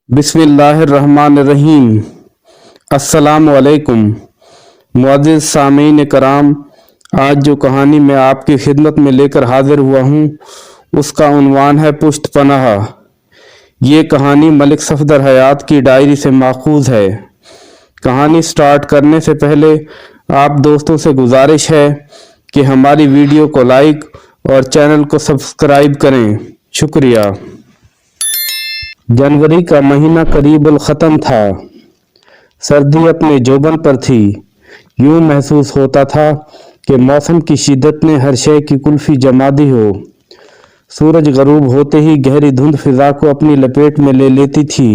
बिस्मिल्लाहिर्रहमानिर्रहीम। अस्सलामु अलैकुम मुअज़्ज़िज़ सामीन कराम। आज जो कहानी मैं आपकी खिदमत में लेकर हाजिर हुआ हूँ उसका उन्वान है पुश्त पनाह। ये कहानी मलिक सफदर हयात की डायरी से माखूज़ है। कहानी स्टार्ट करने से पहले आप दोस्तों से गुजारिश है कि हमारी वीडियो को लाइक और चैनल को सब्सक्राइब करें। शुक्रिया। जनवरी का महीना करीबुल ख़त्म था। सर्दी अपने जोबन पर थी। यूं महसूस होता था कि मौसम की शिद्दत ने हर शय की कुल्फी जमा दी हो। सूरज गरूब होते ही गहरी धुंध फिजा को अपनी लपेट में ले लेती थी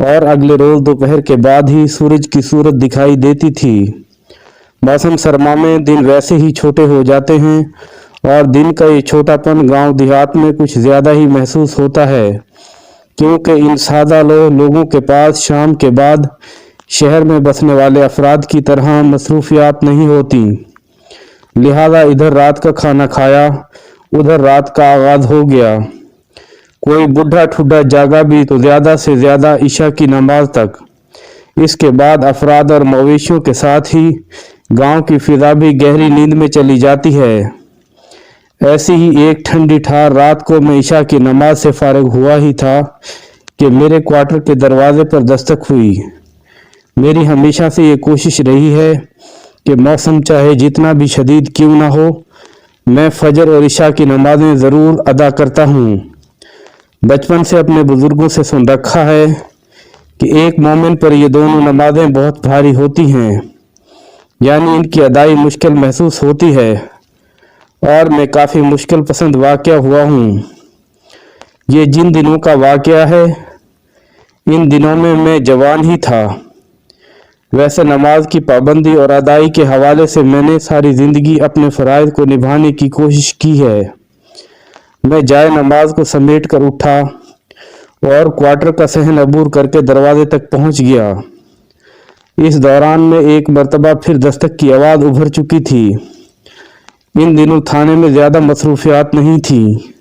और अगले रोज दोपहर के बाद ही सूरज की सूरत दिखाई देती थी। मौसम सरमा में दिन वैसे ही छोटे हो जाते हैं और दिन का ये छोटापन गांव देहात में कुछ ज़्यादा ही महसूस होता है, क्योंकि इन सादा लोगों के पास शाम के बाद शहर में बसने वाले अफराद की तरह मसरूफियात नहीं होती। लिहाजा इधर रात का खाना खाया, उधर रात का आगाज हो गया। कोई बुढ़ा ठुड्डा जागा भी तो ज़्यादा से ज़्यादा इशा की नमाज तक। इसके बाद अफराद और मवेशियों के साथ ही गांव की फिजा भी गहरी नींद में चली जाती है। ऐसी ही एक ठंडी ठार रात को मैं इशा की नमाज से फारिग हुआ ही था कि मेरे क्वार्टर के दरवाजे पर दस्तक हुई। मेरी हमेशा से ये कोशिश रही है कि मौसम चाहे जितना भी शदीद क्यों ना हो, मैं फजर और इशा की नमाजें ज़रूर अदा करता हूँ। बचपन से अपने बुज़ुर्गों से सुन रखा है कि एक मोमिन पर ये दोनों नमाजें बहुत भारी होती हैं, यानी इनकी अदाई मुश्किल महसूस होती है और मैं काफ़ी मुश्किल पसंद वाक़या हुआ हूँ। ये जिन दिनों का वाक़या है, इन दिनों में मैं जवान ही था। वैसे नमाज की पाबंदी और अदाई के हवाले से मैंने सारी ज़िंदगी अपने फ़राइज़ को निभाने की कोशिश की है। मैं जाए नमाज को समेट कर उठा और क्वार्टर का सहन अबूर करके दरवाजे तक पहुँच गया। इस दौरान में एक मरतबा फिर दस्तक की आवाज़ उभर चुकी थी। इन दिनों थाने में ज़्यादा मसरूफियात नहीं थी,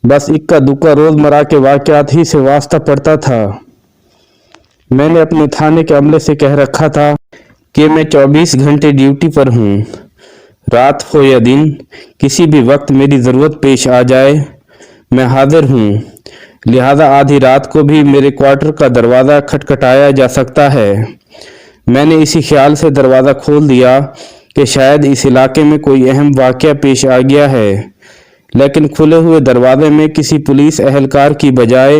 बस इक्का दुक्का रोज़मर्रा के वाक़यात ही से वास्ता पड़ता था। मैंने अपने थाने के अमले से कह रखा था कि मैं 24 घंटे ड्यूटी पर हूँ। रात हो या दिन, किसी भी वक्त मेरी ज़रूरत पेश आ जाए, मैं हाजिर हूँ। लिहाजा आधी रात को भी मेरे क्वार्टर का दरवाज़ा खटखटाया जा सकता है। मैंने इसी ख्याल से दरवाज़ा खोल दिया कि शायद इस इलाके में कोई अहम वाक़या पेश आ गया है, लेकिन खुले हुए दरवाजे में किसी पुलिस एहलकार की बजाय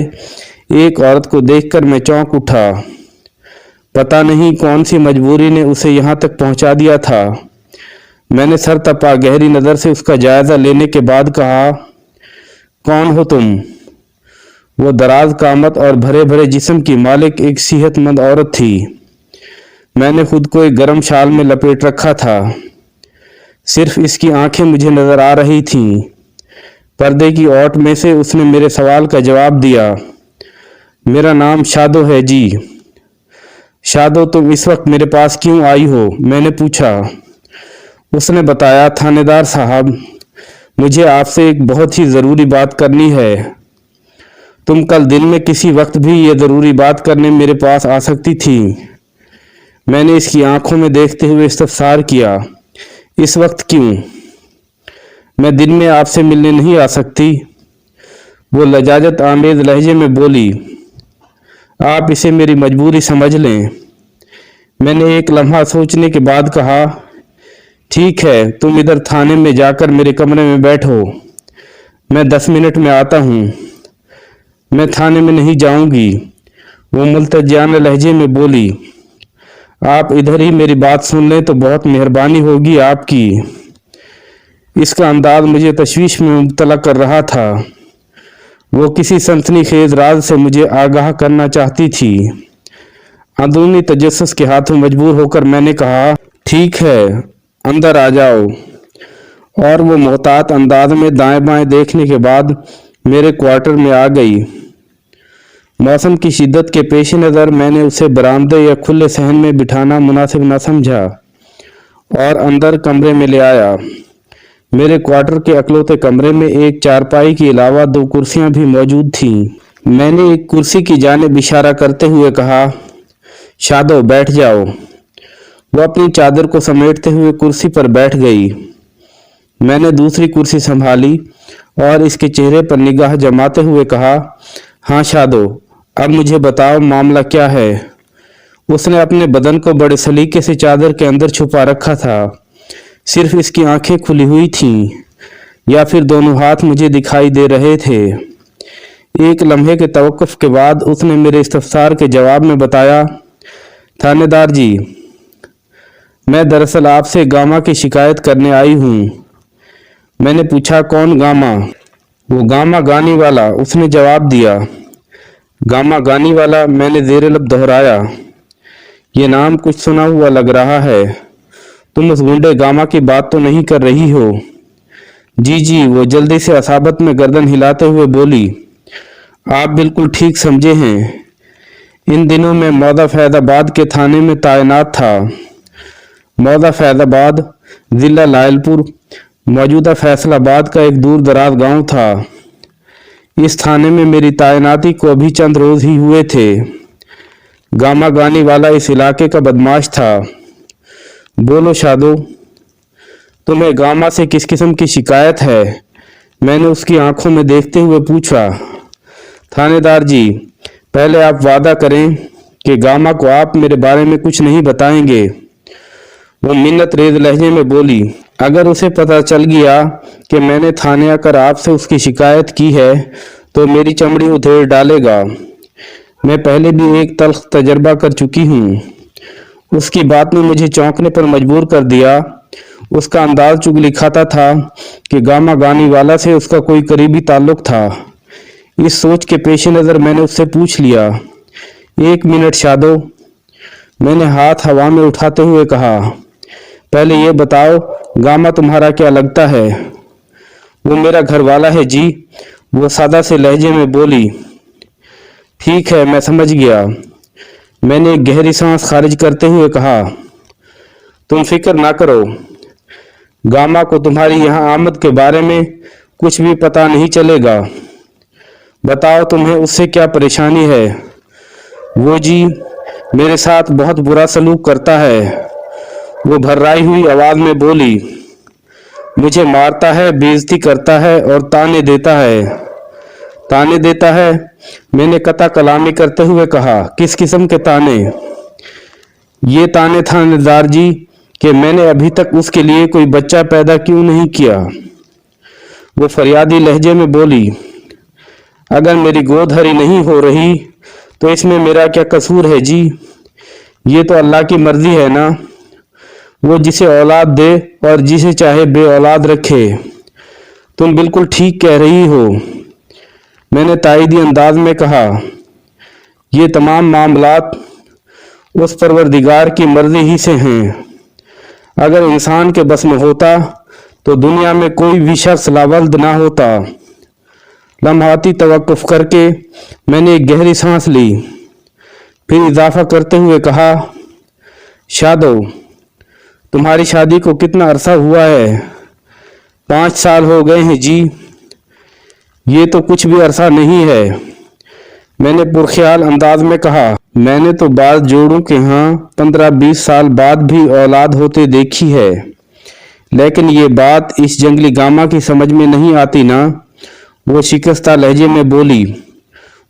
एक औरत को देखकर मैं चौंक उठा। पता नहीं कौन सी मजबूरी ने उसे यहाँ तक पहुँचा दिया था। मैंने सर तपा गहरी नज़र से उसका जायज़ा लेने के बाद कहा, कौन हो तुम? वो दराज कामत और भरे भरे जिस्म की मालिक एक सेहतमंद औरत थी। मैंने खुद को एक गर्म शाल में लपेट रखा था। सिर्फ इसकी आंखें मुझे नज़र आ रही थीं। पर्दे की ओट में से उसने मेरे सवाल का जवाब दिया। मेरा नाम शादो है जी। शादो, तुम इस वक्त मेरे पास क्यों आई हो? मैंने पूछा। उसने बताया, थानेदार साहब, मुझे आपसे एक बहुत ही ज़रूरी बात करनी है। तुम कल दिन में किसी वक्त भी ये ज़रूरी बात करने मेरे पास आ सकती थी। मैंने इसकी आंखों में देखते हुए इस्तफसार किया, इस वक्त क्यों? मैं दिन में आपसे मिलने नहीं आ सकती? वो लजाजत आमेज लहजे में बोली, आप इसे मेरी मजबूरी समझ लें। मैंने एक लम्हा सोचने के बाद कहा, ठीक है, तुम इधर थाने में जाकर मेरे कमरे में बैठो, मैं 10 मिनट में आता हूँ। मैं थाने में नहीं जाऊँगी, वो मुल्तजियाना लहजे में बोली। आप इधर ही मेरी बात सुन लें तो बहुत मेहरबानी होगी आपकी। इसका अंदाज मुझे तशवीश में मुब्तला कर रहा था। वो किसी सनसनीखेज राज से मुझे आगाह करना चाहती थी। अंदरूनी तजस्सुस के हाथों मजबूर होकर मैंने कहा, ठीक है, अंदर आ जाओ। और वो मोहतात अंदाज में दाएं बाएं देखने के बाद मेरे क्वार्टर में आ गई। मौसम की शिद्दत के पेश नज़र मैंने उसे बरामदे या खुले सहन में बिठाना मुनासिब न समझा और अंदर कमरे में ले आया। मेरे क्वार्टर के अकलौते कमरे में एक चारपाई के अलावा 2 कुर्सियां भी मौजूद थीं। मैंने एक कुर्सी की जानिब इशारा करते हुए कहा, शादो बैठ जाओ। वो अपनी चादर को समेटते हुए कुर्सी पर बैठ गई। मैंने दूसरी कुर्सी संभाली और इसके चेहरे पर निगाह जमाते हुए कहा, हाँ शादो, अब मुझे बताओ मामला क्या है। उसने अपने बदन को बड़े सलीके से चादर के अंदर छुपा रखा था। सिर्फ इसकी आंखें खुली हुई थीं या फिर दोनों हाथ मुझे दिखाई दे रहे थे। एक लम्हे के तवक्कुफ के बाद उसने मेरे इस्तफसार के जवाब में बताया, थानेदार जी, मैं दरअसल आपसे गामा की शिकायत करने आई हूँ। मैंने पूछा, कौन गामा? वो गामा गानी वाला, उसने जवाब दिया। गामा गानी वाला? मैंने ज़ेर लब दोहराया। ये नाम कुछ सुना हुआ लग रहा है। तुम उस गुंडे गामा की बात तो नहीं कर रही हो? जी जी, वो जल्दी से असाबत में गर्दन हिलाते हुए बोली, आप बिल्कुल ठीक समझे हैं। इन दिनों मैं मौदा फैदाबाद के थाने में तैनात था। मौदा फैदाबाद ज़िला लायलपुर मौजूदा फैसलाबाद का एक दूर दराज गांव था। इस थाने में मेरी तैनाती को अभी चंद रोज ही हुए थे। गामा गानी वाला इस इलाके का बदमाश था। बोलो शादो, तुम्हें गामा से किस किस्म की शिकायत है? मैंने उसकी आंखों में देखते हुए पूछा। थानेदार जी, पहले आप वादा करें कि गामा को आप मेरे बारे में कुछ नहीं बताएंगे। वो मिन्नत रेज लहजे में बोली, अगर उसे पता चल गया कि मैंने थाने आकर आपसे उसकी शिकायत की है तो मेरी चमड़ी उधेड़ डालेगा। मैं पहले भी एक तल्ख तजर्बा कर चुकी हूँ। उसकी बात ने मुझे चौंकने पर मजबूर कर दिया। उसका अंदाज चुगली खाता था कि गामा गानी वाला से उसका कोई करीबी ताल्लुक था। इस सोच के पेश नज़र मैंने उससे पूछ लिया, एक मिनट शादो। मैंने हाथ हवा में उठाते हुए कहा, पहले ये बताओ गामा तुम्हारा क्या लगता है? वो मेरा घर वाला है जी, वो सादा से लहजे में बोली। ठीक है, मैं समझ गया। मैंने एक गहरी सांस खारिज करते हुए कहा, तुम फिक्र ना करो, गामा को तुम्हारी यहाँ आमद के बारे में कुछ भी पता नहीं चलेगा। बताओ तुम्हें उससे क्या परेशानी है? वो जी मेरे साथ बहुत बुरा सलूक करता है। वो भर्राई हुई आवाज में बोली, मुझे मारता है, बेइज्जती करता है और ताने देता है। ताने देता है? मैंने कता कलामी करते हुए कहा, किस किस्म के ताने? ये ताने थानेदार जी कि मैंने अभी तक उसके लिए कोई बच्चा पैदा क्यों नहीं किया। वो फरियादी लहजे में बोली, अगर मेरी गोद हरी नहीं हो रही तो इसमें मेरा क्या कसूर है जी? ये तो अल्लाह की मर्जी है ना, वो जिसे औलाद दे और जिसे चाहे बे औलाद रखे। तुम बिल्कुल ठीक कह रही हो, मैंने ताईदी अंदाज में कहा। ये तमाम मामलात उस परवरदिगार की मर्जी ही से हैं। अगर इंसान के बस में होता तो दुनिया में कोई भी शख्स लावल्द ना होता। लम्हाती तवक्कुफ करके मैंने एक गहरी सांस ली, फिर इजाफा करते हुए कहा, शादो, तुम्हारी शादी को कितना अरसा हुआ है? 5 साल हो गए हैं जी। ये तो कुछ भी अरसा नहीं है, मैंने पुरख्याल अंदाज में कहा। मैंने तो बाज़ जोड़ों के यहाँ 15-20 साल बाद भी औलाद होते देखी है, लेकिन ये बात इस जंगली गामा की समझ में नहीं आती ना। वो शिकस्ता लहजे में बोली,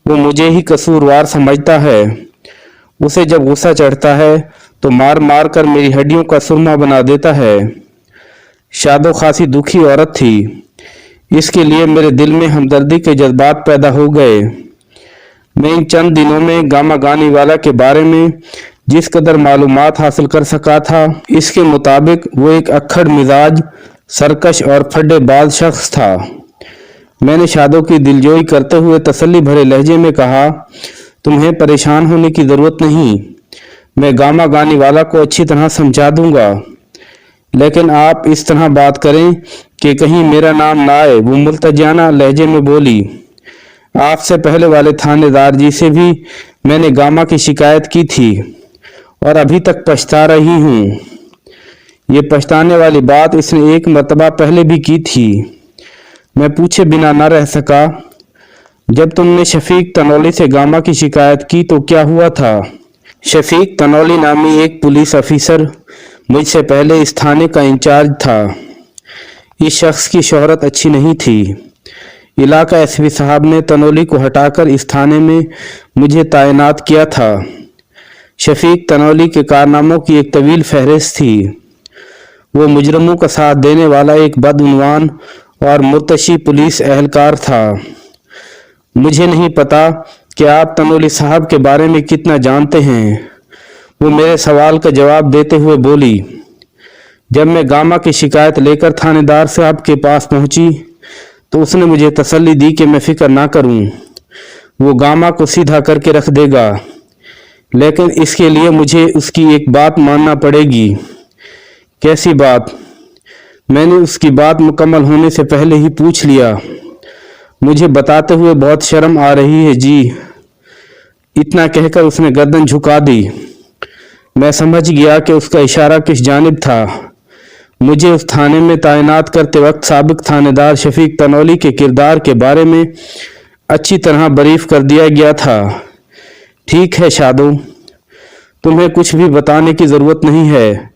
वो मुझे ही कसूरवार समझता है। उसे जब गुस्सा चढ़ता है तो मार मार कर मेरी हड्डियों का सुरमा बना देता है। शादो खासी दुखी औरत थी, इसके लिए मेरे दिल में हमदर्दी के जज्बात पैदा हो गए। मैं इन चंद दिनों में गामा गानी वाला के बारे में जिस कदर मालूमात हासिल कर सका था, इसके मुताबिक वो एक अक्खड़ मिजाज, सरकश और फड्डेबाज शख्स था। मैंने शादो की दिलजोई करते हुए तसल्ली भरे लहजे में कहा, तुम्हें परेशान होने की ज़रूरत नहीं, मैं गामा गानी वाला को अच्छी तरह समझा दूंगा। लेकिन आप इस तरह बात करें कि कहीं मेरा नाम ना आए। वो मुल्तजाना लहजे में बोली, आपसे पहले वाले थानेदार जी से भी मैंने गामा की शिकायत की थी और अभी तक पछता रही हूँ। ये पछताने वाली बात इसने एक मर्तबा पहले भी की थी। मैं पूछे बिना न रह सका। जब तुमने शफीक तनौली से गामा की शिकायत की तो क्या हुआ था? शफीक तनौली नामी एक पुलिस ऑफिसर मुझसे पहले इस थाने का इंचार्ज था। इस शख्स की शोहरत अच्छी नहीं थी। इलाका एसपी साहब ने तनौली को हटाकर इस थाने में मुझे तैनात किया था। शफीक तनौली के कारनामों की एक तवील फहरिस्त थी। वो मुजरमों का साथ देने वाला एक बदउनवान और मुर्तशी पुलिस एहलकार था। मुझे नहीं पता कि आप तनौली साहब के बारे में कितना जानते हैं। वो मेरे सवाल का जवाब देते हुए बोली, जब मैं गामा की शिकायत लेकर थानेदार साहब के पास पहुंची तो उसने मुझे तसल्ली दी कि मैं फिक्र ना करूं, वो गामा को सीधा करके रख देगा, लेकिन इसके लिए मुझे उसकी एक बात मानना पड़ेगी। कैसी बात? मैंने उसकी बात मुकम्मल होने से पहले ही पूछ लिया। मुझे बताते हुए बहुत शर्म आ रही है जी। इतना कहकर उसने गर्दन झुका दी। मैं समझ गया कि उसका इशारा किस जानिब था। मुझे उस थाने में तैनात करते वक्त साबिक थानेदार शफीक तनौली के किरदार के बारे में अच्छी तरह ब्रीफ कर दिया गया था। ठीक है शादो, तुम्हें कुछ भी बताने की ज़रूरत नहीं है।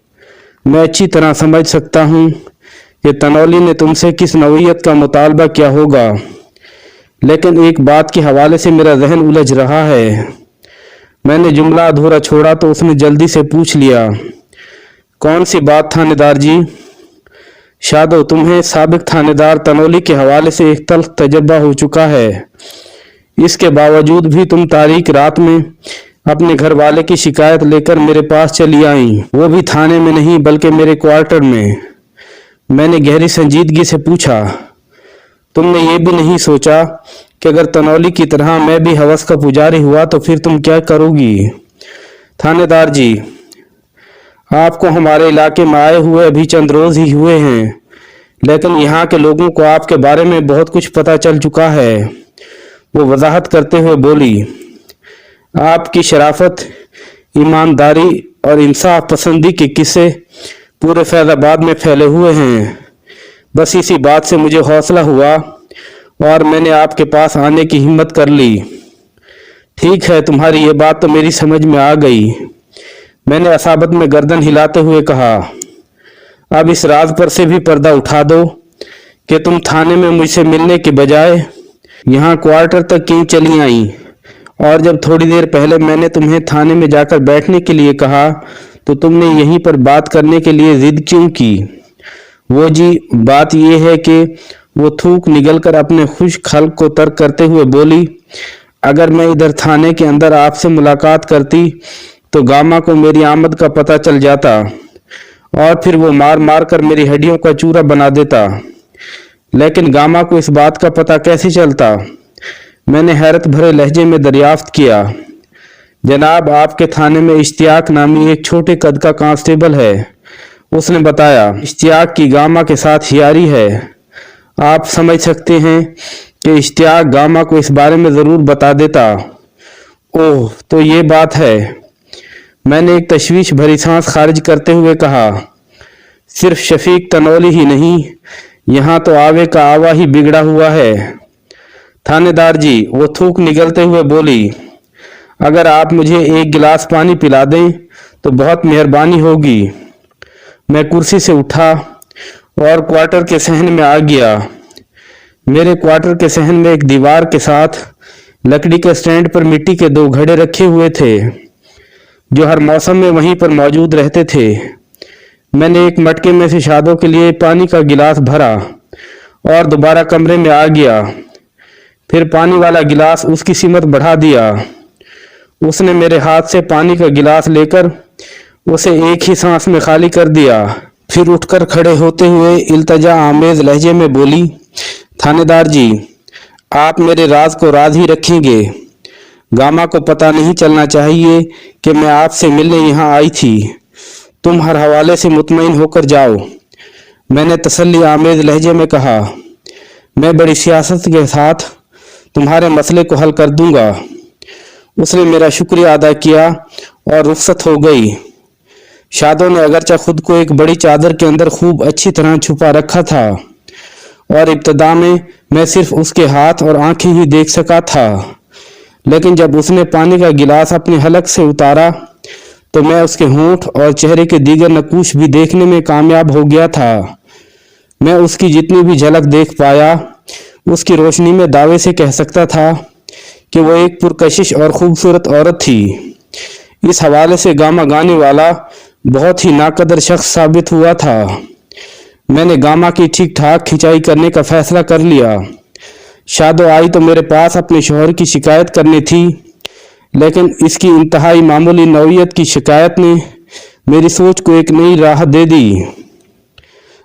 मैं अच्छी तरह समझ सकता हूँ कि तनौली ने तुमसे किस नौइयत का मुतालबा किया होगा, लेकिन एक बात के हवाले से मेरा जहन उलझ रहा है। मैंने जुमला अधूरा छोड़ा तो उसने जल्दी से पूछ लिया, कौन सी बात थानेदार जी? शादो, तुम्हें साबिक थानेदार तनौली के हवाले से एक तल्ख तजर्बा हो चुका है। इसके बावजूद भी तुम तारीख रात में अपने घर वाले की शिकायत लेकर मेरे पास चली आई, वो भी थाने में नहीं बल्कि मेरे क्वार्टर में। मैंने गहरी संजीदगी से पूछा, तुमने ये भी नहीं सोचा कि अगर तनौली की तरह मैं भी हवस का पुजारी हुआ तो फिर तुम क्या करोगी? थानेदार जी, आपको हमारे इलाके में आए हुए अभी चंद रोज ही हुए हैं, लेकिन यहाँ के लोगों को आपके बारे में बहुत कुछ पता चल चुका है। वो वजाहत करते हुए बोली, आपकी शराफत, ईमानदारी और इंसाफ पसंदी के किस्से पूरे फैजाबाद में फैले हुए हैं। बस इसी बात से मुझे हौसला हुआ और मैंने आपके पास आने की हिम्मत कर ली। ठीक है, तुम्हारी ये बात तो मेरी समझ में आ गई। मैंने असाबत में गर्दन हिलाते हुए कहा, अब इस राज पर से भी पर्दा उठा दो कि तुम थाने में मुझसे मिलने के बजाय यहाँ क्वार्टर तक क्यों चली आई, और जब थोड़ी देर पहले मैंने तुम्हें थाने में जाकर बैठने के लिए कहा तो तुमने यहीं पर बात करने के लिए जिद क्यों की? वो जी, बात यह है कि वो थूक निगलकर अपने खुश खल्क को तर्क करते हुए बोली, अगर मैं इधर थाने के अंदर आपसे मुलाकात करती तो गामा को मेरी आमद का पता चल जाता और फिर वो मार मार कर मेरी हड्डियों का चूरा बना देता। लेकिन गामा को इस बात का पता कैसे चलता? मैंने हैरत भरे लहजे में दरियाफ्त किया, जनाब, आपके थाने में इश्तियाक नामी एक छोटे कद का कांस्टेबल है। उसने बताया, इश्तियाक की गामा के साथ हियारी है। आप समझ सकते हैं कि इश्तियाक गामा को इस बारे में ज़रूर बता देता। ओह, तो ये बात है। मैंने एक तशवीश भरी सांस खारिज करते हुए कहा, सिर्फ शफीक तनौली ही नहीं, यहाँ तो आवे का आवा ही बिगड़ा हुआ है। थानेदार जी, वो थूक निगलते हुए बोली, अगर आप मुझे एक गिलास पानी पिला दें तो बहुत मेहरबानी होगी। मैं कुर्सी से उठा और क्वार्टर के सहन में आ गया। मेरे क्वार्टर के सहन में एक दीवार के साथ लकड़ी के स्टैंड पर मिट्टी के 2 घड़े रखे हुए थे, जो हर मौसम में वहीं पर मौजूद रहते थे। मैंने एक मटके में से शादों के लिए पानी का गिलास भरा और दोबारा कमरे में आ गया। फिर पानी वाला गिलास उसकी सिमत बढ़ा दिया। उसने मेरे हाथ से पानी का गिलास लेकर उसे एक ही सांस में खाली कर दिया। फिर उठकर खड़े होते हुए इल्तजा आमेज लहजे में बोली, थानेदार जी, आप मेरे राज को राज ही रखेंगे। गामा को पता नहीं चलना चाहिए कि मैं आपसे मिलने यहाँ आई थी। तुम हर हवाले से मुतमईन होकर जाओ। मैंने तसल्ली आमेज लहजे में कहा, मैं बड़ी सियासत के साथ तुम्हारे मसले को हल कर दूंगा। उसने मेरा शुक्रिया अदा किया और रुखसत हो गई। शादो ने अगरचा खुद को एक बड़ी चादर के अंदर खूब अच्छी तरह छुपा रखा था। और इब्तदा में मैं सिर्फ उसके हाथ और आंखें ही देख सका था, लेकिन जब उसने पानी का गिलास अपने हलक से उतारा तो मैं उसके होंठ और चेहरे के दीगर नकूश भी देखने में कामयाब हो गया था। मैं उसकी जितनी भी झलक देख पाया, उसकी रोशनी में दावे से कह सकता था कि वो एक पुरकशिश और खूबसूरत औरत थी। इस हवाले से गामा गाने वाला बहुत ही नाकदर शख्स साबित हुआ था। मैंने गामा की ठीक ठाक खिंचाई करने का फैसला कर लिया। शादो आई तो मेरे पास अपने शौहर की शिकायत करनी थी, लेकिन इसकी इंतहाई मामूली नौयत की शिकायत ने मेरी सोच को एक नई राह दे दी।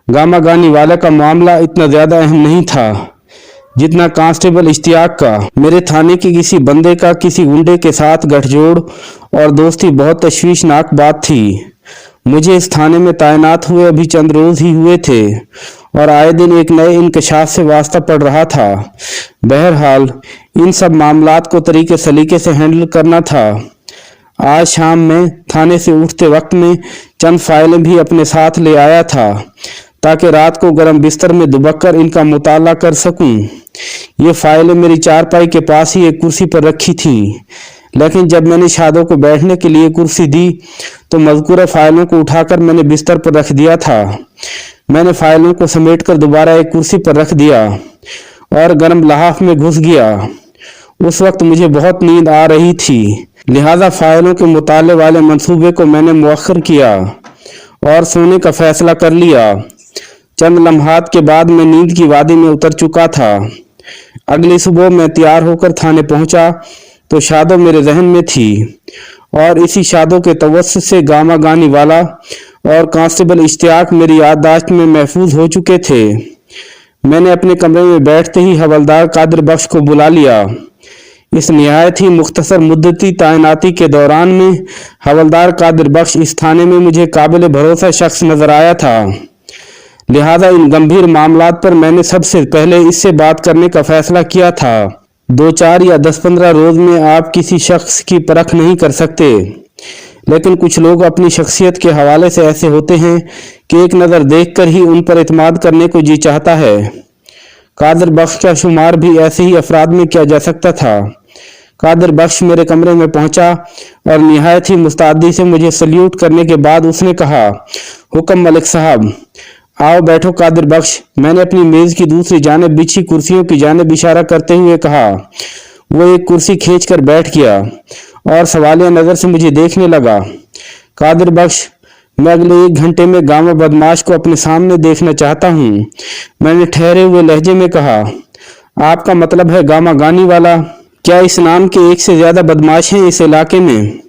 गामा गानी वाला का मामला इतना ज़्यादा अहम नहीं था जितना कांस्टेबल इश्तियाक का। मेरे थाने के किसी बंदे का किसी गुंडे के साथ गठजोड़ और दोस्ती बहुत तशवीशनाक बात थी। मुझे इस थाने में तैनात हुए अभी चंद रोज ही हुए थे और आए दिन एक नए इंकशाफ से वास्ता पड़ रहा था। बहरहाल इन सब मामलात को तरीके सलीके से हैंडल करना था। आज शाम में थाने से उठते वक्त में चंद फाइलें भी अपने साथ ले आया था ताकि रात को गर्म बिस्तर में दुबक कर इनका मुताला कर सकूं। ये फाइलें मेरी चारपाई के पास ही एक कुर्सी पर रखी थीं, लेकिन जब मैंने शादो को बैठने के लिए कुर्सी दी तो मज़कूरा फाइलों को उठाकर मैंने बिस्तर पर रख दिया था। मैंने फाइलों को समेटकर दोबारा एक कुर्सी पर रख दिया और गर्म लहाफ में घुस गया। उस वक्त मुझे बहुत नींद आ रही थी, लिहाजा फाइलों के मुताले वाले मंसूबे को मैंने मुअख्खर किया और सोने का फैसला कर लिया। चंद लम्हात के बाद मैं नींद की वादी में उतर चुका था। अगली सुबह मैं तैयार होकर थाने पहुंचा तो शादो मेरे जहन में थी और इसी शादो के तवस्सुत से गामा गानी वाला और कांस्टेबल इश्तियाक मेरी याददाश्त में महफूज हो चुके थे। मैंने अपने कमरे में बैठते ही हवलदार कादिर बख्श को बुला लिया। इस निहायत ही मुख्तसर मुद्दती तैनाती के दौरान में हवलदार कादिर बख्श इस थाने में मुझे काबिल भरोसा शख्स नजर आया था। लिहाजा इन गंभीर मामलात पर मैंने सबसे पहले इससे बात करने का फैसला किया था। 2-4 या 10-15 रोज में आप किसी शख्स की परख नहीं कर सकते, लेकिन कुछ लोग अपनी शख्सियत के हवाले से ऐसे होते हैं कि एक नज़र देखकर ही उन पर इत्माद करने को जी चाहता है। कादिर बख्श का शुमार भी ऐसे ही अफराद में किया जा सकता था। कादिर बख्श मेरे कमरे में पहुंचा और निहायत ही मुस्तैदी से मुझे सल्यूट करने के बाद उसने कहा, हुक्म मलिक साहब। आओ बैठो कादिर बख्श। मैंने अपनी मेज की दूसरी जानिब बिछी कुर्सियों की जानिब इशारा करते हुए कहा। वो एक कुर्सी खींच कर बैठ गया और सवालिया नजर से मुझे देखने लगा। कादिर बख्श, मैं अगले 1 घंटे में गामा बदमाश को अपने सामने देखना चाहता हूँ। मैंने ठहरे हुए लहजे में कहा। आपका मतलब है गामा गानी वाला? क्या इस नाम के एक से ज्यादा बदमाश हैं इस इलाके में?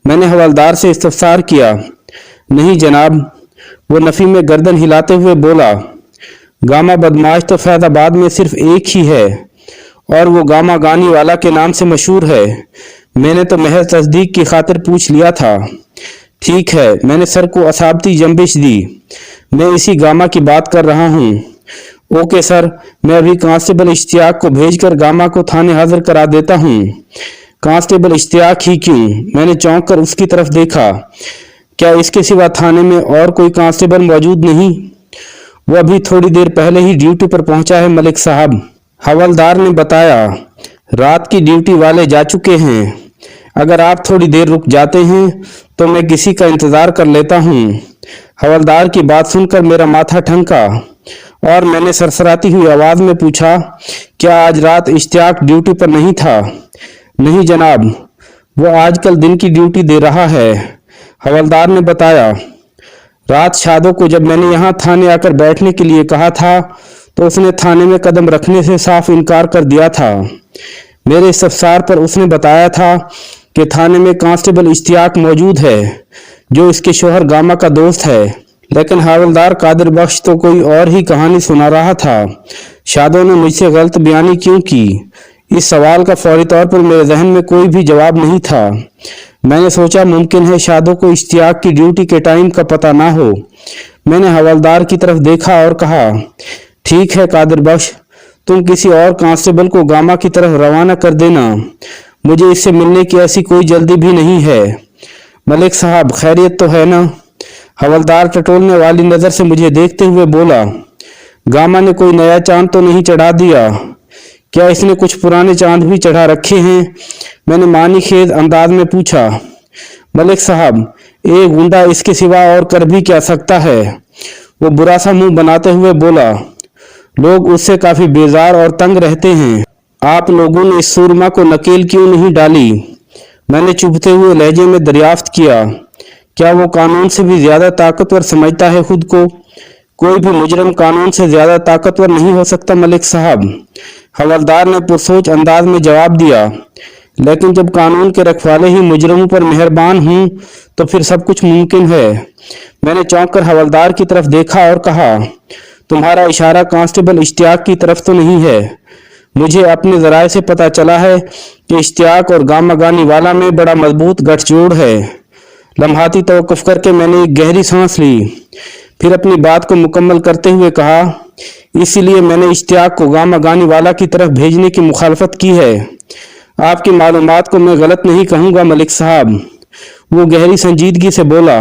मैंने हवलदार से इस्तफसार किया। नहीं जनाब, वो नफी में गर्दन हिलाते हुए बोला। गामा बदमाश तो फैजाबाद में सिर्फ एक ही है और वो गामा गानी वाला के नाम से मशहूर है। मैंने तो महज तस्दीक की खातिर पूछ लिया था। ठीक है, मैंने सर को असाबती जंबिश दी। मैं इसी गामा की बात कर रहा हूँ। ओके सर, मैं अभी कांस्टेबल इश्तियाक को भेजकर गामा को थाने हाजिर करा देता हूँ। कांस्टेबल इश्तियाक ही क्यों? मैंने चौंक कर उसकी तरफ देखा। क्या इसके सिवा थाने में और कोई कांस्टेबल मौजूद नहीं? वो अभी थोड़ी देर पहले ही ड्यूटी पर पहुंचा है मलिक साहब, हवलदार ने बताया। रात की ड्यूटी वाले जा चुके हैं। अगर आप थोड़ी देर रुक जाते हैं तो मैं किसी का इंतजार कर लेता हूँ। हवलदार की बात सुनकर मेरा माथा ठनका और मैंने सरसराती हुई आवाज में पूछा, क्या आज रात इश्तियाक ड्यूटी पर नहीं था? नहीं जनाब, वो आजकल दिन की ड्यूटी दे रहा है, हवलदार ने बताया। रात शादो को जब मैंने यहाँ थाने आकर बैठने के लिए कहा था तो उसने थाने में कदम रखने से साफ इनकार कर दिया था। मेरे इस्तफसार पर उसने बताया था कि थाने में कांस्टेबल इश्तियाक मौजूद है जो इसके शोहर गामा का दोस्त है, लेकिन हवलदार कादिर बख्श तो कोई और ही कहानी सुना रहा था। शादो ने मुझसे गलत बयानी क्यों की? इस सवाल का फौरी तौर पर मेरे जहन में कोई भी जवाब नहीं था। मैंने सोचा मुमकिन है शादो को इश्तियाक की ड्यूटी के टाइम का पता ना हो। मैंने हवलदार की तरफ देखा और कहा, ठीक है कादिर बख्श, तुम किसी और कांस्टेबल को गामा की तरफ रवाना कर देना। मुझे इससे मिलने की ऐसी कोई जल्दी भी नहीं है। मलिक साहब, खैरियत तो है ना? हवलदार टटोलने वाली नजर से मुझे देखते हुए बोला। गामा ने कोई नया चांद तो नहीं चढ़ा दिया? क्या इसने कुछ पुराने चांद भी चढ़ा रखे हैं? मैंने मानी खेज अंदाज में पूछा। मलिक साहब, एक गुंडा इसके सिवा और कर भी क्या सकता है? वो बुरा सा मुंह बनाते हुए बोला। लोग उससे काफी बेजार और तंग रहते हैं। आप लोगों ने इस सूरमा को नकेल क्यों नहीं डाली? मैंने चुभते हुए लहजे में दरियाफ्त किया। क्या वो कानून से भी ज्यादा ताकतवर समझता है खुद को? कोई भी मुजरिम कानून से ज्यादा ताकतवर नहीं हो सकता मलिक साहब, हवलदार ने पुरसोच अंदाज में जवाब दिया। लेकिन जब कानून के रखवाले ही मुजरिमों पर मेहरबान हूं तो फिर सब कुछ मुमकिन है। मैंने चौंक कर हवलदार की तरफ देखा और कहा, तुम्हारा इशारा कांस्टेबल इश्तियाक की तरफ तो नहीं है? मुझे अपने जराये से पता चला है कि इश्तियाक और गामा गानी वाला में बड़ा मजबूत गठजोड़ है। लम्हाती तवक्कुफ करके मैंने एक गहरी सांस ली, फिर अपनी बात को मुकम्मल करते हुए कहा, इसीलिए मैंने इश्तियाक को गामा गानी वाला की तरफ भेजने की मुखालफत की है। आपकी मालूमात को मैं गलत नहीं कहूँगा मलिक साहब, वो गहरी संजीदगी से बोला।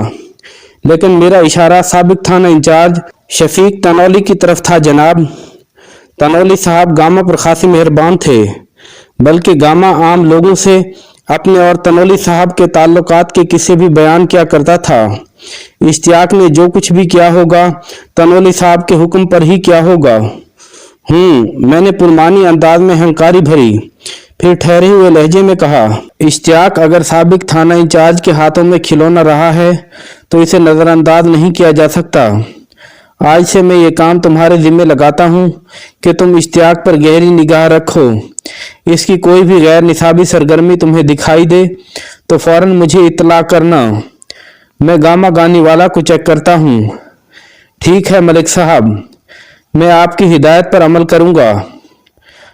लेकिन मेरा इशारा साबिक थाना इंचार्ज शफीक तनौली की तरफ था जनाब। तनौली साहब गामा पर खासी मेहरबान थे, बल्कि गामा आम लोगों से अपने और तनौली साहब के ताल्लुकात के किस्से भी बयान किया करता था। इश्तियाक ने जो कुछ भी किया होगा तनौली साहब के हुक्म पर ही किया होगा। मैंने पुरमानी अंदाज में हंकारी भरी, फिर ठहरे हुए लहजे में कहा, इश्तियाक अगर साबिक थाना इंचार्ज के हाथों में खिलौना रहा है तो इसे नजरअंदाज नहीं किया जा सकता। आज से मैं ये काम तुम्हारे जिम्मे लगाता हूँ कि तुम इश्तियाक पर गहरी निगाह रखो। इसकी कोई भी गैर निसाबी सरगर्मी तुम्हें दिखाई दे तो फौरन मुझे इत्तला करना। मैं गामा गानी वाला को चेक करता हूँ। ठीक है मलिक साहब, मैं आपकी हिदायत पर अमल करूँगा।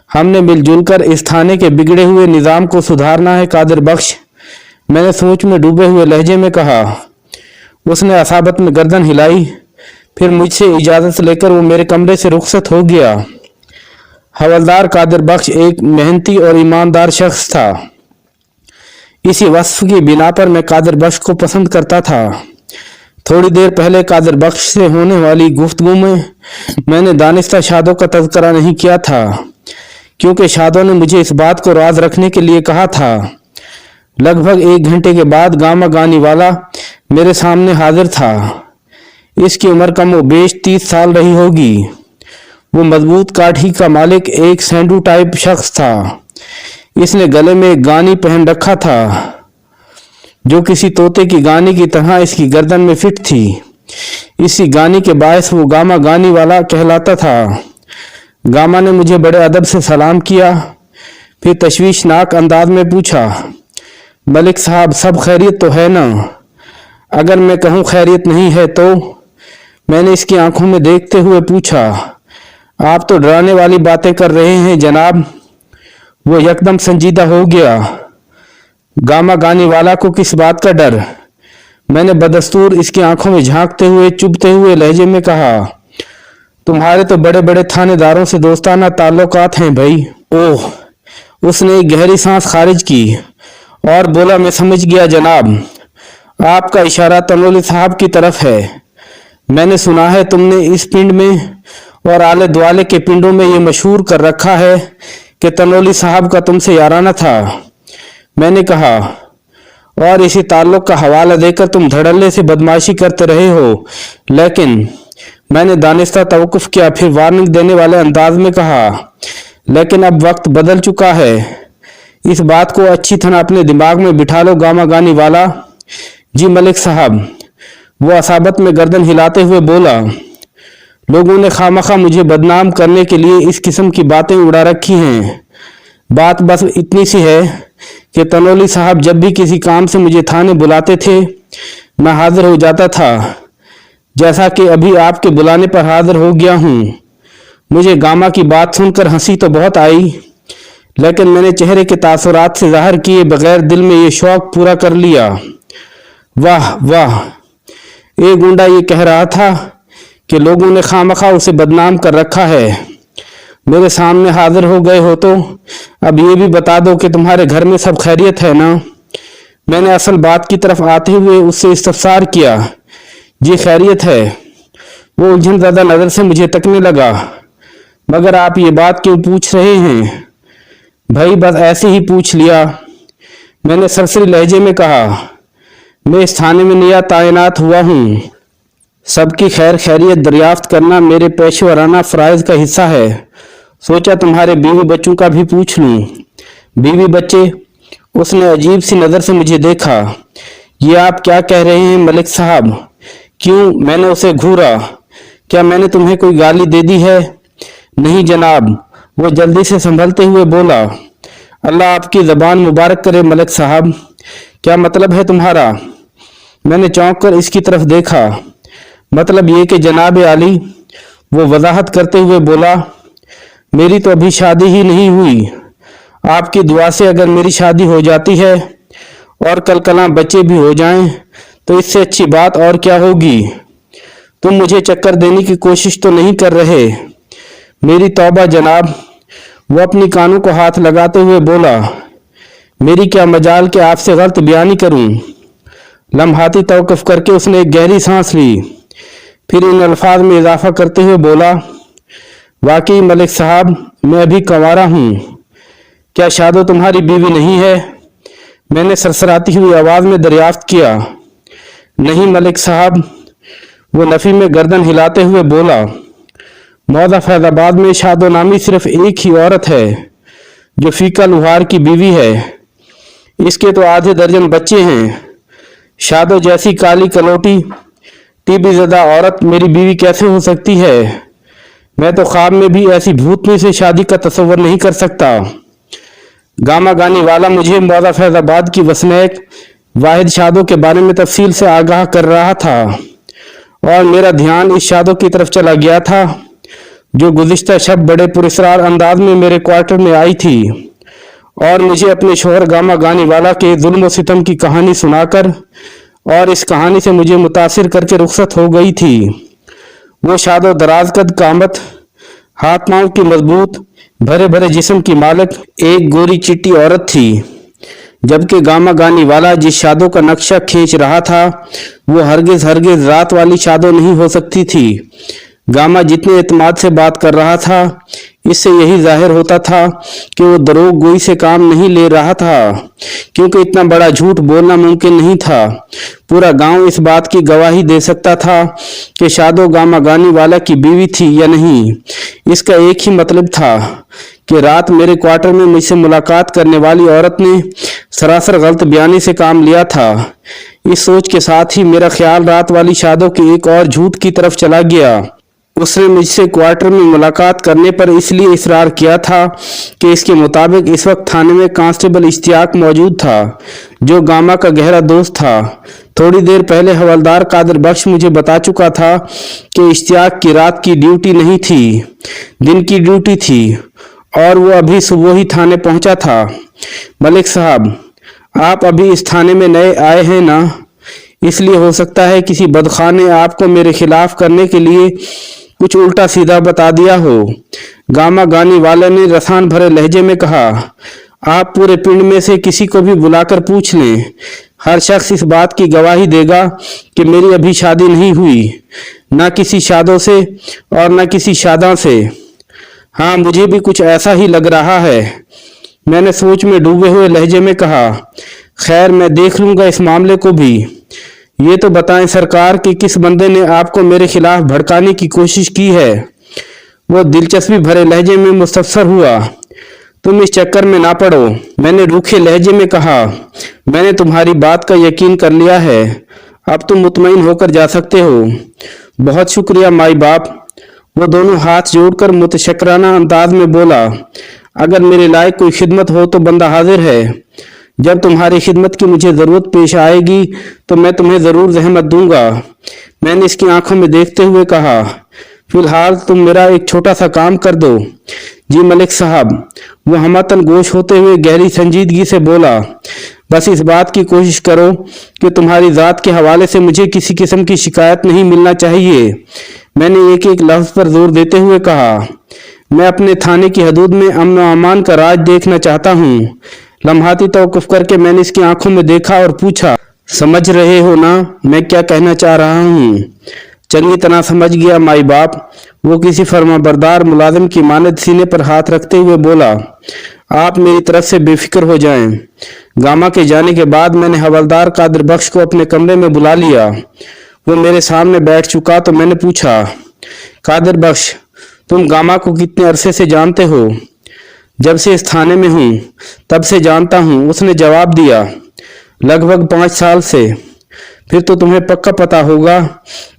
हमने मिलजुल कर इस थाने के बिगड़े हुए निज़ाम को सुधारना है कादिर बख्श, मैंने सोच में डूबे हुए लहजे में कहा। उसने असाबत में गर्दन हिलाई, फिर मुझसे इजाज़त लेकर वो मेरे कमरे से रुखसत हो गया। हवलदार कादिर बख्श एक मेहनती और ईमानदार शख्स था। इसी वस्फ की बिना पर मैं कादिर बख्श को पसंद करता था। थोड़ी देर पहले कादिर बख्श से होने वाली गुफ्तगू में मैंने दानिस्ता शादों का तज़किरा नहीं किया था, क्योंकि शादों ने मुझे इस बात को राज रखने के लिए कहा था। लगभग 1 घंटे के बाद गामा गानी वाला मेरे सामने हाजिर था। इसकी उम्र कम व बेश 30 साल रही होगी। वो मजबूत काठी का मालिक एक सैंडू टाइप शख्स था। इसने गले में एक गानी पहन रखा था जो किसी तोते की गानी की तरह इसकी गर्दन में फिट थी। इसी गानी के बायस वो गामा गानी वाला कहलाता था। गामा ने मुझे बड़े अदब से सलाम किया, फिर तशवीशनाक अंदाज में पूछा, मलिक साहब सब खैरियत तो है ना? अगर मैं कहूँ खैरियत नहीं है तो? मैंने इसकी आंखों में देखते हुए पूछा। आप तो डराने वाली बातें कर रहे हैं जनाब। वो यकदम संजीदा हो गया। गामा गानी वाला को किस बात का डर? मैंने बदस्तूर इसकी आंखों में झांकते हुए चुभते हुए लहजे में कहा, तुम्हारे तो बड़े बड़े थानेदारों से दोस्ताना ताल्लुकात हैं भाई। ओह, उसने एक गहरी सांस खारिज की और बोला, मैं समझ गया जनाब, आपका इशारा तनौली साहब की तरफ है। मैंने सुना है तुमने इस पिंड में और आले दुआले के पिंडों में ये मशहूर कर रखा है कि तनौली साहब का तुमसे याराना था। मैंने कहा, और इसी ताल्लुक का हवाला देकर तुम धड़ल्ले से बदमाशी करते रहे हो। लेकिन मैंने दानिस्ता तवक्कुफ किया, फिर वार्निंग देने वाले अंदाज में कहा, लेकिन अब वक्त बदल चुका है। इस बात को अच्छी तरह अपने दिमाग में बिठा लो गामा गानी वाला। जी मलिक साहब, वो असाबत में गर्दन हिलाते हुए बोला, लोगों ने खामखा मुझे बदनाम करने के लिए इस किस्म की बातें उड़ा रखी हैं। बात बस इतनी सी है कि तनौली साहब जब भी किसी काम से मुझे थाने बुलाते थे मैं हाजिर हो जाता था, जैसा कि अभी आपके बुलाने पर हाजिर हो गया हूँ। मुझे गामा की बात सुनकर हंसी तो बहुत आई, लेकिन मैंने चेहरे के तासुरात से जाहिर किए बगैर दिल में ये शौक पूरा कर लिया। वाह वाह, एक गुंडा ये कह रहा था कि लोगों ने खामखा उसे बदनाम कर रखा है। मेरे सामने हाजिर हो गए हो तो अब ये भी बता दो कि तुम्हारे घर में सब खैरियत है ना? मैंने असल बात की तरफ आते हुए उससे इस्तफसार किया। जी खैरियत है। वो उलझन ज़्यादा नज़र से मुझे तकने लगा। मगर आप ये बात क्यों पूछ रहे हैं? भाई बस ऐसे ही पूछ लिया, मैंने सरसरी लहजे में कहा। मैं इस थाने में नया तैनात हुआ हूँ। सबकी खैर खैरियत दरियाफ्त करना मेरे पेशे वराना फ़राइज़ का हिस्सा है। सोचा तुम्हारे बीवी बच्चों का भी पूछ लूँ। बीवी बच्चे? उसने अजीब सी नज़र से मुझे देखा। ये आप क्या कह रहे हैं मलिक साहब? क्यों? मैंने उसे घूरा। क्या मैंने तुम्हें कोई गाली दे दी है? नहीं जनाब, वो जल्दी से संभलते हुए बोला। अल्लाह आपकी ज़बान मुबारक करे मलिक साहब, क्या मतलब है तुम्हारा? मैंने चौंक कर इसकी तरफ देखा। मतलब ये कि जनाब आली, वो वजाहत करते हुए बोला, मेरी तो अभी शादी ही नहीं हुई। आपकी दुआ से अगर मेरी शादी हो जाती है और कल कलां बच्चे भी हो जाएं तो इससे अच्छी बात और क्या होगी। तुम मुझे चक्कर देने की कोशिश तो नहीं कर रहे? मेरी तौबा जनाब, वो अपनी कानों को हाथ लगाते हुए बोला। मेरी क्या मजाल कि आपसे गलत बयानी करूं। लम्हाती तौक़ुफ़ करके उसने एक गहरी सांस ली, फिर इन अल्फाज में इजाफा करते हुए बोला, वाकई मलिक साहब, मैं अभी कंवारा हूँ। क्या शादो तुम्हारी बीवी नहीं है? मैंने सरसराती हुई आवाज़ में दरियाफ्त किया। नहीं मलिक साहब, वो नफ़ी में गर्दन हिलाते हुए बोला। मौदा फैज़ाबाद में शादो नामी सिर्फ एक ही औरत है जो फीका लुहार की बीवी है। इसके तो आधे दर्जन बच्चे हैं। शादो जैसी काली कलोटी टीबी ज़दा औरत मेरी बीवी कैसे हो सकती है? मैं तो ख्वाब में भी ऐसी भूतनी से शादी का तसव्वुर नहीं कर सकता। गामा गानी वाला मुझे मौदा फैज़ाबाद की वसनैक वाहिद शादो के बारे में तफसील से आगाह कर रहा था और मेरा ध्यान इस शादो की तरफ चला गया था जो गुज़िश्ता शब बड़े पुरस्कार अंदाज में मेरे क्वार्टर में आई थी और मुझे अपने शोहर गामा गानी वाला के जुल्म व सितम की कहानी सुनाकर और इस कहानी से मुझे मुतासिर करके रुखसत हो गई थी। वो शादो दराज कद कामत, हाथ पांव की मजबूत, भरे भरे जिस्म की मालिक एक गोरी चिट्टी औरत थी, जबकि गामा गानी वाला जिस शादो का नक्शा खींच रहा था वो हरगिज हरगिज रात वाली शादो नहीं हो सकती थी। गामा जितने एतमाद से बात कर रहा था इससे यही जाहिर होता था कि वो दरोग गोई से काम नहीं ले रहा था, क्योंकि इतना बड़ा झूठ बोलना मुमकिन नहीं था। पूरा गांव इस बात की गवाही दे सकता था कि शादो गामा गानी वाला की बीवी थी या नहीं। इसका एक ही मतलब था कि रात मेरे क्वार्टर में मुझसे मुलाकात करने वाली औरत ने सरासर गलत बयानी से काम लिया था। इस सोच के साथ ही मेरा ख्याल रात वाली शादो के एक और झूठ की तरफ चला गया। उसने मुझसे क्वार्टर में मुलाकात करने पर इसलिए इसरार किया था कि इसके मुताबिक इस वक्त थाने में कांस्टेबल इश्तियाक मौजूद था जो गामा का गहरा दोस्त था। थोड़ी देर पहले हवलदार कादिर बख्श मुझे बता चुका था कि इश्तियाक की रात की ड्यूटी नहीं थी, दिन की ड्यूटी थी और वो अभी सुबह ही थाने पहुंचा था। मलिक साहब, आप अभी इस थाने में नए आए हैं ना, इसलिए हो सकता है किसी बदखा ने आपको मेरे खिलाफ करने के लिए कुछ उल्टा सीधा बता दिया हो। गामा गानी वाले ने रसान भरे लहजे में कहा। आप पूरे पिंड में से किसी को भी बुलाकर पूछ लें, हर शख्स इस बात की गवाही देगा कि मेरी अभी शादी नहीं हुई, ना किसी शादों से और ना किसी शादा से। हाँ, मुझे भी कुछ ऐसा ही लग रहा है, मैंने सोच में डूबे हुए लहजे में कहा। खैर, मैं देख लूंगा इस मामले को भी। ये तो बताएं सरकार कि किस बंदे ने आपको मेरे खिलाफ भड़काने की कोशिश की है। वो दिलचस्पी भरे लहजे में मुस्तफसर हुआ। तुम इस चक्कर में ना पड़ो, मैंने रूखे लहजे में कहा। मैंने तुम्हारी बात का यकीन कर लिया है, अब तुम मुतमईन होकर जा सकते हो। बहुत शुक्रिया माई बाप। वो दोनों हाथ जोड़कर मुतशक्राना अंदाज में बोला। अगर मेरे लायक कोई खिदमत हो तो बंदा हाजिर है। जब तुम्हारी खिदमत की मुझे ज़रूरत पेश आएगी तो मैं तुम्हें ज़रूर ज़हमत दूंगा, मैंने इसकी आंखों में देखते हुए कहा। फिलहाल तुम मेरा एक छोटा सा काम कर दो। जी मलिक साहब, वो हमतन गोश होते हुए गहरी संजीदगी से बोला। बस इस बात की कोशिश करो कि तुम्हारी ज़ात के हवाले से मुझे किसी किस्म की शिकायत नहीं मिलना चाहिए, मैंने एक एक लफ्ज़ पर जोर देते हुए कहा। मैं अपने थाने की हदूद में अमन व अमान का राज देखना चाहता हूँ। लम्हाती तौक़ुफ़ करके मैंने इसकी आंखों में देखा और पूछा, समझ रहे हो ना मैं क्या कहना चाह रहा हूँ? चंगी तरह समझ गया माई बाप। वो किसी फर्माबरदार मुलाजिम की मानद सीने पर हाथ रखते हुए बोला, आप मेरी तरफ से बेफिक्र हो जाएं। गामा के जाने के बाद मैंने हवलदार कादिर बख्श को अपने कमरे में बुला लिया। वो मेरे सामने बैठ चुका तो मैंने पूछा, कादिर बख्श, तुम गामा को कितने अरसे से जानते हो? जब से इस थाने में हूँ तब से जानता हूँ, उसने जवाब दिया। लगभग 5 साल से। फिर तो तुम्हें पक्का पता होगा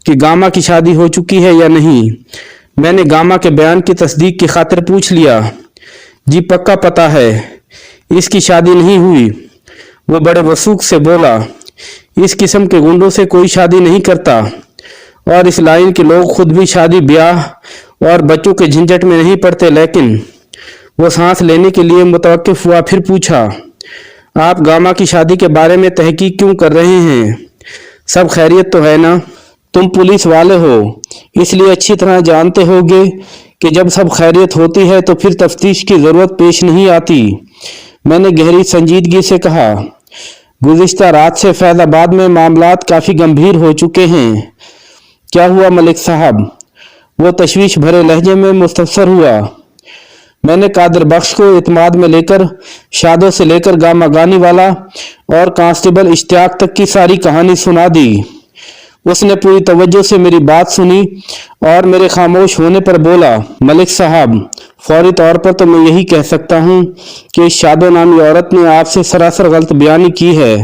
कि गामा की शादी हो चुकी है या नहीं? मैंने गामा के बयान की तस्दीक की खातिर पूछ लिया। जी पक्का पता है, इसकी शादी नहीं हुई। वो बड़े वसूख से बोला, इस किस्म के गुंडों से कोई शादी नहीं करता और इस लाइन के लोग खुद भी शादी ब्याह और बच्चों के झंझट में नहीं पड़ते। लेकिन वो सांस लेने के लिए मुतवक्किफ हुआ, फिर पूछा, आप गामा की शादी के बारे में तहकीक क्यों कर रहे हैं? सब खैरियत तो है ना? तुम पुलिस वाले हो, इसलिए अच्छी तरह जानते होगे कि जब सब खैरियत होती है तो फिर तफ्तीश की ज़रूरत पेश नहीं आती। मैंने गहरी संजीदगी से कहा, गुज़िश्ता रात से फैज़ाबाद में मामलात काफ़ी गंभीर हो चुके हैं। क्या हुआ मलिक साहब? वो तशवीश भरे लहजे में मुस्तफसर हुआ। मैंने कादिर बख्श को इत्माद में लेकर शादो से लेकर गामा गानी वाला और कांस्टेबल इश्तियाक तक की सारी कहानी सुना दी। उसने पूरी तवज्जो से मेरी बात सुनी और मेरे खामोश होने पर बोला, मलिक साहब, फौरी तौर पर तो मैं यही कह सकता हूँ कि इस शादो नामी औरत ने आपसे सरासर गलत बयानी की है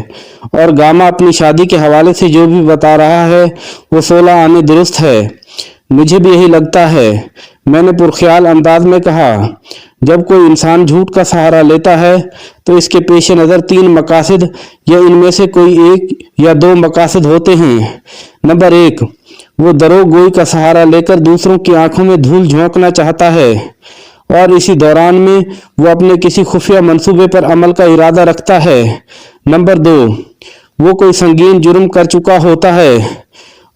और गामा अपनी शादी के हवाले से जो भी बता रहा है वो 16 आने दुरुस्त है। मुझे भी यही लगता है। मैंने पुरख्याल अंदाज में कहा, जब कोई इंसान झूठ का सहारा लेता है तो इसके पेश नज़र 3 मकासद या इनमें से कोई 1 या 2 मकासद होते हैं। नंबर 1, वो दरोगोई का सहारा लेकर दूसरों की आंखों में धूल झोंकना चाहता है और इसी दौरान में वो अपने किसी खुफिया मंसूबे पर अमल का इरादा रखता है। नंबर 2, वो कोई संगीन जुर्म कर चुका होता है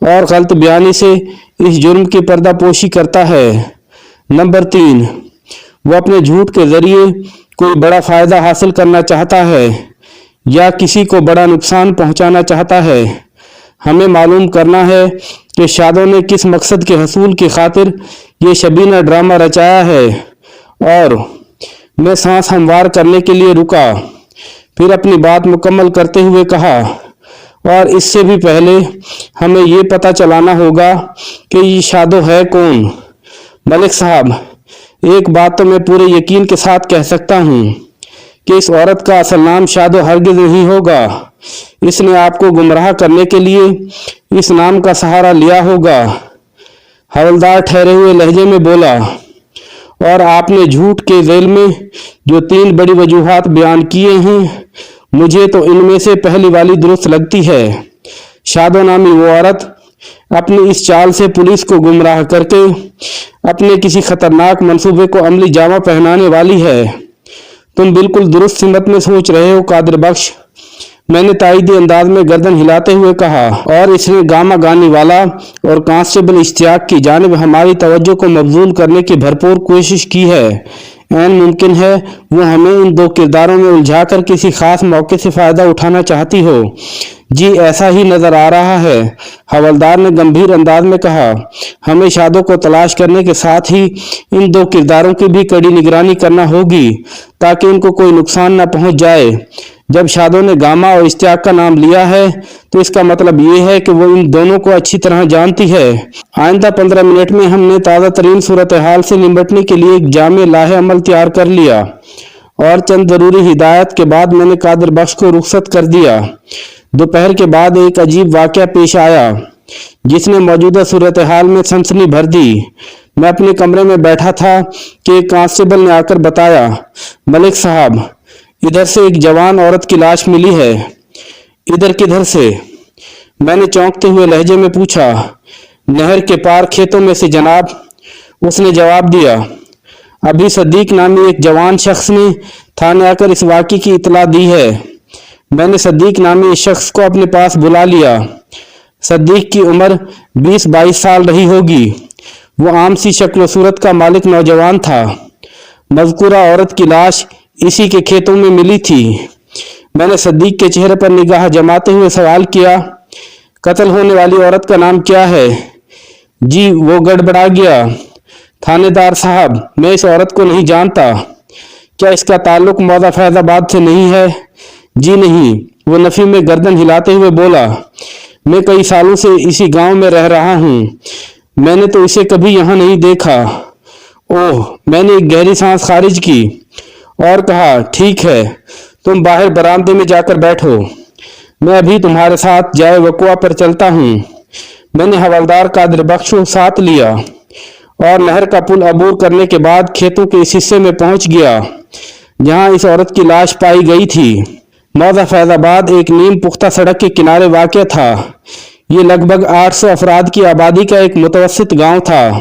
और गलत बयानी से इस जुर्म की पर्दापोशी करता है। नंबर 3, वो अपने झूठ के जरिए कोई बड़ा फायदा हासिल करना चाहता है या किसी को बड़ा नुकसान पहुंचाना चाहता है। हमें मालूम करना है कि शादो ने किस मकसद के हसूल की खातिर ये शबीना ड्रामा रचाया है। और मैं सांस हमवार करने के लिए रुका, फिर अपनी बात मुकम्मल करते हुए कहा, और इससे भी पहले हमें ये पता चलाना होगा कि ये शादो है कौन। मलिक साहब, एक बात तो मैं पूरे यकीन के साथ कह सकता हूँ कि इस औरत का असल नाम शादो हरगिज नहीं होगा। इसने आपको गुमराह करने के लिए इस नाम का सहारा लिया होगा। हवलदार ठहरे हुए लहजे में बोला, और आपने झूठ के जेल में जो 3 बड़ी वजूहात बयान किए हैं, मुझे तो इनमें से पहली वाली दुरुस्त लगती है। शादो नामी वो औरत अपनी इस चाल से पुलिस को गुमराह करके अपने किसी खतरनाक मंसूबे को अमली जामा पहनाने वाली है। तुम बिल्कुल दुरुस्त सिमत में सोच रहे हो कादिर बख्श, मैंने ताईदी अंदाज में गर्दन हिलाते हुए कहा। और इसने गामा गानी वाला और कांस्टेबल इश्तियाक की जानिब हमारी तवज्जो को मबजूल करने की भरपूर कोशिश की है। ऐन मुमकिन है वो हमें इन 2 किरदारों में उलझाकर किसी खास मौके से फ़ायदा उठाना चाहती हो। जी ऐसा ही नज़र आ रहा है, हवलदार ने गंभीर अंदाज में कहा। हमें शादो को तलाश करने के साथ ही इन 2 किरदारों की भी कड़ी निगरानी करना होगी ताकि इनको कोई नुकसान न पहुंच जाए। जब शादो ने गामा और इश्तियाक का नाम लिया है तो इसका मतलब ये है कि वो इन दोनों को अच्छी तरह जानती है। आइंदा 15 मिनट में हमने ताज़ा तरीन सूरत हाल से निपटने के लिए एक जामे लाहे अमल तैयार कर लिया और चंद ज़रूरी हिदायत के बाद मैंने कादिर बख्श को रुखसत कर दिया। दोपहर के बाद एक अजीब वाक़या पेश आया जिसने मौजूदा सूरत हाल में सनसनी भर दी। मैं अपने कमरे में बैठा था कि एक कांस्टेबल ने आकर बताया, मलिक साहब, इधर से एक जवान औरत की लाश मिली है। इधर किधर से? मैंने चौंकते हुए लहजे में पूछा। नहर के पार खेतों में से जनाब, उसने जवाब दिया। अभी सदीक नामी एक जवान शख्स ने थाने आकर इस वाक़े की इतला दी है। मैंने सदीक नामी इस शख्स को अपने पास बुला लिया। सदीक की उम्र 20-22 साल रही होगी। वो आम सी शक्ल सूरत का मालिक नौजवान था। मज़कूरा औरत की लाश इसी के खेतों में मिली थी। मैंने सदीक के चेहरे पर निगाह जमाते हुए सवाल किया, कत्ल होने वाली औरत का नाम क्या है? जी वो गड़बड़ा गया। थानेदार साहब, मैं इस औरत को नहीं जानता। क्या इसका ताल्लुक मौदा फैजाबाद से नहीं है? जी नहीं। वो नफी में गर्दन हिलाते हुए बोला, मैं कई सालों से इसी गांव में रह रहा हूँ, मैंने तो इसे कभी यहाँ नहीं देखा। ओह, मैंने एक गहरी सांस खारिज की और कहा, ठीक है, तुम बाहर बरामदे में जाकर बैठो, मैं अभी तुम्हारे साथ जाए वकुआ पर चलता हूँ। मैंने हवलदार कादिर बख्श को साथ लिया और नहर का पुल अबूर करने के बाद खेतों के इस हिस्से में पहुंच गया जहां इस औरत की लाश पाई गई थी। मौजा फैजाबाद एक नीम पुख्ता सड़क के किनारे वाक़ था। ये लगभग 800 अफराद की आबादी का एक मुतवस्सित गांव था,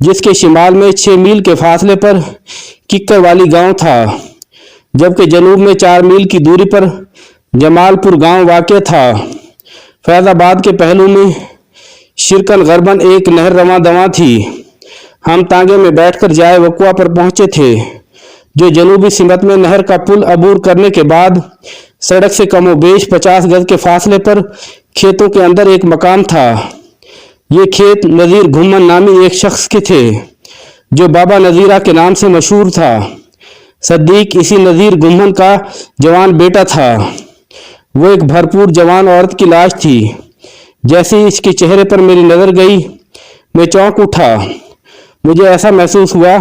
जिसके शिमाल में 6 मील के फासले पर किक्कर वाली गांव था, जबकि जनूब में 4 मील की दूरी पर जमालपुर गांव वाक़ था। फैजाबाद के पहलू में शिरकन गरबन एक नहर रवां दवां थी। हम तांगे में बैठकर जाए वकुआ पर पहुंचे थे, जो जनूबी सिमत में नहर का पुल अबूर करने के बाद सड़क से कमोबेश 50 गज के फासले पर खेतों के अंदर एक मकाम था। ये खेत नज़ीर घुम्मन नामी एक शख्स के थे, जो बाबा नज़ीरा के नाम से मशहूर था। सद्दीक इसी नज़ीर घुम्मन का जवान बेटा था। वो एक भरपूर जवान औरत की लाश थी। जैसे ही इसके चेहरे पर मेरी नज़र गई, मैं चौंक उठा। मुझे ऐसा महसूस हुआ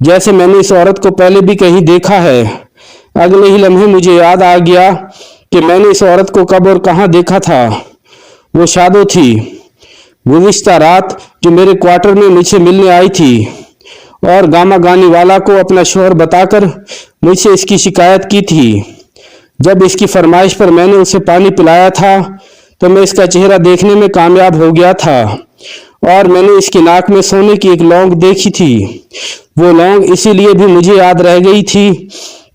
जैसे मैंने इस औरत को पहले भी कहीं देखा है। अगले ही लम्हे मुझे याद आ गया कि मैंने इस औरत को कब और कहाँ देखा था। वो शादो थी, गुज़िश्ता रात जो मेरे क्वार्टर में मुझसे मिलने आई थी और गामा गानी वाला को अपना शोहर बताकर मुझसे इसकी शिकायत की थी। जब इसकी फरमाइश पर मैंने उसे पानी पिलाया था तो मैं इसका चेहरा देखने में कामयाब हो गया था और मैंने इसकी नाक में सोने की एक लौंग देखी थी। वो लौंग इसीलिए भी मुझे याद रह गई थी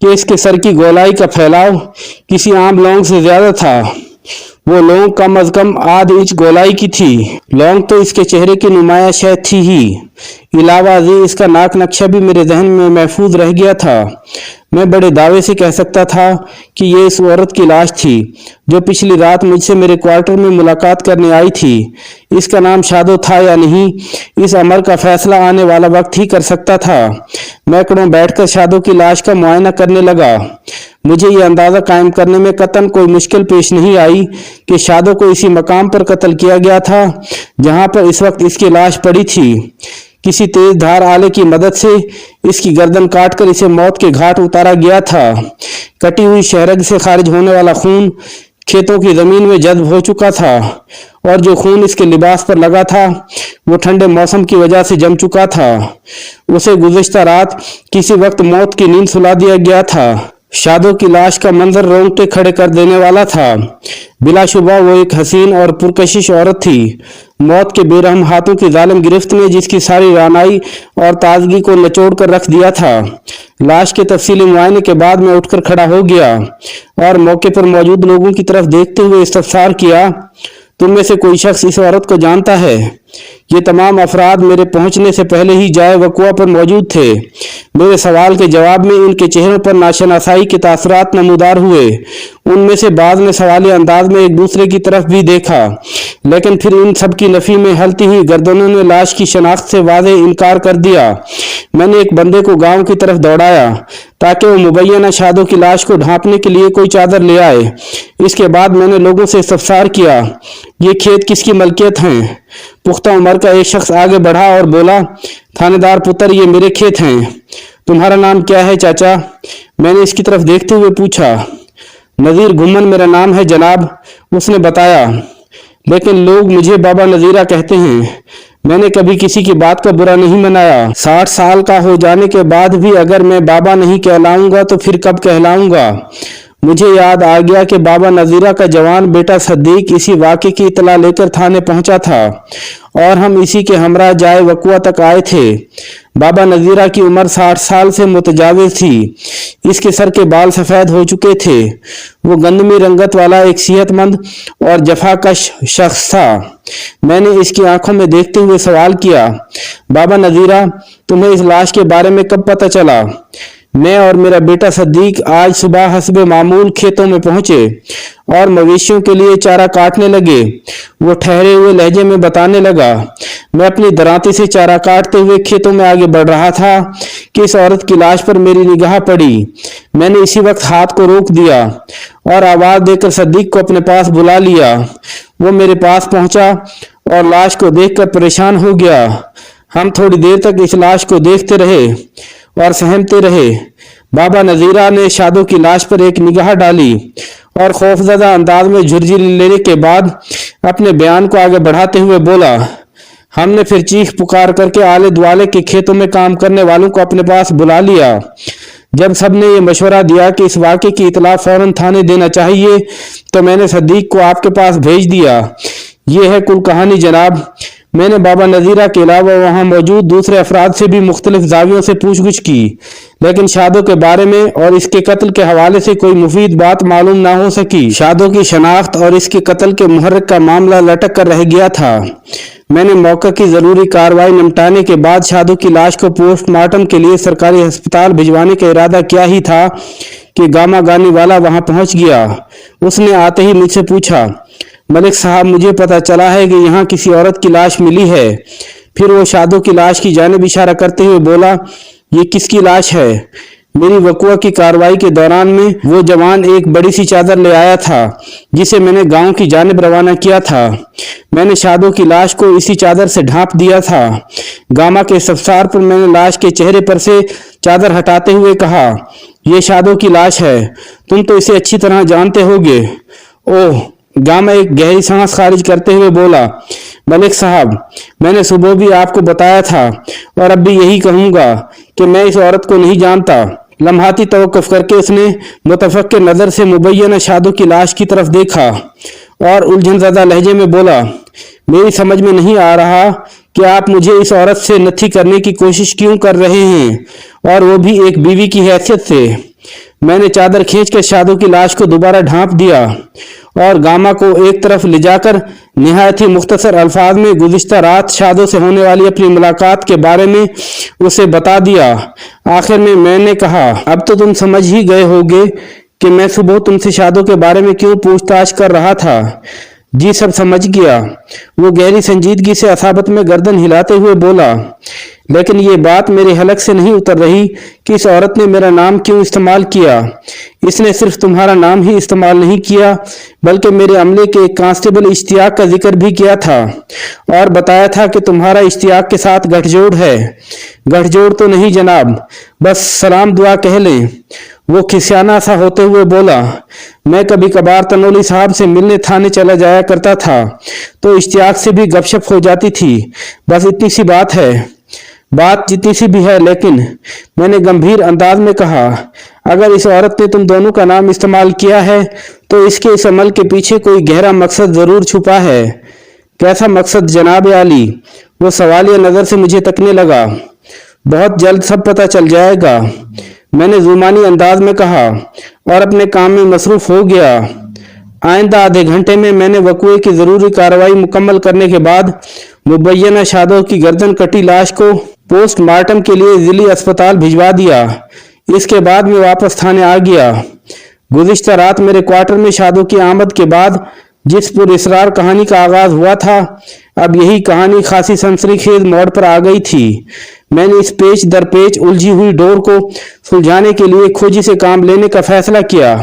कि इसके सर की गोलाई का फैलाव किसी आम लौंग से ज्यादा था। वो लौंग कम अज कम आध इंच गोलाई की थी। लौंग तो इसके चेहरे की नुमाया शय थी ही, इलावा इसका नाक नक्शा भी मेरे जहन में महफूज रह गया था। मैं बड़े दावे से कह सकता था कि ये इस औरत की लाश थी जो पिछली रात मुझसे मेरे क्वार्टर में मुलाकात करने आई थी। इसका नाम शादो था या नहीं, इस अमर का फैसला आने वाला वक्त ही कर सकता था। मैकड़ों बैठकर शादो की लाश का मुआयना करने लगा। मुझे ये अंदाजा कायम करने में कतन कोई मुश्किल पेश नहीं आई कि शादो को इसी मकाम पर कत्ल किया गया था जहां पर इस वक्त इसकी लाश पड़ी थी। किसी तेज धार आले की मदद से इसकी गर्दन काटकर इसे मौत के घाट उतारा गया था। कटी हुई शहरग से खारिज होने वाला खून खेतों की जमीन में जज्ब हो चुका था और जो खून इसके लिबास पर लगा था वो ठंडे मौसम की वजह से जम चुका था। उसे गुज़िश्ता रात किसी वक्त मौत की नींद सुला दिया गया था। शादो की लाश का मंजर रोंगटे खड़े कर देने वाला था। बिलाशुबा वो एक हसीन और पुरकशिश औरत थी। मौत के बेरहम हाथों की जालिम गिरफ्त ने जिसकी सारी रानाई और ताजगी को निचोड़ कर रख दिया था। लाश के तफसीली मुआयने के बाद मैं उठकर खड़ा हो गया और मौके पर मौजूद लोगों की तरफ देखते हुए इस्तफसार किया, तुम में से कोई शख्स इस औरत को जानता है? ये तमाम अफराद मेरे पहुंचने से पहले ही जाए वकुआ पर मौजूद थे। मेरे सवाल के जवाब में इनके चेहरों पर नाशनासाई के तासरात नमूदार हुए। उनमें से बाद ने सवाली अंदाज में एक दूसरे की तरफ भी देखा, लेकिन फिर इन सब की नफी में हलती हुई गर्दनों ने लाश की शनाख्त से वाज़े इनकार कर दिया। मैंने एक बंदे को गांव की तरफ दौड़ाया ताकि वो मुबैना शादो की लाश को ढांपने के लिए कोई चादर ले आए। इसके बाद मैंने लोगों से इस्तफसार किया, ये खेत किसकी मलकियत हैं? पुख्ता उम्र का एक शख्स आगे बढ़ा और बोला, थानेदार पुत्र, ये मेरे खेत हैं। तुम्हारा नाम क्या है चाचा? मैंने इसकी तरफ देखते हुए पूछा। नज़ीर घुम्मन मेरा नाम है जनाब, उसने बताया, लेकिन लोग मुझे बाबा नज़ीरा कहते हैं। मैंने कभी किसी की बात का बुरा नहीं मनाया। 60 साल का हो जाने के बाद भी अगर मैं बाबा नहीं कहलाऊंगा तो फिर कब कहलाऊंगा? मुझे याद आ गया कि बाबा नज़ीरा का जवान बेटा सद्दीक इसी वाक़े की इतला लेकर थाने पहुंचा था और हम इसी के हमरा जाए वकुआ तक आए थे। बाबा नज़ीरा की उम्र 60 साल से मुतजाविज थी। इसके सर के बाल सफ़ेद हो चुके थे। वो गंदमी रंगत वाला एक सेहतमंद और जफाकश शख्स था। मैंने इसकी आंखों में देखते हुए सवाल किया, बाबा नज़ीरा, तुम्हें इस लाश के बारे में कब पता चला? मैं और मेरा बेटा सद्दीक आज सुबह हस्बे मामूल खेतों में पहुंचे और मवेशियों के लिए चारा काटने लगे। वो ठहरे हुए लहजे में बताने लगा, मैं अपनी दरांती से चारा काटते हुए खेतों में आगे बढ़ रहा था कि इस औरत की लाश पर मेरी निगाह पड़ी। मैंने इसी वक्त हाथ को रोक दिया और आवाज देकर सद्दीक को अपने पास बुला लिया। वो मेरे पास पहुंचा और लाश को देखकर परेशान हो गया। हम थोड़ी देर तक इस लाश को देखते रहे और सहमते रहे। बाबा नजीरा ने शादो की लाश पर एक निगाह डाली और खौफजदा अंदाज में झुर्री लेने के बाद अपने बयान को आगे बढ़ाते हुए बोला, हमने फिर चीख पुकार करके आले दुआले के खेतों में काम करने वालों को अपने पास बुला लिया। जब सबने ये मशवरा दिया कि इस वाक़े की इतला फौरन थाने देना चाहिए, तो मैंने सद्दीक को आपके पास भेज दिया। ये है कुल कहानी जनाब। मैंने बाबा नजीरा के अलावा वहां मौजूद दूसरे अफराद से भी मुख्तलिफ जावियों से पूछगछ की, लेकिन शादो के बारे में और इसके कत्ल के हवाले से कोई मुफीद बात मालूम ना हो सकी। शादो की शनाख्त और इसके कत्ल के मुहर्रिक का मामला लटक कर रह गया था। मैंने मौका की जरूरी कार्रवाई निपटाने के बाद शादो की लाश को पोस्टमार्टम के लिए सरकारी अस्पताल भिजवाने का इरादा किया ही था कि गामा गानी वाला वहां पहुंच गया। उसने आते ही मुझसे पूछा, मलिक साहब, मुझे पता चला है कि यहाँ किसी औरत की लाश मिली है। फिर वो शादो की लाश की जानिब इशारा करते हुए बोला, ये किसकी लाश है? मेरी वकुआ की कार्रवाई के दौरान में वो जवान एक बड़ी सी चादर ले आया था जिसे मैंने गांव की जानिब रवाना किया था। मैंने शादो की लाश को इसी चादर से ढांप दिया था। गामा के सफसार पर मैंने लाश के चेहरे पर से चादर हटाते हुए कहा, ये शादो की लाश है, तुम तो इसे अच्छी तरह जानते होगे। ओह! गामा एक गहरी सांस खारिज करते हुए बोला, मलिक साहब, मैंने सुबह भी आपको बताया था और अब भी यही कहूंगा कि मैं इस औरत को नहीं जानता। लम्हाती तवक्कुफ करके उसने मुतफक्किर नजर से मुबैयना शादो की लाश की तरफ देखा और उलझनज़दा लहजे में बोला, मेरी समझ में नहीं आ रहा कि आप मुझे इस औरत से नत्थी करने की कोशिश क्यों कर रहे हैं, और वो भी एक बीवी की हैसियत से। मैंने चादर खींचकर शादो की लाश को दोबारा ढांप दिया और गामा को एक तरफ ले जाकर निहायत ही मुख्तसर अल्फाज में गुज़िश्ता रात शादो से होने वाली अपनी मुलाकात के बारे में उसे बता दिया। आखिर में मैंने कहा, अब तो तुम समझ ही गए होगे कि मैं सुबह तुमसे शादो के बारे में क्यों पूछताछ कर रहा था। जी सब समझ गया। वो गहरी संजीदगी से असाबत में गर्दन हिलाते हुए बोला, लेकिन ये बात मेरे हलक से नहीं उतर रही कि इस औरत ने मेरा नाम क्यों इस्तेमाल किया। इसने सिर्फ तुम्हारा नाम ही इस्तेमाल नहीं किया बल्कि मेरे अमले के एक कांस्टेबल इश्तियाक का जिक्र भी किया था और बताया था कि तुम्हारा इश्तियाक के साथ गठजोड़ है। गठजोड़ तो नहीं जनाब, बस सलाम दुआ कह लें। वो खिसियाना सा होते हुए बोला, मैं कभी कभार तनोली साहब से मिलने थाने चला जाया करता था तो इश्तियाक से भी गपशप हो जाती थी। बस इतनी सी बात है। बात जितनी सी भी है, लेकिन मैंने गंभीर अंदाज में कहा, अगर इस औरत ने तुम दोनों का नाम इस्तेमाल किया है तो इसके इस अमल के पीछे कोई गहरा मकसद जरूर छुपा है। कैसा मकसद जनाब आली? वो सवालिया नजर से मुझे तकने लगा। बहुत जल्द सब पता चल जाएगा, मैंने जुमानी अंदाज में कहा और अपने काम में मसरूफ हो गया। आइंदा आधे घंटे में मैंने वकुए की जरूरी कार्रवाई मुकम्मल करने के बाद मुबैयना शादो की गर्दन कटी लाश को पोस्टमार्टम के लिए जिली अस्पताल भिजवा दिया। इसके बाद मैं वापस थाने आ गया। गुज़िश्ता रात मेरे क्वार्टर में शादो की आमद के बाद जिस पुरस्रार कहानी का आगाज हुआ था, अब यही कहानी खासी सनसनीखेज मोड़ पर आ गई थी। मैंने इस पेच दर पेच उलझी हुई डोर को सुलझाने के लिए खोजी से काम लेने का फैसला किया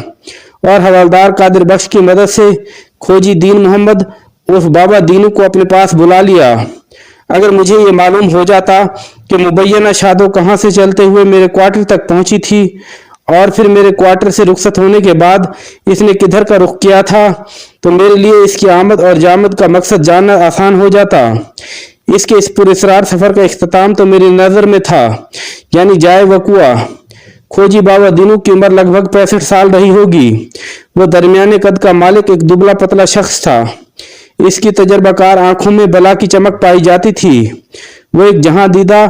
और हवलदार कादिर बख्श की मदद से खोजी दीन मोहम्मद उस बाबा दीनू को अपने पास बुला लिया। अगर मुझे ये मालूम हो जाता कि मुबैयना शादो कहाँ से चलते हुए मेरे क्वार्टर तक पहुंची थी और फिर मेरे क्वार्टर से रुखसत होने के बाद इसने किधर का रुख किया था, तो मेरे लिए इसकी आमद और जामद का मकसद जानना आसान हो जाता। इसके इस पुरस्रार सफर का इख्तिताम तो मेरी नजर में था, यानी जाए वकुआ। खोजी बाबा दीनू की उम्र लगभग 65 साल रही होगी। वो दरमियाने कद का मालिक एक दुबला पतला शख्स था। इसकी तजर्बाकार आंखों में बला की चमक पाई जाती थी। वो एक जहां दीदा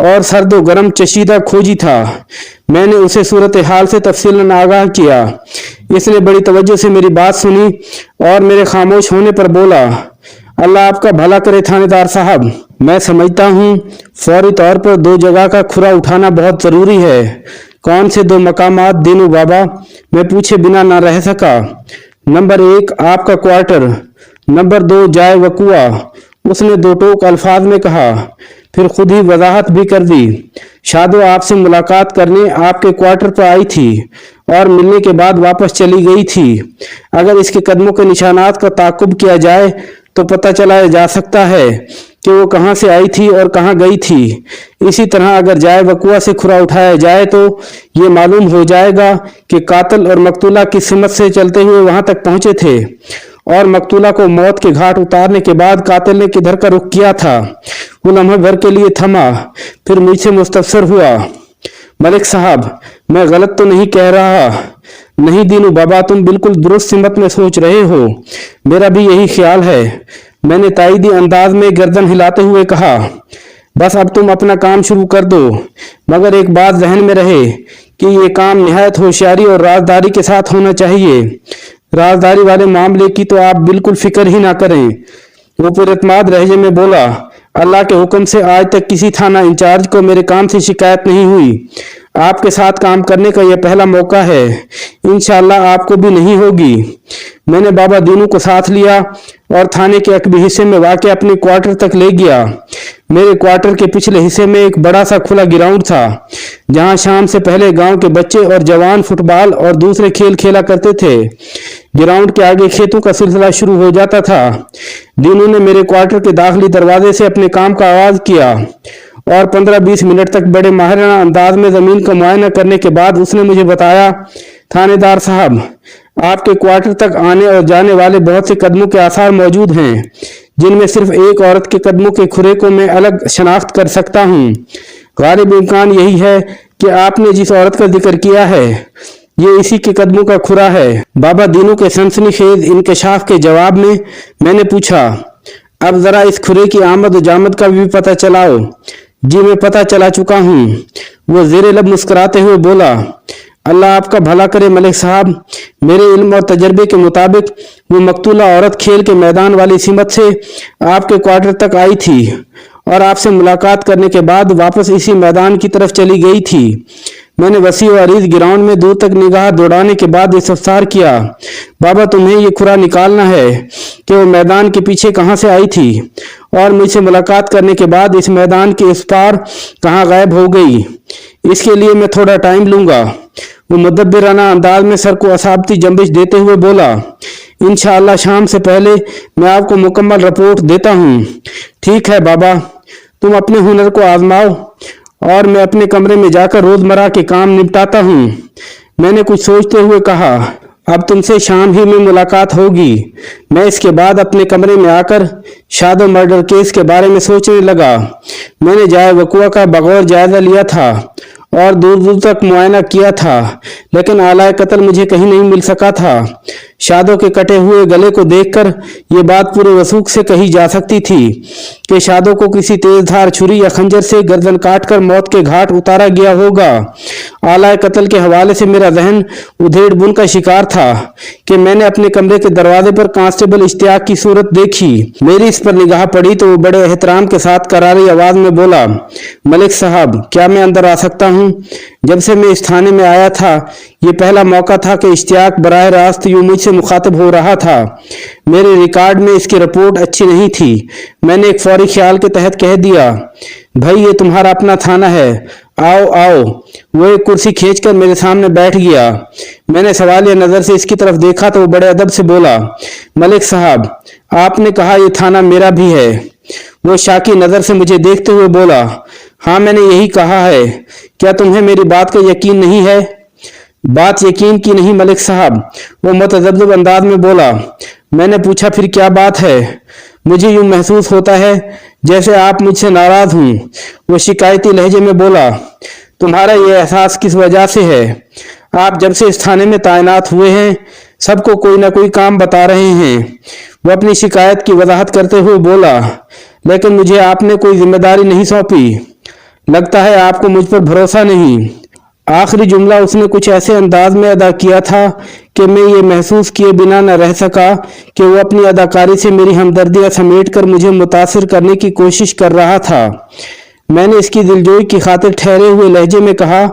और सर्दो गर्म चशीदा खोजी था। मैंने उसे सूरत हाल से तफसीलन आगाह किया। इसने बड़ी तवज्जो से मेरी बात सुनी और मेरे खामोश होने पर बोला, अल्लाह आपका भला करे थानेदार साहब। मैं समझता हूँ फौरी तौर पर 2 जगह का खुरा उठाना बहुत ज़रूरी है। कौन से 2 मकामात दीनू बाबा, मैं पूछे बिना ना रह सका। नंबर 1 आपका क्वार्टर, नंबर 2 जाए वकुआ। उसने 2 टोक अल्फाज में कहा, फिर खुद ही वजाहत भी कर दी। शादो आपसे मुलाकात करने आपके क्वार्टर पर आई थी और मिलने के बाद वापस चली गई थी। अगर इसके कदमों के निशानात का ताकुब किया जाए तो पता चला जा सकता है कि वो कहाँ से आई थी और कहाँ गई थी। इसी तरह अगर जाए वकुआ से खुरा उठाया जाए तो ये मालूम हो जाएगा कि कातिल और मकतूला किस सिमत से चलते हुए वहां तक पहुंचे थे और मकतूला को मौत के घाट उतारने के बाद कातिल ने किधर का रुख किया था। वो लम्हे भर के लिए थमा, फिर मुझसे मुस्तफसर हुआ, मलिक साहब मैं गलत तो नहीं कह रहा? नहीं दीनू बाबा, तुम बिल्कुल दुरुस्त सिमत में सोच रहे हो, मेरा भी यही ख्याल है। मैंने ताईदी अंदाज में गर्दन हिलाते हुए कहा, बस अब तुम अपना काम शुरू कर दो, मगर एक बात जहन में रहे कि ये काम निहायत होशियारी और राजदारी के साथ होना चाहिए। राजदारी वाले मामले की तो आप बिल्कुल फिक्र ही ना करें। वो पुरएतमाद लहजे में बोला, अल्लाह के हुक्म से आज तक किसी थाना इंचार्ज को मेरे काम से शिकायत नहीं हुई। आपके साथ काम करने का यह पहला मौका है, इंशाअल्लाह आपको भी नहीं होगी। मैंने बाबा दीनू को साथ लिया और थाने के अकबी हिस्से में वाक़ अपने क्वार्टर तक ले गया। मेरे क्वार्टर के पिछले हिस्से में एक बड़ा सा खुला ग्राउंड था, जहां शाम से पहले गांव के बच्चे और जवान फुटबॉल और दूसरे खेल खेला करते थे। ग्राउंड के आगे खेतों का सिलसिला शुरू हो जाता था। दीनू ने मेरे क्वार्टर के दाखिली दरवाजे से अपने काम का आगाज किया और 15-20 मिनट तक बड़े माहिराना अंदाज में जमीन का मुआयना करने के बाद उसने मुझे बताया, थानेदार साहब, आपके क्वार्टर तक आने और जाने वाले बहुत से कदमों के आसार मौजूद हैं, जिनमें सिर्फ एक औरत के कदमों के खुरे को मैं अलग शनाख्त कर सकता हूँ। गालिब इम्कान यही है कि आपने जिस औरत का जिक्र किया है ये इसी के कदमों का खुरा है। बाबा दीनू के सनसनीखेज इंकशाफ के जवाब में मैंने पूछा, अब जरा इस खुरे की आमद और जामद का भी पता चलाओ। जी मैं पता चला चुका हूँ। वो जेरे लब मुस्कुराते हुए बोला, अल्लाह आपका भला करे मलिक साहब, मेरे इल्म और तजर्बे के मुताबिक वो मकतूला औरत खेल के मैदान वाली सिमत से आपके क्वार्टर तक आई थी और आपसे मुलाकात करने के बाद वापस इसी मैदान की तरफ चली गई थी। मैंने वसी और अरीज ग्राउंड में दूर तक निगाह दौड़ाने के बाद इस्तफसार किया, बाबा तुम्हें ये खुरा निकालना है कि वो मैदान के पीछे कहाँ से आई थी और मुझसे मुलाकात करने के बाद इस मैदान के इस पार कहाँ गायब हो गई। इसके लिए मैं थोड़ा टाइम लूंगा। वो मुदब्बिराना अंदाज में सर को असाबती जंबिश देते हुए बोला, इंशाअल्लाह शाम से पहले मैं आपको मुकम्मल रिपोर्ट देता हूँ। ठीक है बाबा, तुम अपने हुनर को आजमाओ और मैं अपने कमरे में जाकर रोजमर्रा के काम निपटाता हूँ। मैंने कुछ सोचते हुए कहा, अब तुमसे शाम ही में मुलाकात होगी। मैं इसके बाद अपने कमरे में आकर शादो मर्डर केस के बारे में सोचने लगा। मैंने जाए वकुआ का बगौर जायजा लिया था और दूर दूर तक मुआयना किया था, लेकिन आलाए कत्ल मुझे कहीं नहीं मिल सका था। शादो के कटे हुए गले को देखकर ये बात पूरे वसूख से कही जा सकती थी कि शादो को किसी तेजधार छुरी या खंजर से गर्दन काटकर मौत के घाट उतारा गया होगा। आलाए कत्ल के हवाले से मेरा जहन उधेड़ बुन का शिकार था कि मैंने अपने कमरे के दरवाजे पर कांस्टेबल इश्तियाक की सूरत देखी। मेरी इस पर निगाह पड़ी तो वो बड़े एहतराम के साथ करारी आवाज में बोला, मलिक साहब, क्या मैं अंदर आ सकता हूँ? जब से मैं इस थाने में आया था ये पहला मौका था कि इश्तियाक बराह रास्त यूं मुझसे मुखातब हो रहा था। मेरे रिकॉर्ड में इसकी रिपोर्ट अच्छी नहीं थी। मैंने एक फौरी ख्याल के तहत कह दिया, भाई ये तुम्हारा अपना थाना है, आओ आओ। वो एक कुर्सी खींचकर मेरे सामने बैठ गया। मैंने सवालिया नजर से इसकी तरफ देखा तो वो बड़े अदब से बोला, मलिक साहब, आपने कहा ये थाना मेरा भी है। वो शाकी नजर से मुझे देखते हुए बोला, हाँ मैंने यही कहा है। क्या तुम्हें मेरी बात का यकीन नहीं है? बात यकीन की नहीं मलिक साहब, वो मुतज़ब्ज़िब अंदाज में बोला। मैंने पूछा, फिर क्या बात है? मुझे यूं महसूस होता है जैसे आप मुझसे नाराज हूं। वो शिकायती लहजे में बोला, तुम्हारा ये एहसास किस वजह से है? आप जब से इस थाने में तैनात हुए हैं सबको कोई ना कोई काम बता रहे हैं। वो अपनी शिकायत की वजाहत करते हुए बोला, लेकिन मुझे आपने कोई जिम्मेदारी नहीं सौंपी। लगता है आपको मुझ पर भरोसा नहीं। आखिरी जुमला उसने कुछ ऐसे अंदाज में अदा किया था कि मैं ये महसूस किए बिना न रह सका कि वो अपनी अदाकारी से मेरी हमदर्दियां समेट कर मुझे मुतासिर करने की कोशिश कर रहा था। मैंने इसकी दिलजोई की खातिर ठहरे हुए लहजे में कहा,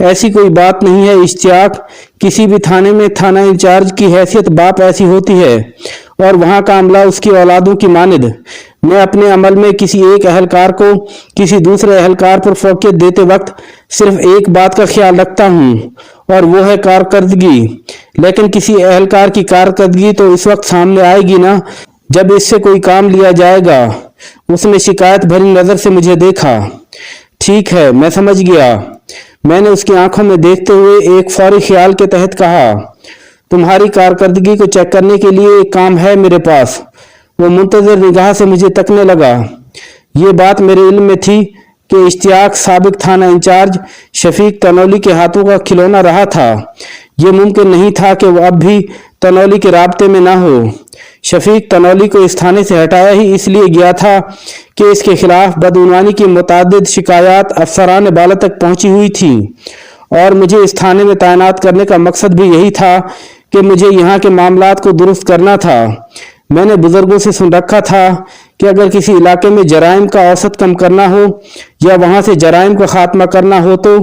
ऐसी कोई बात नहीं है इश्तियाक, किसी भी थाने में थाना इंचार्ज की हैसियत बाप ऐसी होती है और वहाँ का अमला उसकी औलादों की मानिद। मैं अपने अमल में किसी एक अहलकार को किसी दूसरे अहलकार पर फौकियत देते वक्त सिर्फ एक बात का ख्याल रखता हूँ और वो है कारकर्दगी। लेकिन किसी अहलकार की कारकर्दगी तो इस वक्त सामने आएगी ना जब इससे कोई काम लिया जाएगा। उसने शिकायत भरी नजर से मुझे देखा। ठीक है, मैं समझ गया। मैंने उसकी आंखों में देखते हुए एक फौरी ख्याल के तहत कहा, तुम्हारी कारकर्दगी को चेक करने के लिए एक काम है मेरे पास। वो मुंतजर निगाह से मुझे तकने लगा। ये बात मेरे इल्म में थी कि इश्तियाक साबिक थाना इंचार्ज शफीक तनौली के हाथों का खिलौना रहा था। ये मुमकिन नहीं था कि वो अब भी तनौली के राब्ते में ना हो। शफीक तनौली को इस थाने से हटाया ही इसलिए गया था कि इसके खिलाफ बदउनवानी की मुतादिद शिकायत अफसरान बाला तक पहुंची हुई थी और मुझे इस थाने में तैनात करने का मकसद भी यही था कि मुझे यहाँ के मामलात को दुरुस्त करना था। मैंने बुजुर्गों से सुन रखा था कि अगर किसी इलाके में जराइम का औसत कम करना हो या वहाँ से जराइम का खात्मा करना हो तो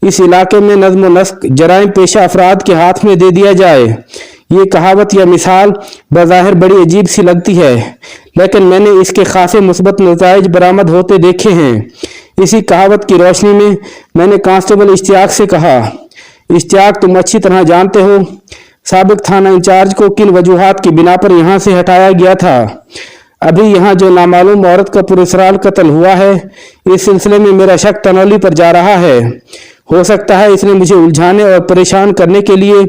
इस इलाके में नज्म व नस्क जराइम पेशा अफराद के हाथ में दे दिया जाए। ये कहावत या मिसाल बज़ाहिर बड़ी अजीब सी लगती है, लेकिन मैंने इसके खासे मुस्बत नताइज बरामद होते देखे हैं। इसी कहावत की रोशनी में मैंने कांस्टेबल इश्तियाक से कहा, इश्तियाक, तुम अच्छी तरह जानते हो साबिक थाना इंचार्ज को किन वजूहात की बिना पर यहाँ से हटाया गया था। अभी यहाँ जो नामालूम औरत का पुरस्रार कत्ल हुआ है, इस सिलसिले में मेरा शक तनौली पर जा रहा है। हो सकता है इसने मुझे उलझाने और परेशान करने के लिए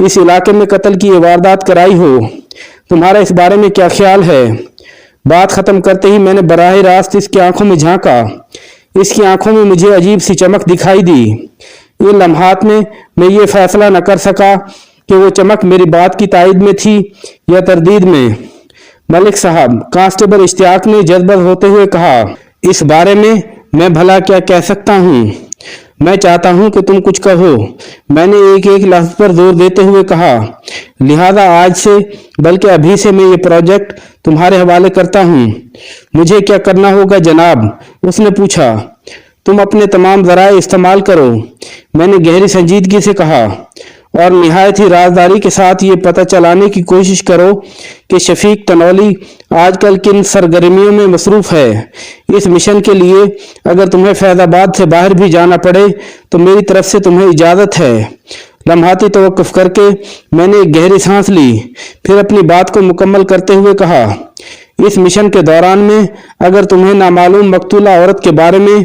इस इलाके में कत्ल की ये वारदात कराई हो। तुम्हारा इस बारे में क्या ख्याल है? बात खत्म करते ही मैंने बराह रास्त इसकी आंखों में झांका। इसकी आंखों में मुझे अजीब सी चमक दिखाई दी। इन लम्हात में मैं ये फैसला न कर सका कि वो चमक मेरी बात की तायद में थी या तरदीद में। मलिक साहब, कांस्टेबल इश्तियाक ने जज्बत होते हुए कहा, इस बारे में मैं भला क्या कह सकता हूँ? मैं चाहता हूं कि तुम कुछ कहो। मैंने एक एक लफ्ज पर जोर देते हुए कहा, लिहाजा आज से बल्कि अभी से मैं ये प्रोजेक्ट तुम्हारे हवाले करता हूं। मुझे क्या करना होगा जनाब? उसने पूछा। तुम अपने तमाम ज़राए इस्तेमाल करो, मैंने गहरी संजीदगी से कहा, और निहायत ही राजदारी के साथ ये पता चलाने की कोशिश करो कि शफीक तनौली आजकल किन सरगर्मियों में मसरूफ है। इस मिशन के लिए अगर तुम्हें फैजाबाद से बाहर भी जाना पड़े तो मेरी तरफ से तुम्हें इजाज़त है। लम्हाती तवक्कुफ करके मैंने एक गहरी सांस ली, फिर अपनी बात को मुकम्मल करते हुए कहा, इस मिशन के दौरान में अगर तुम्हें नामालूम मकतूला औरत के बारे में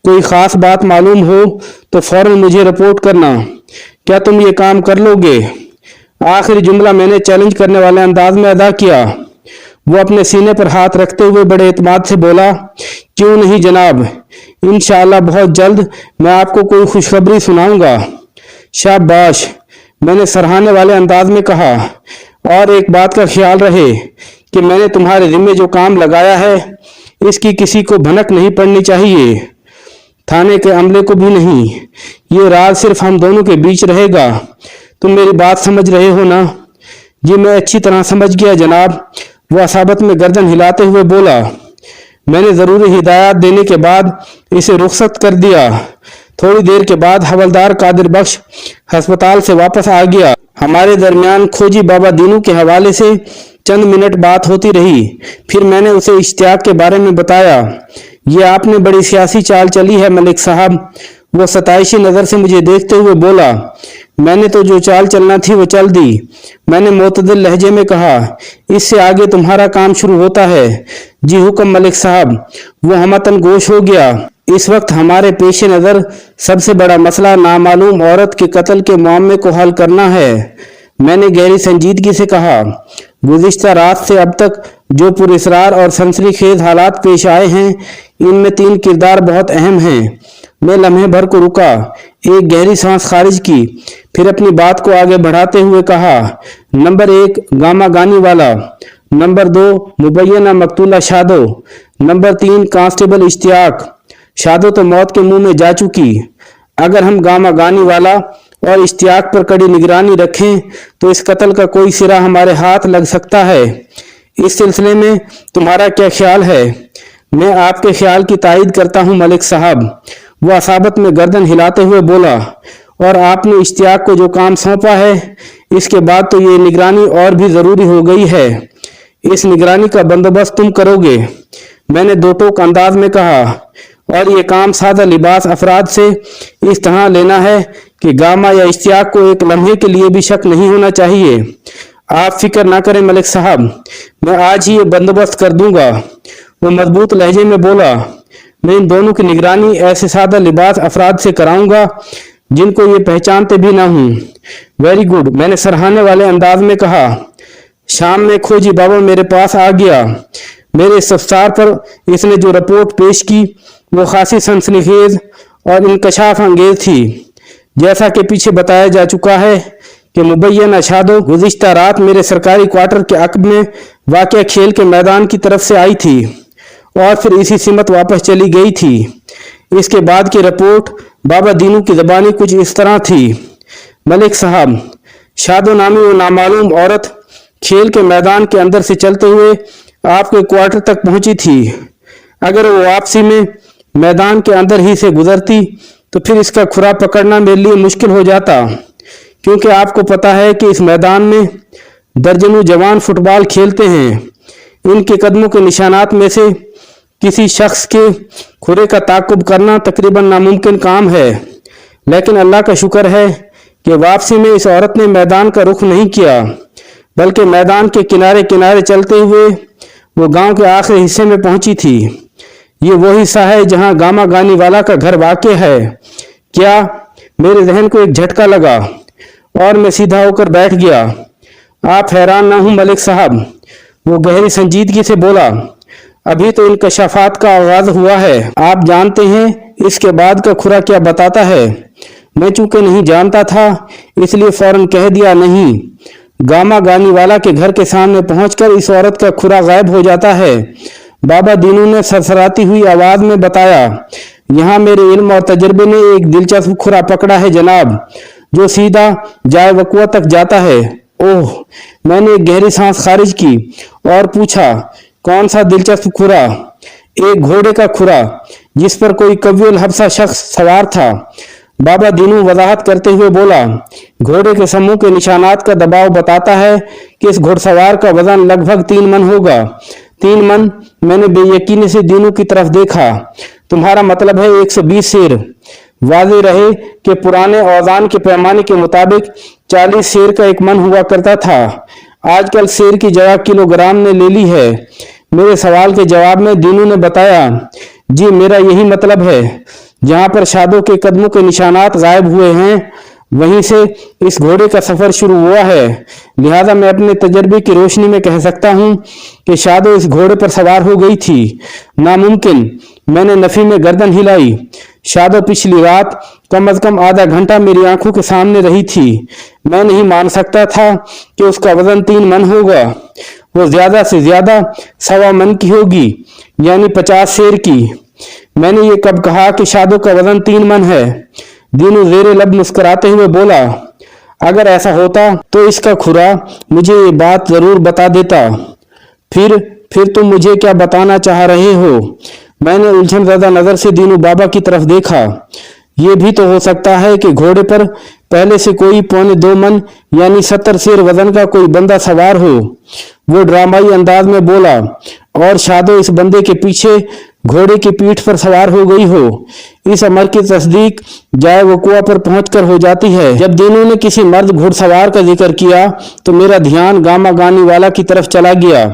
कोई ख़ास बात मालूम हो तो फौरन मुझे रिपोर्ट करना। क्या तुम ये काम कर लोगे? आखिरी जुमला मैंने चैलेंज करने वाले अंदाज में अदा किया। वो अपने सीने पर हाथ रखते हुए बड़े एतमाद से बोला, क्यों नहीं जनाब, इंशाअल्लाह बहुत जल्द मैं आपको कोई खुशखबरी सुनाऊंगा। शाबाश, मैंने सराहने वाले अंदाज में कहा, और एक बात का ख्याल रहे कि मैंने तुम्हारे जिम्मे जो काम लगाया है इसकी किसी को भनक नहीं पड़नी चाहिए, थाने के अमले को भी नहीं। ये राज सिर्फ हम दोनों के बीच रहेगा। तुम मेरी बात समझ रहे हो ना? जी मैं अच्छी तरह समझ गया जनाब, वह असाबत में गर्दन हिलाते हुए बोला। मैंने ज़रूरी हिदायत देने के बाद इसे रुखसत कर दिया। थोड़ी देर के बाद हवलदार कादिर बख्श अस्पताल से वापस आ गया। हमारे दरमियान खोजी बाबा दीनू के हवाले से चंद मिनट बात होती रही। फिर मैंने उसे इश्तियाक के बारे में बताया। ये आपने बड़ी सियासी चाल चली है मलिक साहब। वो सताइशी नज़र से मुझे देखते हुए बोला, मैंने तो जो चाल चलना थी वो चल दी। मैंने मोतदिल लहजे में कहा, इससे आगे तुम्हारा काम शुरू होता है। जी हुक्म मलिक साहब। वो हमतन गोश हो गया। इस वक्त हमारे पेश नज़र सबसे बड़ा मसला नामालूम औरत के कत्ल के मामले को हल करना है। मैंने गहरी संजीदगी से कहा, गुज़िश्ता रात से अब तक जो पुरस्रार और सनसनीखेज हालात पेश आए हैं, इनमें 3 किरदार बहुत अहम हैं। मैं लम्हे भर को रुका, एक गहरी सांस खारिज की, फिर अपनी बात को आगे बढ़ाते हुए कहा, नंबर 1 गामा गानी वाला, नंबर 2 मुबैना मकतूला शादो, नंबर 3 कांस्टेबल इश्तियाक। शादो तो मौत के मुंह में जा चुकी। अगर हम गामा गानी वाला और इश्तियाक पर कड़ी निगरानी रखें तो इस कत्ल का कोई सिरा हमारे हाथ लग सकता है। इस सिलसिले में तुम्हारा क्या ख्याल है? मैं आपके ख्याल की तायद करता हूं मलिक साहब। वो असाबत में गर्दन हिलाते हुए बोला, और आपने इश्तियाक को जो काम सौंपा है, इसके बाद तो ये निगरानी और भी ज़रूरी हो गई है। इस निगरानी का बंदोबस्त तुम करोगे। मैंने दो टोक अंदाज में कहा, और ये काम सादा लिबास अफराद से इस तरह लेना है कि गामा या इश्तियाक को एक लम्हे के लिए भी शक नहीं होना चाहिए। आप फिक्र ना करें मलिक साहब, मैं आज ही ये बंदोबस्त कर दूंगा। वो मजबूत लहजे में बोला, मैं इन दोनों की निगरानी ऐसे सादा लिबास अफराद से कराऊंगा जिनको ये पहचानते भी ना हूं। वेरी गुड, मैंने सराहने वाले अंदाज में कहा। शाम में खोजी बाबा मेरे पास आ गया। मेरे इस्तफसार पर इसने जो रिपोर्ट पेश की वो खासी सनसनीखेज और इंकशाफ अंगेज थी। जैसा कि पीछे बताया जा चुका है कि मुबैयन शादो गुज़िश्ता रात मेरे सरकारी क्वार्टर के अक़ब में वाक़या खेल के मैदान की तरफ से आई थी और फिर इसी सिमत वापस चली गई थी। इसके बाद की रिपोर्ट बाबा दीनू की ज़बानी कुछ इस तरह थी, मलिक साहब, शादो नामी वो नामालूम औरत खेल के मैदान के अंदर से चलते हुए आपके क्वार्टर तक पहुंची थी। अगर वो वापसी में मैदान के अंदर ही से गुजरती तो फिर इसका खुरा पकड़ना मेरे लिए मुश्किल हो जाता, क्योंकि आपको पता है कि इस मैदान में दर्जनों जवान फुटबॉल खेलते हैं। इनके कदमों के निशानात में से किसी शख्स के खुरे का ताक़ुब करना तकरीबन नामुमकिन काम है। लेकिन अल्लाह का शुक्र है कि वापसी में इस औरत ने मैदान का रुख नहीं किया, बल्कि मैदान के किनारे किनारे चलते हुए वो गांव के आखिरी हिस्से में पहुंची थी। ये वो हिस्सा है जहां गामा गानी वाला का घर वाक़ है। क्या मेरे जहन को एक झटका लगा और मैं सीधा होकर बैठ गया। आप हैरान ना हूं मलिक साहब, वो गहरी संजीदगी से बोला, अभी तो इंकशाफात का आगाज हुआ है। आप जानते हैं इसके बाद का खुरा क्या बताता है। मैं चूंकि नहीं जानता था इसलिए फौरन कह दिया नहीं। गामा गानी वाला के घर के सामने पहुंचकर इस औरत का खुरा गायब हो जाता है। बाबा दीनू ने सरसराती हुई आवाज में बताया, यहाँ मेरे इल्म और तजर्बे ने एक दिलचस्प खुरा पकड़ा है जनाब, जो सीधा जाए वकुआ तक जाता है। ओह, मैंने एक गहरी सांस खारिज की और पूछा, कौन सा दिलचस्प खुरा? एक घोड़े का खुरा जिस पर कोई कव्युल हब्सा शख्स सवार था। बाबा दीनू वजाहत करते हुए बोला, घोड़े के समूह के निशानात का दबाव बताता है कि इस घुड़सवार का वजन लगभग 3 मन होगा। 3 मन? मैंने बेयकीनी से दीनू की तरफ देखा। तुम्हारा मतलब है 120 शेर। वाज़ेह रहे कि पुराने औज़ान के पैमाने के मुताबिक 40 शेर का 1 मन हुआ करता था। आजकल शेर की जगह किलोग्राम ने ले ली है। मेरे सवाल के जवाब में दीनू ने बताया, जी मेरा यही मतलब है। जहां पर शादो के कदमों के निशानात गायब हुए हैं वहीं से इस घोड़े का सफर शुरू हुआ है। लिहाजा मैं अपने तजर्बे की रोशनी में कह सकता हूं कि शादो इस घोड़े पर सवार हो गई थी। नामुमकिन। मैंने नफी में गर्दन हिलाई। शादो पिछली रात कम अज कम आधा घंटा मेरी आंखों के सामने रही थी। मैं नहीं मान सकता था कि उसका वजन 3 मन होगा। वो ज्यादा से ज्यादा 1.25 मन की होगी, यानी 50 शेर की। मैंने ये कब कहा कि शादो का वजन 3 मन है? दीनू जेरे लब मुस्कुराते हुए बोला, अगर ऐसा होता तो इसका खुरा मुझे ये बात जरूर बता देता। फिर तुम मुझे क्या बताना चाह रहे हो? मैंने उलझन ज़्यादा नजर से दीनू बाबा की तरफ देखा। ये भी तो हो सकता है कि घोड़े पर पहले से कोई 1.25 मन यानी 70 शेर वजन का कोई बंदा सवार हो। वो ड्रामाई अंदाज में बोला, और शादो इस बंदे के पीछे घोड़े की पीठ पर सवार हो गई हो। इस अमर की तस्दीक जाए वकुआ पर पहुंचकर हो जाती है। जब दीनू ने किसी मर्द घुड़सवार का जिक्र किया तो मेरा ध्यान गामा गानी वाला की तरफ चला गया।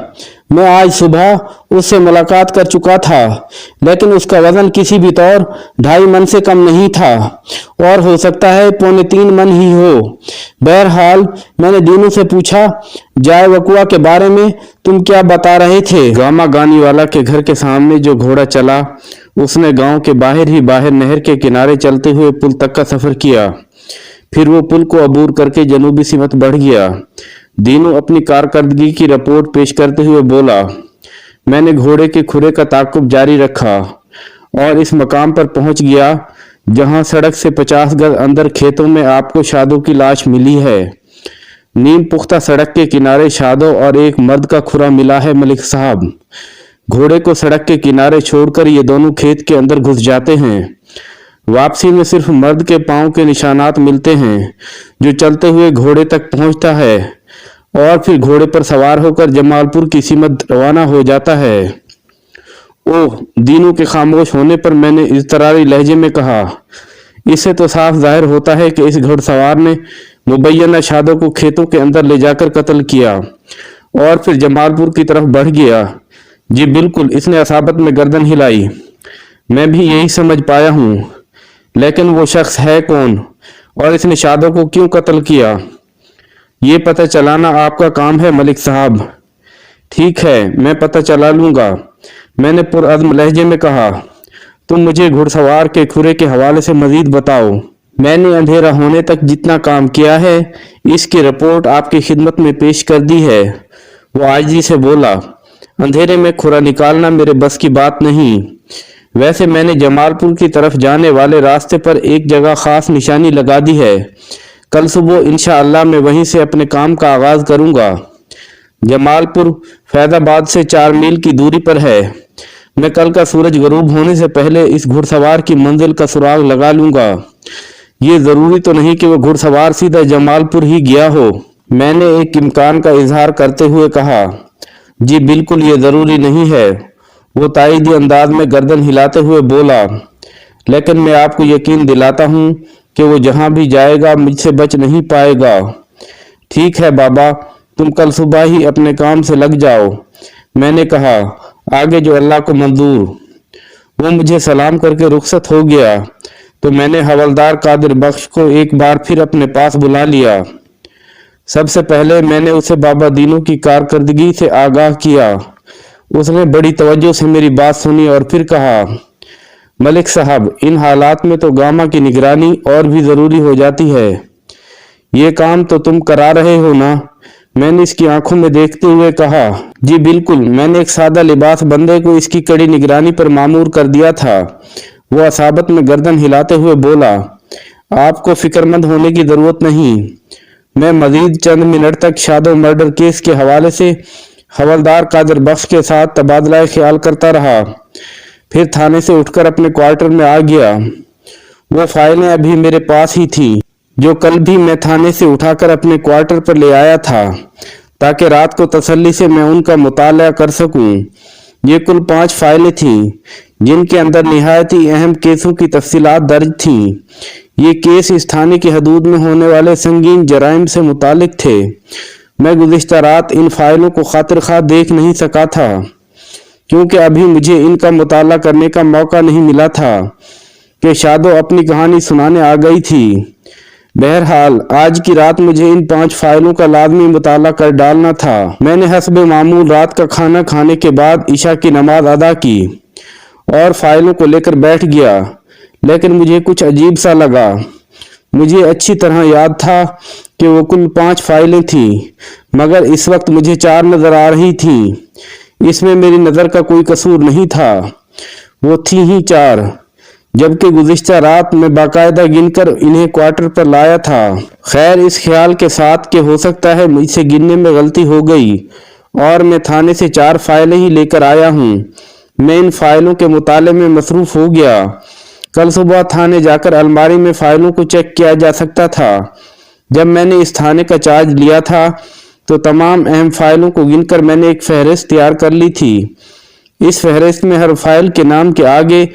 मैं आज सुबह उससे मुलाकात कर चुका था, लेकिन उसका वजन किसी भी तौर 2.5 मन से कम नहीं था, और हो सकता है 3.25 मन ही हो। बहरहाल मैंने दीनू से पूछा, जाए वकुआ के बारे में तुम क्या बता रहे थे? गामा गानी वाला के घर के सामने जो घोड़ा चला उसने गांव के बाहर ही बाहर नहर के किनारे चलते हुए पुल तक का सफर किया। फिर वो पुल को अबूर करके जनूबी सिमत बढ़ गया। दीनू अपनी कारकर्दगी की रिपोर्ट पेश करते हुए बोला, मैंने घोड़े के खुरे का ताकुब जारी रखा और इस मकाम पर पहुंच गया जहां सड़क से 50 गज अंदर खेतों में आपको शादो की लाश मिली है। नीम पुख्ता सड़क के किनारे शादो और एक मर्द का खुरा मिला है मलिक साहब। घोड़े को सड़क के किनारे छोड़कर ये दोनों खेत के अंदर घुस जाते हैं। वापसी में सिर्फ मर्द के पांव के निशानात मिलते हैं जो चलते हुए घोड़े तक पहुंचता है और फिर घोड़े पर सवार होकर जमालपुर की सीमत रवाना हो जाता है। ओह, दीनू के खामोश होने पर मैंने इज़तरारी लहजे में कहा, इससे तो साफ जाहिर होता है कि इस घुड़सवार ने मुबैना शादो को खेतों के अंदर ले जाकर कत्ल किया और फिर जमालपुर की तरफ बढ़ गया। जी बिल्कुल, इसने असाबत में गर्दन हिलाई। मैं भी यही समझ पाया हूँ, लेकिन वो शख्स है कौन और इसने शादो को क्यों कत्ल किया, ये पता चलाना आपका काम है मलिक साहब। ठीक है, मैं पता चला लूंगा, मैंने पुरअज़्म लहजे में कहा। तुम मुझे घुड़सवार के खुरे के हवाले से मजीद बताओ। मैंने अंधेरा होने तक जितना काम किया है इसकी रिपोर्ट आपकी खिदमत में पेश कर दी है। वो आजिज़ी से बोला, अंधेरे में खुरा निकालना मेरे बस की बात नहीं। वैसे मैंने जमालपुर की तरफ जाने वाले रास्ते पर एक जगह खास निशानी लगा दी है। कल सुबह इंशाअल्लाह मैं वहीं से अपने काम का आगाज करूंगा। जमालपुर फैजाबाद से 4 मील की दूरी पर है। मैं कल का सूरज गरूब होने से पहले इस घुड़सवार की मंजिल का सुराग लगा लूंगा। ये जरूरी तो नहीं कि वो घुड़सवार सीधा जमालपुर ही गया हो। मैंने एक इम्कान का इजहार करते हुए कहा, जी बिल्कुल ये जरूरी नहीं है। वो ताईदी अंदाज में गर्दन हिलाते हुए बोला, लेकिन मैं आपको यकीन दिलाता हूँ कि वो जहाँ भी जाएगा मुझसे बच नहीं पाएगा। ठीक है बाबा, तुम कल सुबह ही अपने काम से लग जाओ, मैंने कहा, आगे जो अल्लाह को मंजूर। वो मुझे सलाम करके रुखसत हो गया तो मैंने हवलदार कादिर बख्श को एक बार फिर अपने पास बुला लिया। सबसे पहले मैंने उसे बाबा दीनू की कारकर्दगी से आगाह किया। उसने बड़ी तवज्जो से मेरी बात सुनी और फिर कहा, मलिक साहब, इन हालात में तो गामा की निगरानी और भी ज़रूरी हो जाती है। ये काम तो तुम करा रहे हो ना? मैंने इसकी आंखों में देखते हुए कहा, जी बिल्कुल, मैंने एक सादा लिबास बंदे को इसकी कड़ी निगरानी पर मामूर कर दिया था। वो असाबत में गर्दन हिलाते हुए बोला, आपको फिक्रमंद होने की ज़रूरत नहीं। मैं मजीद चंद मिनट तक शादो मर्डर केस के हवाले से हवलदार कादिर बख्श के साथ तबादला ख्याल करता रहा, फिर थाने से उठकर अपने क्वार्टर में आ गया। वो फाइलें अभी मेरे पास ही थी जो कल भी मैं थाने से उठाकर अपने क्वार्टर पर ले आया था, ताकि रात को तसल्ली से मैं उनका मुताला कर सकूं। ये कुल 5 फाइलें थीं जिनके अंदर निहायत ही अहम केसों की तफसीलात दर्ज थीं। ये केस इस थाने की हदूद में होने वाले संगीन जराइम से मुतालिक थे। मैं गुज़िश्ता रात इन फाइलों को खातिर खा देख नहीं सका था, क्योंकि अभी मुझे इनका मुताला करने का मौका नहीं मिला था कि शादो अपनी कहानी सुनाने आ गई थी। बहरहाल आज की रात मुझे इन 5 फाइलों का लाजमी मुताला कर डालना था। मैंने हस्बे मामूल रात का खाना खाने के बाद इशा की नमाज अदा की और फाइलों को लेकर बैठ गया, लेकिन मुझे कुछ अजीब सा लगा। मुझे अच्छी तरह याद था कि वो कुल 5 फाइलें थीं, मगर इस वक्त मुझे 4 नजर आ रही थीं। इसमें मेरी नज़र का कोई कसूर नहीं था, वो थी ही 4, जबकि गुज़िश्ता रात में बाकायदा गिनकर इन्हें क्वार्टर पर लाया था। खैर, इस ख्याल के साथ कि हो सकता है मुझसे गिनने में गलती हो गई और मैं थाने से 4 फाइलें ही लेकर आया हूँ, मैं इन फाइलों के मुताले में मसरूफ हो गया। कल सुबह थाने जाकर अलमारी में फाइलों को चेक किया जा सकता था। जब मैंने इस थाने का चार्ज लिया था तो तमाम अहम फाइलों को गिनकर मैंने एक फहरिस्त तैयार कर ली थी। इस फहरिस्त में हर फाइल के नाम के आगे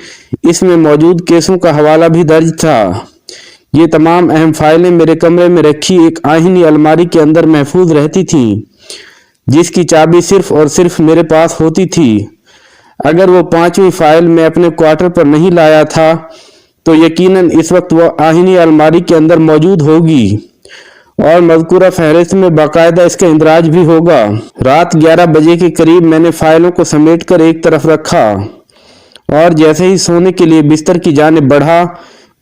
इसमें मौजूद केसों का हवाला भी दर्ज था। ये तमाम अहम फाइलें मेरे कमरे में रखी एक आहिनी अलमारी के अंदर महफूज रहती थीं, जिसकी चाबी सिर्फ और सिर्फ मेरे पास होती थी। अगर वो 5वीं फाइल मैं अपने क्वार्टर पर नहीं लाया था तो यकीनन इस वक्त वो आहिनी अलमारी के अंदर मौजूद होगी और मज़कूरा फहरिस्त में बाकायदा इसका इंदराज भी होगा। रात 11 बजे के करीब मैंने फाइलों को समेटकर एक तरफ रखा और जैसे ही सोने के लिए बिस्तर की जानिब बढ़ा,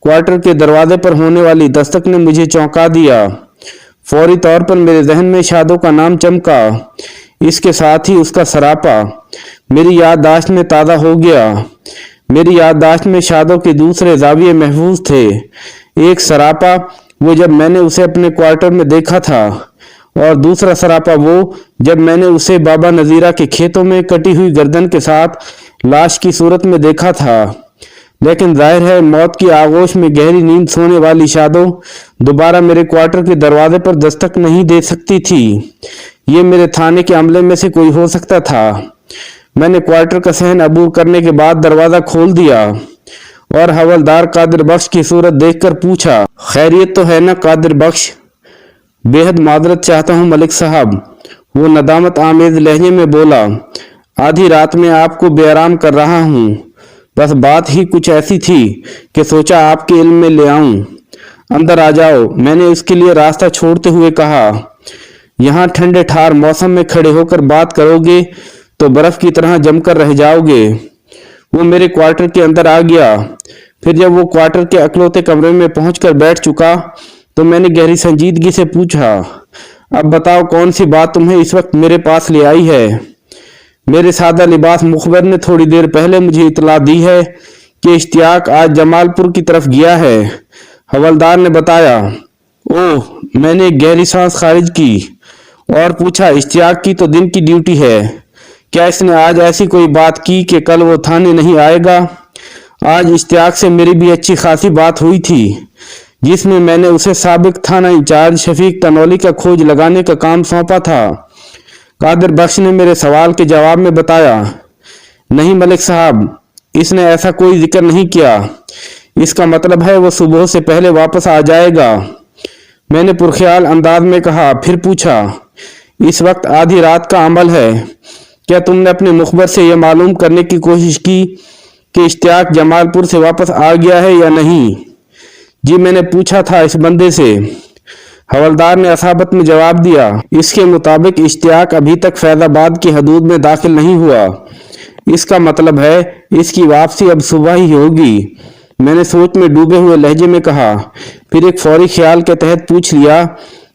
क्वार्टर के दरवाजे पर होने वाली दस्तक ने मुझे चौंका दिया। फौरी तौर पर मेरे जहन में शादो का नाम चमका, इसके साथ ही उसका सरापा मेरी याददाश्त में ताज़ा हो गया। मेरी याददाश्त में शादो के दूसरे जाविये महफूज थे। एक सरापा वो जब मैंने उसे अपने क्वार्टर में देखा था, और दूसरा सरापा वो जब मैंने उसे बाबा नजीरा के खेतों में कटी हुई गर्दन के साथ लाश की सूरत में देखा था। लेकिन जाहिर है मौत की आगोश में गहरी नींद सोने वाली शादो दोबारा मेरे क्वार्टर के दरवाजे पर दस्तक नहीं दे सकती थी। ये मेरे थाने के अमले में से कोई हो सकता था। मैंने क्वार्टर का सहन अबूर करने के बाद दरवाजा खोल दिया और हवलदार कादिर बख्श की सूरत देखकर पूछा, खैरियत तो है ना कादिर बख्श? बेहद माजरत चाहता हूँ मलिक साहब, वो नदामत आमेज लहजे में बोला। आधी रात में आपको बेआराम कर रहा हूँ, बस बात ही कुछ ऐसी थी कि सोचा आपके इल्म में ले आऊं। अंदर आ जाओ, मैंने उसके लिए रास्ता छोड़ते हुए कहा। यहाँ ठंडे ठार मौसम में खड़े होकर बात करोगे तो बर्फ की तरह जमकर रह जाओगे। वो मेरे क्वार्टर के अंदर आ गया। फिर जब वो क्वार्टर के अकलौते कमरे में पहुंचकर बैठ चुका तो मैंने गहरी संजीदगी से पूछा, अब बताओ कौन सी बात तुम्हें इस वक्त मेरे पास ले आई है? मेरे सादा लिबास मुखबर ने थोड़ी देर पहले मुझे इतला दी है कि इश्तियाक आज जमालपुर की तरफ गया है, हवलदार ने बताया। ओह, मैंने एक गहरी सांस खारिज की और पूछा, इश्तियाक की तो दिन की ड्यूटी है, क्या इसने आज ऐसी कोई बात की कि कल वो थाने नहीं आएगा? आज इश्तियाक से मेरी भी अच्छी खासी बात हुई थी, जिसमें मैंने उसे साबिक थाना इंचार्ज शफीक तनौली का खोज लगाने का काम सौंपा था। कादिर बख्श ने मेरे सवाल के जवाब में बताया, नहीं मलिक साहब, इसने ऐसा कोई जिक्र नहीं किया। इसका मतलब है वो सुबह से पहले वापस आ जाएगा। मैंने पुरख्याल अंदाज में कहा। फिर पूछा, इस वक्त आधी रात का अमल है, क्या तुमने अपने मुखबर से यह मालूम करने की कोशिश की कि इश्तियाक जमालपुर से वापस आ गया है या नहीं? जी, मैंने पूछा था इस बंदे से, हवलदार ने असाबत में जवाब दिया। इसके मुताबिक इश्तियाक अभी तक फैजाबाद की हदूद में दाखिल नहीं हुआ। इसका मतलब है इसकी वापसी अब सुबह ही होगी। मैंने सोच में डूबे हुए लहजे में कहा। फिर एक फौरी ख्याल के तहत पूछ लिया,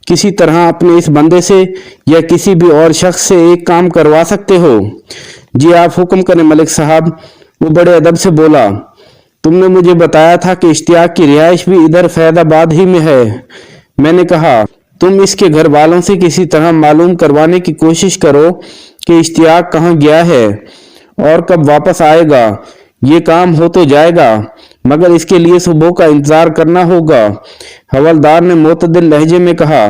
किसी तरह अपने इस बंदे से या किसी भी और शख्स से एक काम करवा सकते हो? जी, आप हुक्म करें मलिक साहब, वो बड़े अदब से बोला। तुमने मुझे बताया था कि इश्तियाक की रिहाइश भी इधर फैजाबाद ही में है। मैंने कहा, तुम इसके घर वालों से किसी तरह मालूम करवाने की कोशिश करो कि इश्तियाक कहाँ गया है और कब वापस आएगा। ये काम हो तो जाएगा, मगर इसके लिए सुबह का इंतजार करना होगा, हवलदार ने मोतदिल लहजे में कहा।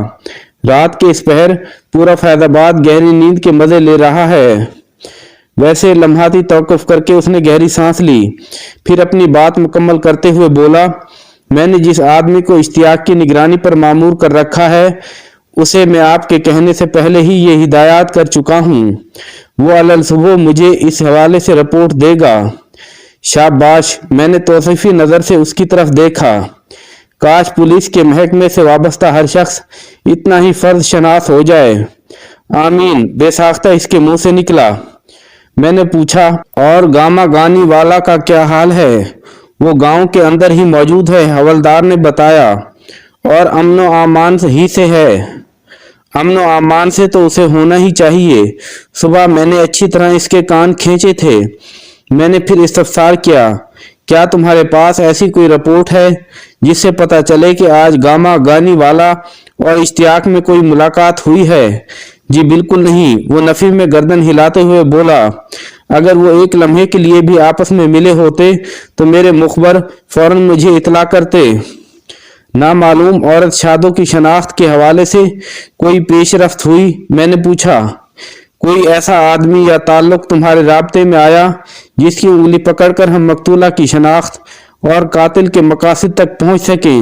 रात के इस पहर पूरा फैजाबाद गहरी नींद के मजे ले रहा है। वैसे लम्हाती तौक़ुफ़ करके उसने गहरी सांस ली। फिर अपनी बात मुकम्मल करते हुए बोला, मैंने जिस आदमी को इश्तियाक की निगरानी पर मामूर कर रखा है, उसे मैं आपके कहने से पहले ही ये हिदायत कर चुका हूँ। वो अलल सुबह मुझे इस हवाले से रिपोर्ट देगा। शाबाश, मैंने तौसीफी नज़र से उसकी तरफ देखा। काश पुलिस के महकमे से वाबस्ता हर शख्स इतना ही फर्ज शनास हो जाए। आमीन, बेसाख्ता इसके मुंह से निकला। मैंने पूछा, और गामा गानी वाला का क्या हाल है? वो गांव के अंदर ही मौजूद है, हवलदार ने बताया, और अमनो आमान ही से है। अमनो आमान से तो उसे होना ही चाहिए। सुबह मैंने अच्छी तरह इसके कान खींचे थे। मैंने फिर इस्तफसार किया, क्या तुम्हारे पास ऐसी कोई रिपोर्ट है जिससे पता चले कि आज गामा गानी वाला और इश्तियाक में कोई मुलाकात हुई है? जी बिल्कुल नहीं, वो नफी में गर्दन हिलाते हुए बोला। अगर वो एक लम्हे के लिए भी आपस में मिले होते तो मेरे मुखबर फौरन मुझे इतला करते। नामालूम औरत शादो की शनाख्त के हवाले से कोई पेशरफ्त हुई? मैंने पूछा। कोई ऐसा आदमी या ताल्लुक तुम्हारे राब्ते में आया जिसकी उंगली पकड़कर हम मकतूला की शनाख्त और कातिल के मकासद तक पहुंच सकें?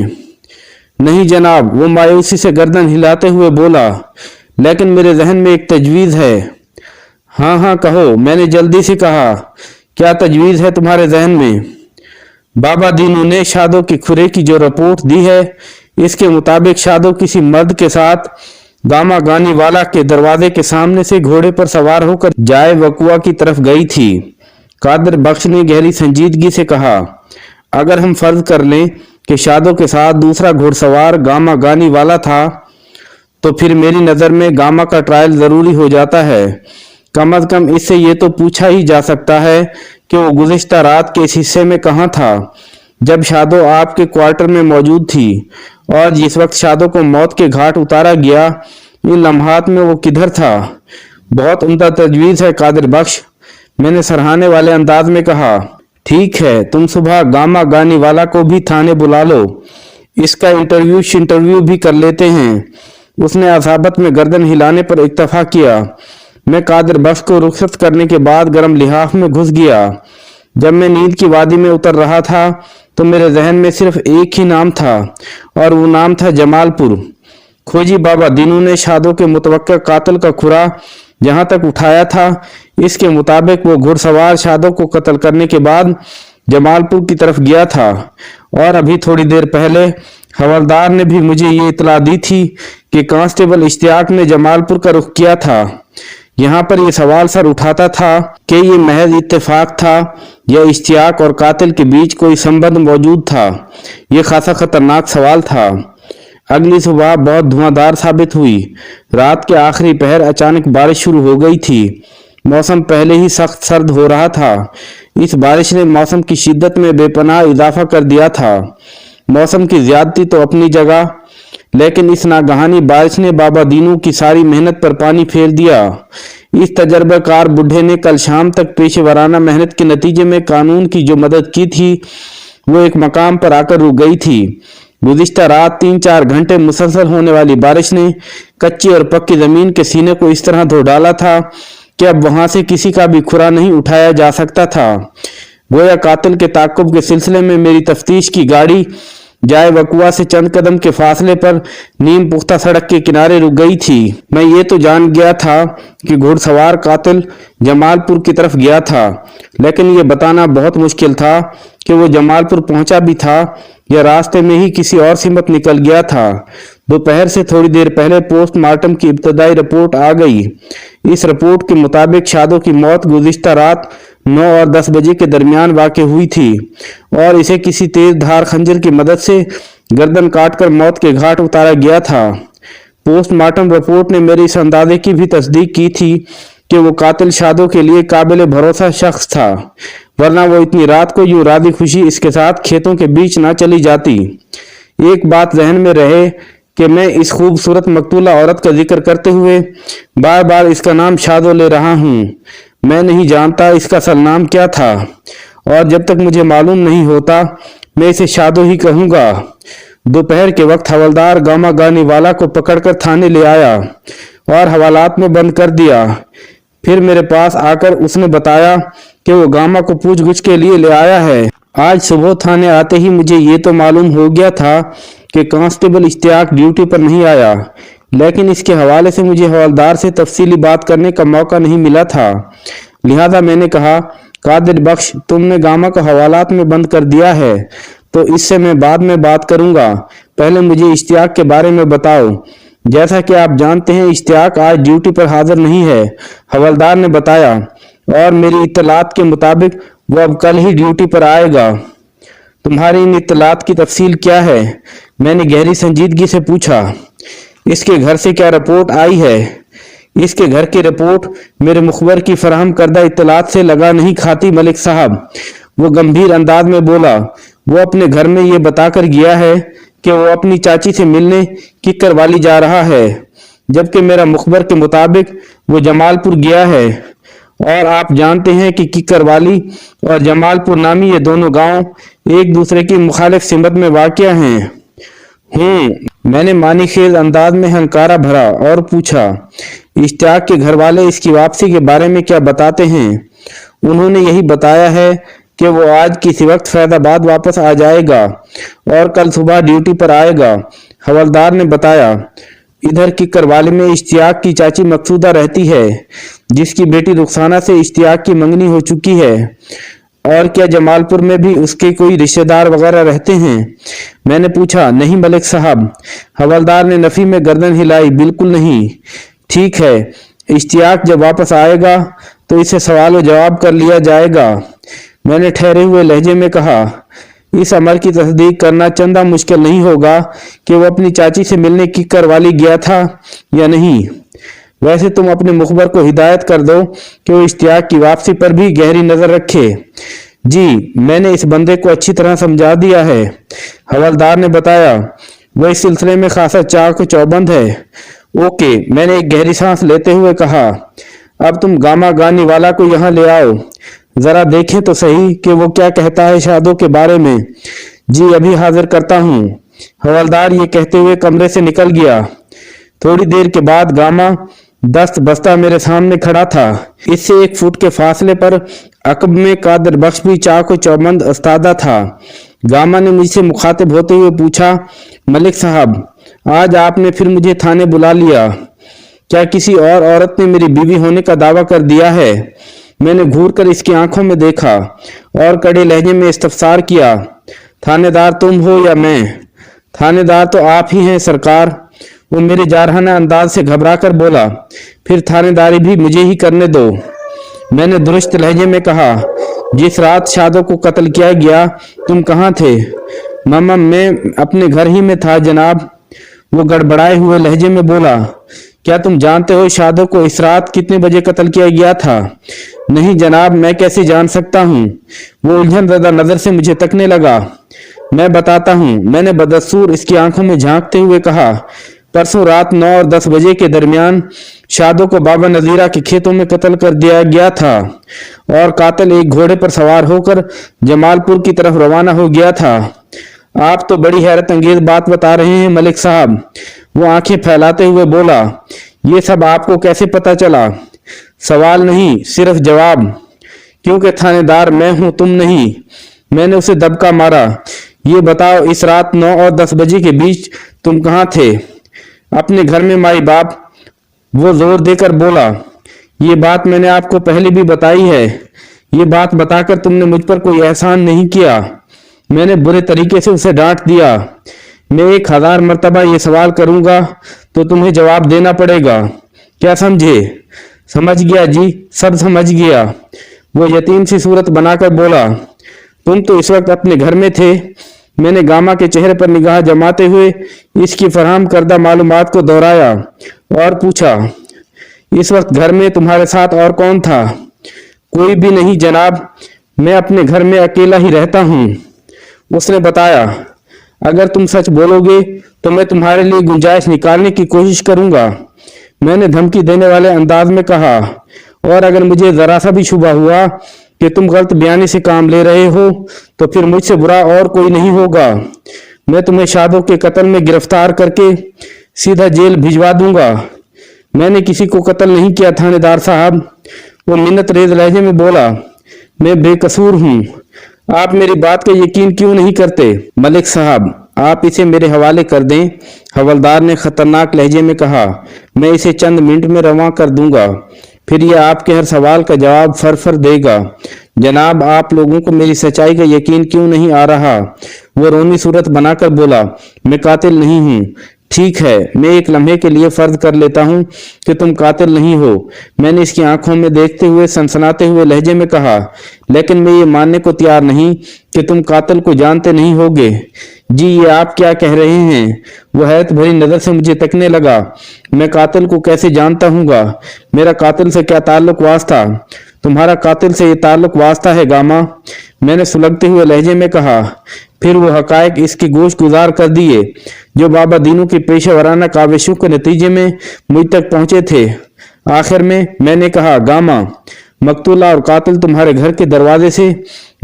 नहीं जनाब, वो मायूसी से गर्दन हिलाते हुए बोला। लेकिन मेरे जहन में एक तजवीज़ है। हाँ हाँ कहो, मैंने जल्दी से कहा। क्या तजवीज़ है तुम्हारे जहन में? बाबा दीनू ने शादो की खुरे की जो रिपोर्ट दी है, इसके मुताबिक शादो किसी मर्द के साथ गामा गानी वाला के दरवाजे के सामने से घोड़े पर सवार होकर जाए वकुआ की तरफ गई थी। कादिर बख्श ने गहरी संजीदगी से कहा, अगर हम फर्ज कर लें कि शादो के साथ दूसरा घुड़सवार गामा गानी वाला था, तो फिर मेरी नज़र में गामा का ट्रायल ज़रूरी हो जाता है। कम अज़ कम इससे ये तो पूछा ही जा सकता है कि वो गुज़िश्ता रात के इस हिस्से में कहाँ था जब शादो आपके क्वार्टर में मौजूद थी, और जिस वक्त शादो को मौत के घाट उतारा गया, इन लम्हात में वो किधर था? बहुत उम्दा तजवीज़ है कादिर बख्श, मैंने सराहने वाले अंदाज में कहा। ठीक है, तुम सुबह गामा गानी वाला को भी थाने बुला लो, इसका इंटरव्यू भी कर लेते हैं। उसने असाबत में गर्दन हिलाने पर इत्तफा किया। मैं कादिर बख्श को रुखसत करने के बाद गर्म लिहाफ में घुस गया। जब मैं नींद की वादी में उतर रहा था तो मेरे जहन में सिर्फ एक ही नाम था और वो नाम था जमालपुर। खोजी बाबा दीनू ने शादों के मुतवक्का कातिल का खुरा जहां तक उठाया था, इसके मुताबिक वो घुड़सवार शादों को कत्ल करने के बाद जमालपुर की तरफ गया था और अभी थोड़ी देर पहले हवलदार ने भी मुझे ये इतला दी थी कि कांस्टेबल इश्तियाक ने जमालपुर का रुख किया था। यहाँ पर यह सवाल सर उठाता था कि ये महज इत्तेफाक था या इश्तियाक और कातिल के बीच कोई संबंध मौजूद था। ये खासा खतरनाक सवाल था। अगली सुबह बहुत धुआंधार साबित हुई। रात के आखिरी पहर अचानक बारिश शुरू हो गई थी। मौसम पहले ही सख्त सर्द हो रहा था। इस बारिश ने मौसम की शिद्दत में बेपनाह इजाफा कर दिया था। मौसम की ज्यादती तो अपनी जगह, लेकिन इस नागहानी बारिश ने बाबा दीनू की सारी मेहनत पर पानी फेर दिया। इस तजर्बाकार बुढ़े ने कल शाम तक पेशेवराना मेहनत के नतीजे में कानून की जो मदद की थी वो एक मकाम पर आकर रुक गई थी। गुज़िश्ता रात 3-4 घंटे मुसलसल होने वाली बारिश ने कच्ची और पक्की जमीन के सीने को इस तरह धो डाला था कि अब वहां से किसी का भी खुरा नहीं उठाया जा सकता था। गोया कातिल के ताक़ुब के सिलसिले में मेरी तफ्तीश की गाड़ी जाए वकुआ से चंद कदम के फासले पर नीम पुख्ता सड़क के किनारे रुक गई थी। मैं ये तो जान गया था कि घुड़सवार कातिल जमालपुर की तरफ गया था, लेकिन ये बताना बहुत मुश्किल था कि वो जमालपुर पहुंचा भी था या रास्ते में ही किसी और सिमत निकल गया था। दोपहर से थोड़ी देर पहले पोस्टमार्टम की इब्तदाई रिपोर्ट आ गई। इस रिपोर्ट के मुताबिक शादों की मौत गुज़िश्ता रात 9 और 10 बजे के दरमियान वाक़ हुई थी और इसे किसी तेज धार खंजर की मदद से गर्दन काटकर मौत के घाट उतारा गया था। पोस्टमार्टम रिपोर्ट ने मेरे इस अंदाजे की भी तस्दीक की थी कि वो कातिल शादों के लिए काबिल भरोसा शख्स था, वरना वो इतनी रात को यूं राजी खुशी इसके साथ खेतों के बीच ना चली जाती। एक बात जहन में रहे कि मैं इस खूबसूरत मकतूला औरत का जिक्र करते हुए बार बार इसका नाम शादो ले रहा हूँ। मैं नहीं जानता इसका असल नाम क्या था और जब तक मुझे मालूम नहीं होता मैं इसे शादो ही कहूँगा। दोपहर के वक्त हवलदार गामा गानी वाला को पकड़कर थाने ले आया और हवालात में बंद कर दिया। फिर मेरे पास आकर उसने बताया कि वो गामा को पूछगछ के लिए ले आया है। आज सुबह थाने आते ही मुझे ये तो मालूम हो गया था कि कांस्टेबल इश्तियाक ड्यूटी पर नहीं आया, लेकिन इसके हवाले से मुझे हवलदार से तफसीली बात करने का मौका नहीं मिला था। लिहाजा मैंने कहा, कादिर बख्श, तुमने गामा को हवालात में बंद कर दिया है तो इससे मैं बाद में बात करूंगा। पहले मुझे इश्तियाक के बारे में बताओ। जैसा कि आप जानते हैं इश्तियाक आज ड्यूटी पर हाजिर नहीं है, हवलदार ने बताया, और मेरी इत्तलात के मुताबिक वो अब कल ही ड्यूटी पर आएगा। तुम्हारी इन इत्तलात की तफसील क्या है? मैंने गहरी संजीदगी से पूछा। इसके घर से क्या रिपोर्ट आई है? इसके घर की रिपोर्ट मेरे मुखबर की फराहम करदा इत्तलात से लगा नहीं खाती मलिक साहब, वो गंभीर अंदाज में बोला। वो अपने घर में ये बताकर गया है कि वो अपनी चाची से मिलने किक्कर वाली जा रहा है, जबकि मेरा मुखबर के मुताबिक वो जमालपुर गया है। और आप जानते हैं कि किक्कर वाली और जमालपुर नामी ये दोनों गांव एक दूसरे की मुखालिफ सिमत में वाक़िया हैं। मैंने मानी खेज अंदाज में हंकारा भरा और पूछा, इश्तियाक के घर वाले इसकी वापसी के बारे में क्या बताते हैं? उन्होंने यही बताया है कि वो आज किसी वक्त फैजाबाद वापस आ जाएगा और कल सुबह ड्यूटी पर आएगा, हवलदार ने बताया। इधर की करवाली में इश्तियाक की चाची मकसूदा रहती है, जिसकी बेटी रुखसाना से इश्तियाक की मंगनी हो चुकी है। और क्या जमालपुर में भी उसके कोई रिश्तेदार वगैरह रहते हैं? मैंने पूछा। नहीं मलिक साहब, हवलदार ने नफी में गर्दन हिलाई। बिल्कुल नहीं। ठीक है, इश्तियाक जब वापस आएगा तो इसे सवाल व जवाब कर लिया जाएगा, मैंने ठहरे हुए लहजे में कहा। इस अमर की तस्दीक करना चंदा मुश्किल नहीं होगा कि वो अपनी चाची से मिलने की करवाली गया था या नहीं। वैसे तुम अपने मुखबर को हिदायत कर दो कि वो इश्तियाक की वापसी पर भी गहरी नजर रखे। जी, मैंने इस बंदे को अच्छी तरह समझा दिया है, हवलदार ने बताया। वो इस सिलसिले में खासा चाक चौबंद है। ओके, मैंने एक गहरी सांस लेते हुए कहा। अब तुम गामा गानी वाला को यहाँ ले आओ। जरा देखें तो सही कि वो क्या कहता है शादों के बारे में। जी अभी हाजिर करता हूँ। हवलदार ये कहते हुए कमरे से निकल गया। थोड़ी देर के बाद गामा दस्त बस्ता मेरे सामने खड़ा था। इससे 1 फुट के फासले पर अकब में कादर बख्श भी चाको चौबंद उस्तादा था। गामा ने मुझसे मुखातिब होते हुए पूछा, मलिक साहब, आज आपने फिर मुझे थाने बुला लिया। क्या किसी और औरत ने मेरी बीवी होने का दावा कर दिया है? मैंने घूर कर इसकी आंखों में देखा और कड़े लहजे में इस्तफसार किया, थानेदार तुम हो या मैं? थानेदार तो आप ही हैं सरकार। वो मेरे जारहाना अंदाज से घबरा कर बोला, फिर थानेदारी भी मुझे ही करने दो। मैंने दुरुस्त लहजे में कहा, जिस रात शादों को कत्ल किया गया तुम कहाँ थे? मामा मैं अपने घर ही में था जनाब। वो गड़बड़ाए हुए लहजे में बोला, क्या तुम जानते हो शादों को इस रात कितने बजे कत्ल किया गया था? नहीं जनाब, मैं कैसे जान सकता हूँ? वो उलझन ज़दा नजर से मुझे तकने लगा। मैं बताता हूँ, मैंने बदस्तूर इसकी आंखों में झांकते हुए कहा, परसों रात 9 और 10 बजे के दरमियान शादों को बाबा नजीरा के खेतों में कत्ल कर दिया गया था और कातिल एक घोड़े पर सवार होकर जमालपुर की तरफ रवाना हो गया था। आप तो बड़ी हैरत अंगेज बात बता रहे हैं मलिक साहब। वो आंखें फैलाते हुए बोला, ये सब आपको कैसे पता चला? सवाल नहीं, सिर्फ जवाब। क्योंकि थानेदार मैं हूं, तुम नहीं। मैंने उसे दबका मारा। ये बताओ, इस रात 9 और 10 बजे के बीच तुम कहाँ थे? अपने घर में माई बाप। वो जोर देकर बोला, ये बात मैंने आपको पहले भी बताई है। ये बात बताकर तुमने मुझ पर कोई एहसान नहीं किया। मैंने बुरे तरीके से उसे डांट दिया। मैं 1000 मर्तबा ये सवाल करूंगा तो तुम्हें जवाब देना पड़ेगा, क्या समझे? समझ गया जी, सब समझ गया। वो यतीम सी सूरत बनाकर बोला, तुम तो इस वक्त अपने घर में थे। मैंने गामा के चेहरे पर निगाह जमाते हुए इसकी फराहम करदा मालूमात को दोहराया और पूछा, इस वक्त घर में तुम्हारे साथ और कौन था? कोई भी नहीं जनाब, मैं अपने घर में अकेला ही रहता हूँ। उसने बताया, अगर तुम सच बोलोगे तो मैं तुम्हारे लिए गुंजाइश निकालने की कोशिश करूंगा। मैंने धमकी देने वाले अंदाज में कहा, और अगर मुझे जरा सा भी शुबा हुआ कि तुम गलत बयानी से काम ले रहे हो तो फिर मुझसे बुरा और कोई नहीं होगा। मैं तुम्हें शादों के कत्ल में गिरफ्तार करके सीधा जेल भिजवा दूंगा। मैंने किसी को कत्ल नहीं किया थानेदार साहब। वो मिन्नत रेज लहजे में बोला, मैं बेकसूर हूँ। आप मेरी बात का यकीन क्यों नहीं करते? मलिक साहब, आप इसे मेरे हवाले कर दें। हवलदार ने खतरनाक लहजे में कहा, मैं इसे चंद मिनट में रवां कर दूंगा, फिर यह आपके हर सवाल का जवाब फर देगा। जनाब, आप लोगों को मेरी सच्चाई का यकीन क्यों नहीं आ रहा? वो रोनी सूरत बनाकर बोला, मैं कातिल नहीं हूँ। ठीक है, मैं एक लम्हे के लिए फर्ज कर लेता हूँ कि तुम कातिल नहीं हो। मैंने इसकी आंखों में देखते हुए सनसनाते हुए लहजे में कहा, लेकिन मैं ये मानने को तैयार नहीं कि तुम कातिल को जानते नहीं होगे। जी ये आप क्या कह रहे हैं? वह हैरत भरी नजर से मुझे तकने लगा। मैं कातिल को कैसे जानता हूँगा? मेरा कातिल से क्या ताल्लुक वास्ता? तुम्हारा कातिल से ये ताल्लुक वास्ता है गामा। मैंने सुलगते हुए लहजे में कहा। फिर वो हकायक इसके गोश गुजार कर दिए जो बाबा दीनू की पेशेवराना काविशों के नतीजे में मुझ तक पहुंचे थे। आखिर में मैंने कहा, गामा, मकतूला और कातिल तुम्हारे घर के दरवाजे से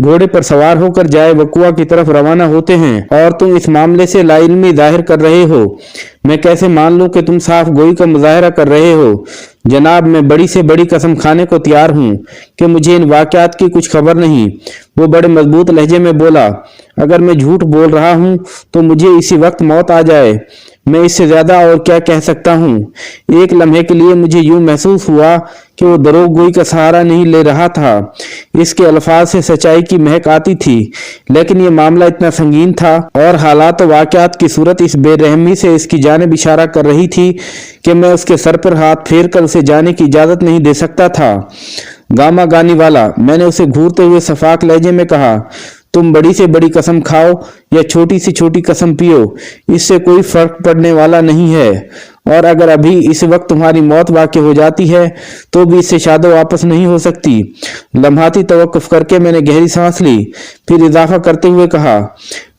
घोड़े पर सवार होकर जाए वकुआ की तरफ रवाना होते हैं और तुम इस मामले से लाइल्मी जाहिर कर रहे हो। मैं कैसे मान लूं कि तुम साफ गोई का मुजाहरा कर रहे हो? जनाब, मैं बड़ी से बड़ी कसम खाने को तैयार हूँ कि मुझे इन वाकयात की कुछ खबर नहीं। वो बड़े मजबूत लहजे में बोला, अगर मैं झूठ बोल रहा हूँ तो मुझे इसी वक्त मौत आ जाए। मैं इससे ज्यादा और क्या कह सकता हूँ? एक लम्हे के लिए मुझे यूं महसूस हुआ कि वो दरोग गोई का सहारा नहीं ले रहा था। इसके अल्फाज से सच्चाई की महक आती थी, लेकिन ये मामला इतना संगीन था और हालात व वाकयात की सूरत इस बेरहमी से इसकी जानिब इशारा कर रही थी कि मैं उसके सर पर हाथ फेर कर उसे जाने की इजाजत नहीं दे सकता था। गामा गानी वाला, मैंने उसे घूरते हुए सफाक लहजे में कहा, तुम बड़ी से बड़ी कसम खाओ या छोटी से छोटी कसम पियो, इससे कोई फर्क पड़ने वाला नहीं है। और अगर अभी इस वक्त तुम्हारी मौत वाक़ई हो जाती है तो भी इससे शादो वापस नहीं हो सकती। लम्हाती तवक्कुफ करके मैंने गहरी सांस ली, फिर इजाफा करते हुए कहा,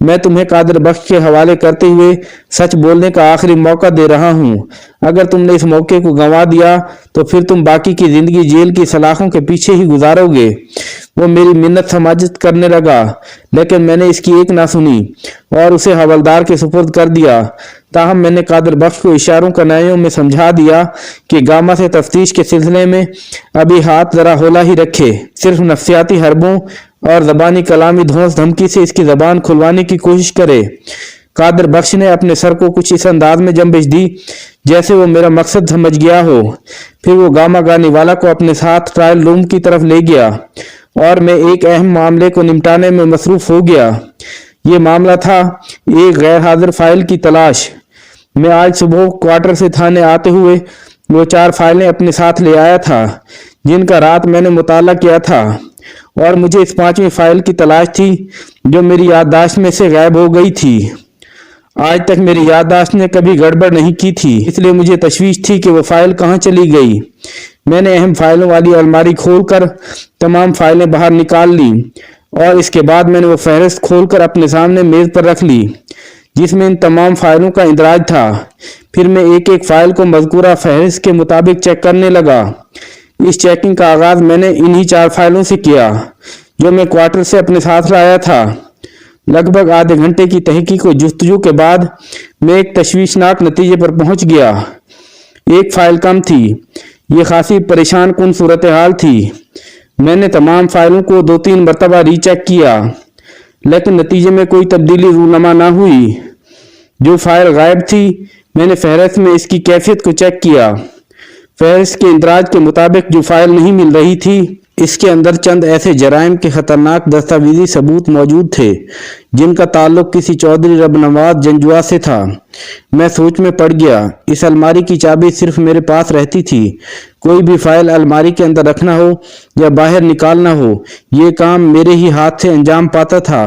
मैं तुम्हें कादर बख्श के हवाले करते हुए सच बोलने का आखिरी मौका दे रहा हूँ। अगर तुमने इस मौके को गंवा दिया तो फिर तुम बाकी की जिंदगी जेल की सलाखों के पीछे ही गुजारोगे। वो मेरी मिन्नत समाजित करने लगा, लेकिन मैंने इसकी एक ना सुनी और उसे हवलदार के सुपुर्द कर दिया। ताहम मैंने कादिर बख्श को इशारों कनाइयों में समझा दिया कि गामा से तफ्तीश के सिलसिले में अभी हाथ जरा होला ही रखे, सिर्फ नफ्सियाती हरबों और ज़बानी कलामी धौंस धमकी से इसकी ज़बान खुलवाने की कोशिश करे। कादिर बख्श ने अपने सर को कुछ इस अंदाज में जंबिश दी जैसे वो मेरा मकसद समझ गया हो। फिर वो गामा गानी वाला को अपने साथ ट्रायल रूम की तरफ ले गया और मैं एक अहम मामले को निपटाने में मसरूफ हो गया। ये मामला था एक गैर हाजिर फाइल की तलाश। मैं आज सुबह क्वार्टर से थाने आते हुए वो 4 फाइलें अपने साथ ले आया था जिनका रात मैंने मुताला किया था, और मुझे इस 5वीं फाइल की तलाश थी जो मेरी याददाश्त में से गायब हो गई थी। आज तक मेरी याददाश्त ने कभी गड़बड़ नहीं की थी, इसलिए मुझे तशवीश थी कि वो फाइल कहाँ चली गई। मैंने अहम फाइलों वाली अलमारी खोलकर तमाम फाइलें बाहर निकाल ली और इसके बाद मैंने वो फहरिस्त खोलकर अपने सामने मेज पर रख ली जिसमें इन तमाम फाइलों का इंदराज था। फिर मैं एक एक फाइल को मज़कूरा फहरिस्त के मुताबिक चेक करने लगा। इस चेकिंग का आगाज मैंने इन्हीं 4 फाइलों से किया जो मैं क्वार्टर से अपने साथ लाया था। लगभग आधे घंटे की तहकीक व जुस्तजू के बाद मैं एक तशवीशनाक नतीजे पर पहुंच गया। एक फाइल कम थी। ये खासी परेशान कुन सूरत हाल थी। मैंने तमाम फाइलों को 2-3 मरतबा रीचेक किया, लेकिन नतीजे में कोई तब्दीली रूनमा ना हुई। जो फाइल गायब थी, मैंने फहरिस्त में इसकी कैफियत को चेक किया। फहरिस्त के इंदराज के मुताबिक जो फाइल नहीं मिल रही थी, इसके अंदर चंद ऐसे जराइम के खतरनाक दस्तावेजी सबूत मौजूद थे जिनका ताल्लुक किसी चौधरी रबनवाज जंजुआ से था। मैं सोच में पड़ गया। इस अलमारी की चाबी सिर्फ मेरे पास रहती थी। कोई भी फाइल अलमारी के अंदर रखना हो या बाहर निकालना हो, ये काम मेरे ही हाथ से अंजाम पाता था।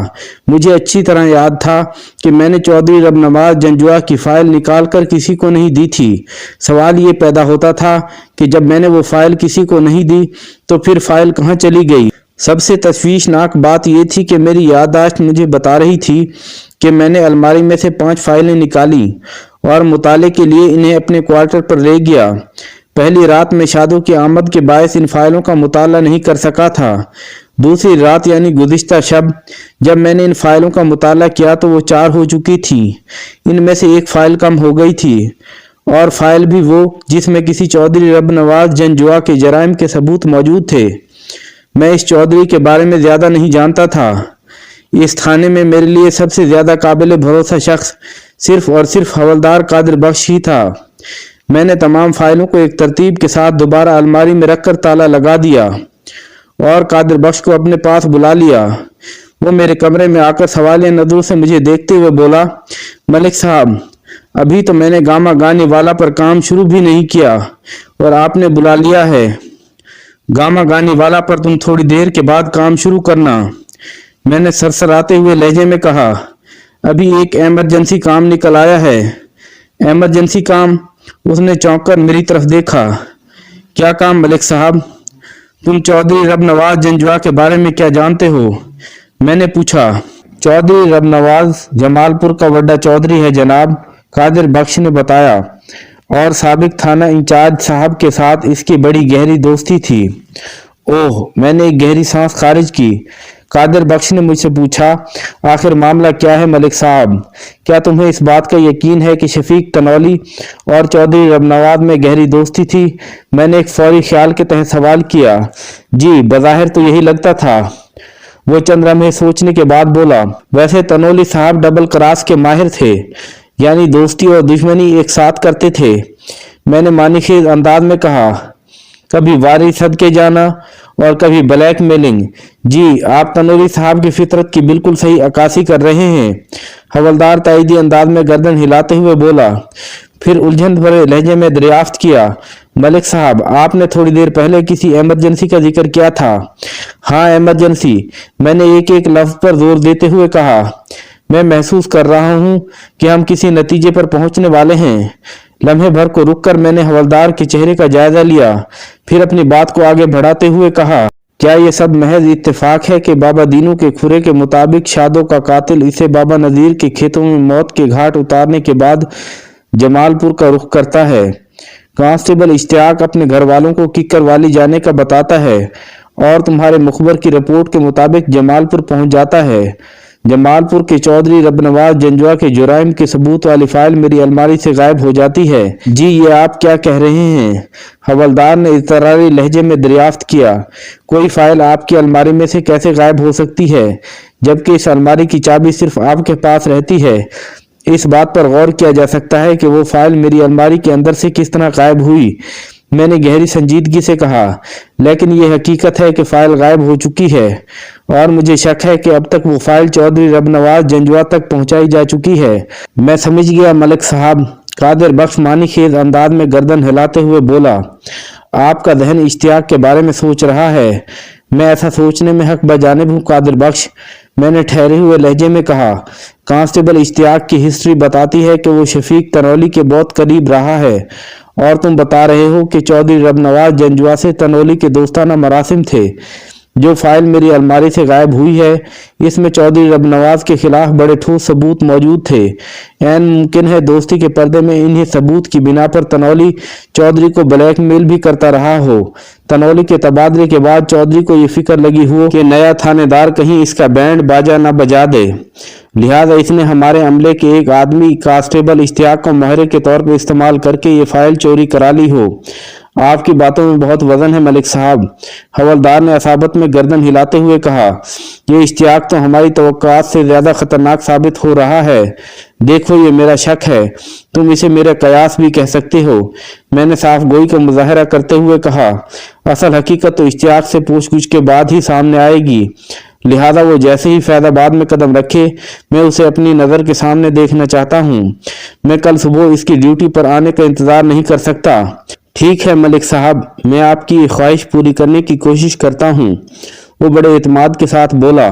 मुझे अच्छी तरह याद था कि मैंने चौधरी रबनवाज जंजुआ की फाइल निकाल कर किसी को नहीं दी थी। सवाल ये पैदा होता था कि जब मैंने वो फाइल किसी को नहीं दी तो फिर फाइल कहाँ चली गई। सबसे तशवीशनाक बात यह थी कि मेरी याददाश्त मुझे बता रही थी कि मैंने अलमारी में से 5 फाइलें निकाली और मुताले के लिए इन्हें अपने क्वार्टर पर ले गया। पहली रात में शादों की आमद के बायस इन फाइलों का मुताला नहीं कर सका था। दूसरी रात यानी गुज़िश्ता शब जब मैंने इन फाइलों का मुताला किया तो वो 4 हो चुकी थी। इनमें से एक फाइल कम हो गई थी, और फाइल भी वो जिसमें किसी चौधरी रबनवाज जंजुआ के जराइम के सबूत मौजूद थे। मैं इस चौधरी के बारे में ज़्यादा नहीं जानता था। इस थाने में मेरे लिए सबसे ज़्यादा काबिल भरोसा शख्स सिर्फ और सिर्फ हवलदार कादिर बख्श ही था। मैंने तमाम फाइलों को एक तरतीब के साथ दोबारा अलमारी में रखकर ताला लगा दिया और कादिर बख्श को अपने पास बुला लिया। वो मेरे कमरे में आकर सवालिया नजरों से मुझे देखते हुए बोला, मलिक साहब, अभी तो मैंने गामा गाने वाला पर काम शुरू भी नहीं किया और आपने बुला लिया है। गामा गाने वाला पर तुम थोड़ी देर के बाद काम शुरू करना। मैंने सरसराते हुए लहजे में कहा, अभी एक इमरजेंसी काम निकल आया है। इमरजेंसी काम? उसने चौंक कर मेरी तरफ देखा। क्या काम मलिक साहब? तुम चौधरी रबनवाज जंजुआ के बारे में क्या जानते हो? मैंने पूछा। चौधरी रबनवाज जमालपुर का वड्डा चौधरी है जनाब, कादिर बख्श ने बताया, और साबिक थाना इंचार्ज साहब के साथ इसकी बड़ी गहरी दोस्ती थी। ओह, मैंने एक गहरी सांस खारिज की। कादिर बख्श ने मुझसे पूछा, आखिर मामला क्या है मलिक साहब? क्या तुम्हें इस बात का यकीन है कि शफीक तनौली और चौधरी रबनवाज में गहरी दोस्ती थी? मैंने एक फौरी ख्याल के तहत सवाल किया। जी, बज़ाहिर तो यही लगता था। वो चंद लम्हे सोचने के बाद बोला, वैसे तनौली साहब डबल क्रॉस के माहिर थे, यानी दोस्ती और दुश्मनी एक साथ करते थे। मैंने मानीखेज अंदाज में कहा, कभी वारी सदके जाना और कभी ब्लैक मेलिंग। जी, आप तनौली साहब की फितरत की बिल्कुल सही अक्कासी कर रहे हैं। हवलदार ताइदी अंदाज में गर्दन हिलाते हुए बोला। फिर उलझन भरे लहजे में दरियाफ्त किया, मलिक साहब, आपने थोड़ी देर पहले किसी इमरजेंसी का जिक्र किया था। हाँ, इमरजेंसी। मैंने एक एक लफ्ज पर जोर देते हुए कहा। मैं महसूस कर रहा हूं कि हम किसी नतीजे पर पहुंचने वाले हैं। लम्हे भर को रुककर मैंने हवलदार के चेहरे का जायजा लिया, फिर अपनी बात को आगे बढ़ाते हुए कहा, क्या ये सब महज इत्तेफाक है कि बाबा दीनू के खुरे के मुताबिक शादों का कातिल इसे बाबा नजीर के खेतों में मौत के घाट उतारने के बाद जमालपुर का रुख करता है? कांस्टेबल इश्तियाक अपने घर वालों को किकर वाली जाने का बताता है और तुम्हारे मुखबर की रिपोर्ट के मुताबिक जमालपुर पहुंच जाता है। जमालपुर के चौधरी रबनवाज जंजुआ के जुराइम के सबूत वाली फाइल मेरी अलमारी से गायब हो जाती है। जी ये आप क्या कह रहे हैं? हवलदार ने इज़्तिरारी लहजे में दरियाफ्त किया। कोई फाइल आपकी अलमारी में से कैसे गायब हो सकती है, जबकि इस अलमारी की चाबी सिर्फ आपके पास रहती है? इस बात पर गौर किया जा सकता है कि वो फाइल मेरी अलमारी के अंदर से किस तरह गायब हुई। मैंने गहरी संजीदगी से कहा, लेकिन ये हकीकत है कि फाइल गायब हो चुकी है और मुझे शक है कि अब तक वो फाइल चौधरी रबनवाज जंजुआ तक पहुंचाई जा चुकी है। मैं समझ गया मलिक साहब। कादिर बख्श मानीखेज अंदाज में गर्दन हिलाते हुए बोला, आपका जहन इश्तियाक के बारे में सोच रहा है। मैं ऐसा सोचने में हक बजानिब हूँ कादिर बख्श। मैंने ठहरे हुए लहजे में कहा, कांस्टेबल इश्तियाक की हिस्ट्री बताती है कि वो शफीक तनौली के बहुत करीब रहा है और तुम बता रहे हो कि चौधरी रबनवाज जंजुआ से तनौली के दोस्ताना मरासिम थे। जो फाइल मेरी अलमारी से गायब हुई है, इसमें चौधरी रबनवाज के खिलाफ बड़े ठोस सबूत मौजूद थे। ऐन मुमकिन है दोस्ती के पर्दे में इन्हीं सबूत की बिना पर तनौली चौधरी को ब्लैकमेल भी करता रहा हो। तनौली के तबादले के बाद चौधरी को ये फिक्र लगी हो कि नया थानेदार कहीं इसका बैंड बाजा न बजा दे, लिहाजा इसने हमारे अमले के एक आदमी कांस्टेबल इश्तियाक को मोहरे के तौर पर इस्तेमाल करके ये फाइल चोरी करा ली हो। आपकी बातों में बहुत वजन है मलिक साहब। हवलदार ने असाबत में गर्दन हिलाते हुए कहा, ये इश्तियाक तो हमारी तवक्कुआत से ज्यादा खतरनाक साबित हो रहा है। देखो ये मेरा शक है, तुम इसे मेरा कयास भी कह सकते हो। मैंने साफ गोई का मुजाहरा करते हुए कहा, असल हकीकत तो इश्तियाक से पूछगछ के बाद ही सामने आएगी, लिहाजा वो जैसे ही फैजाबाद में कदम रखे मैं उसे अपनी नज़र के सामने देखना चाहता हूँ। मैं कल सुबह इसकी ड्यूटी पर आने का इंतज़ार नहीं कर सकता। ठीक है मलिक साहब, मैं आपकी ख्वाहिश पूरी करने की कोशिश करता हूँ। वो बड़े एतमाद के साथ बोला,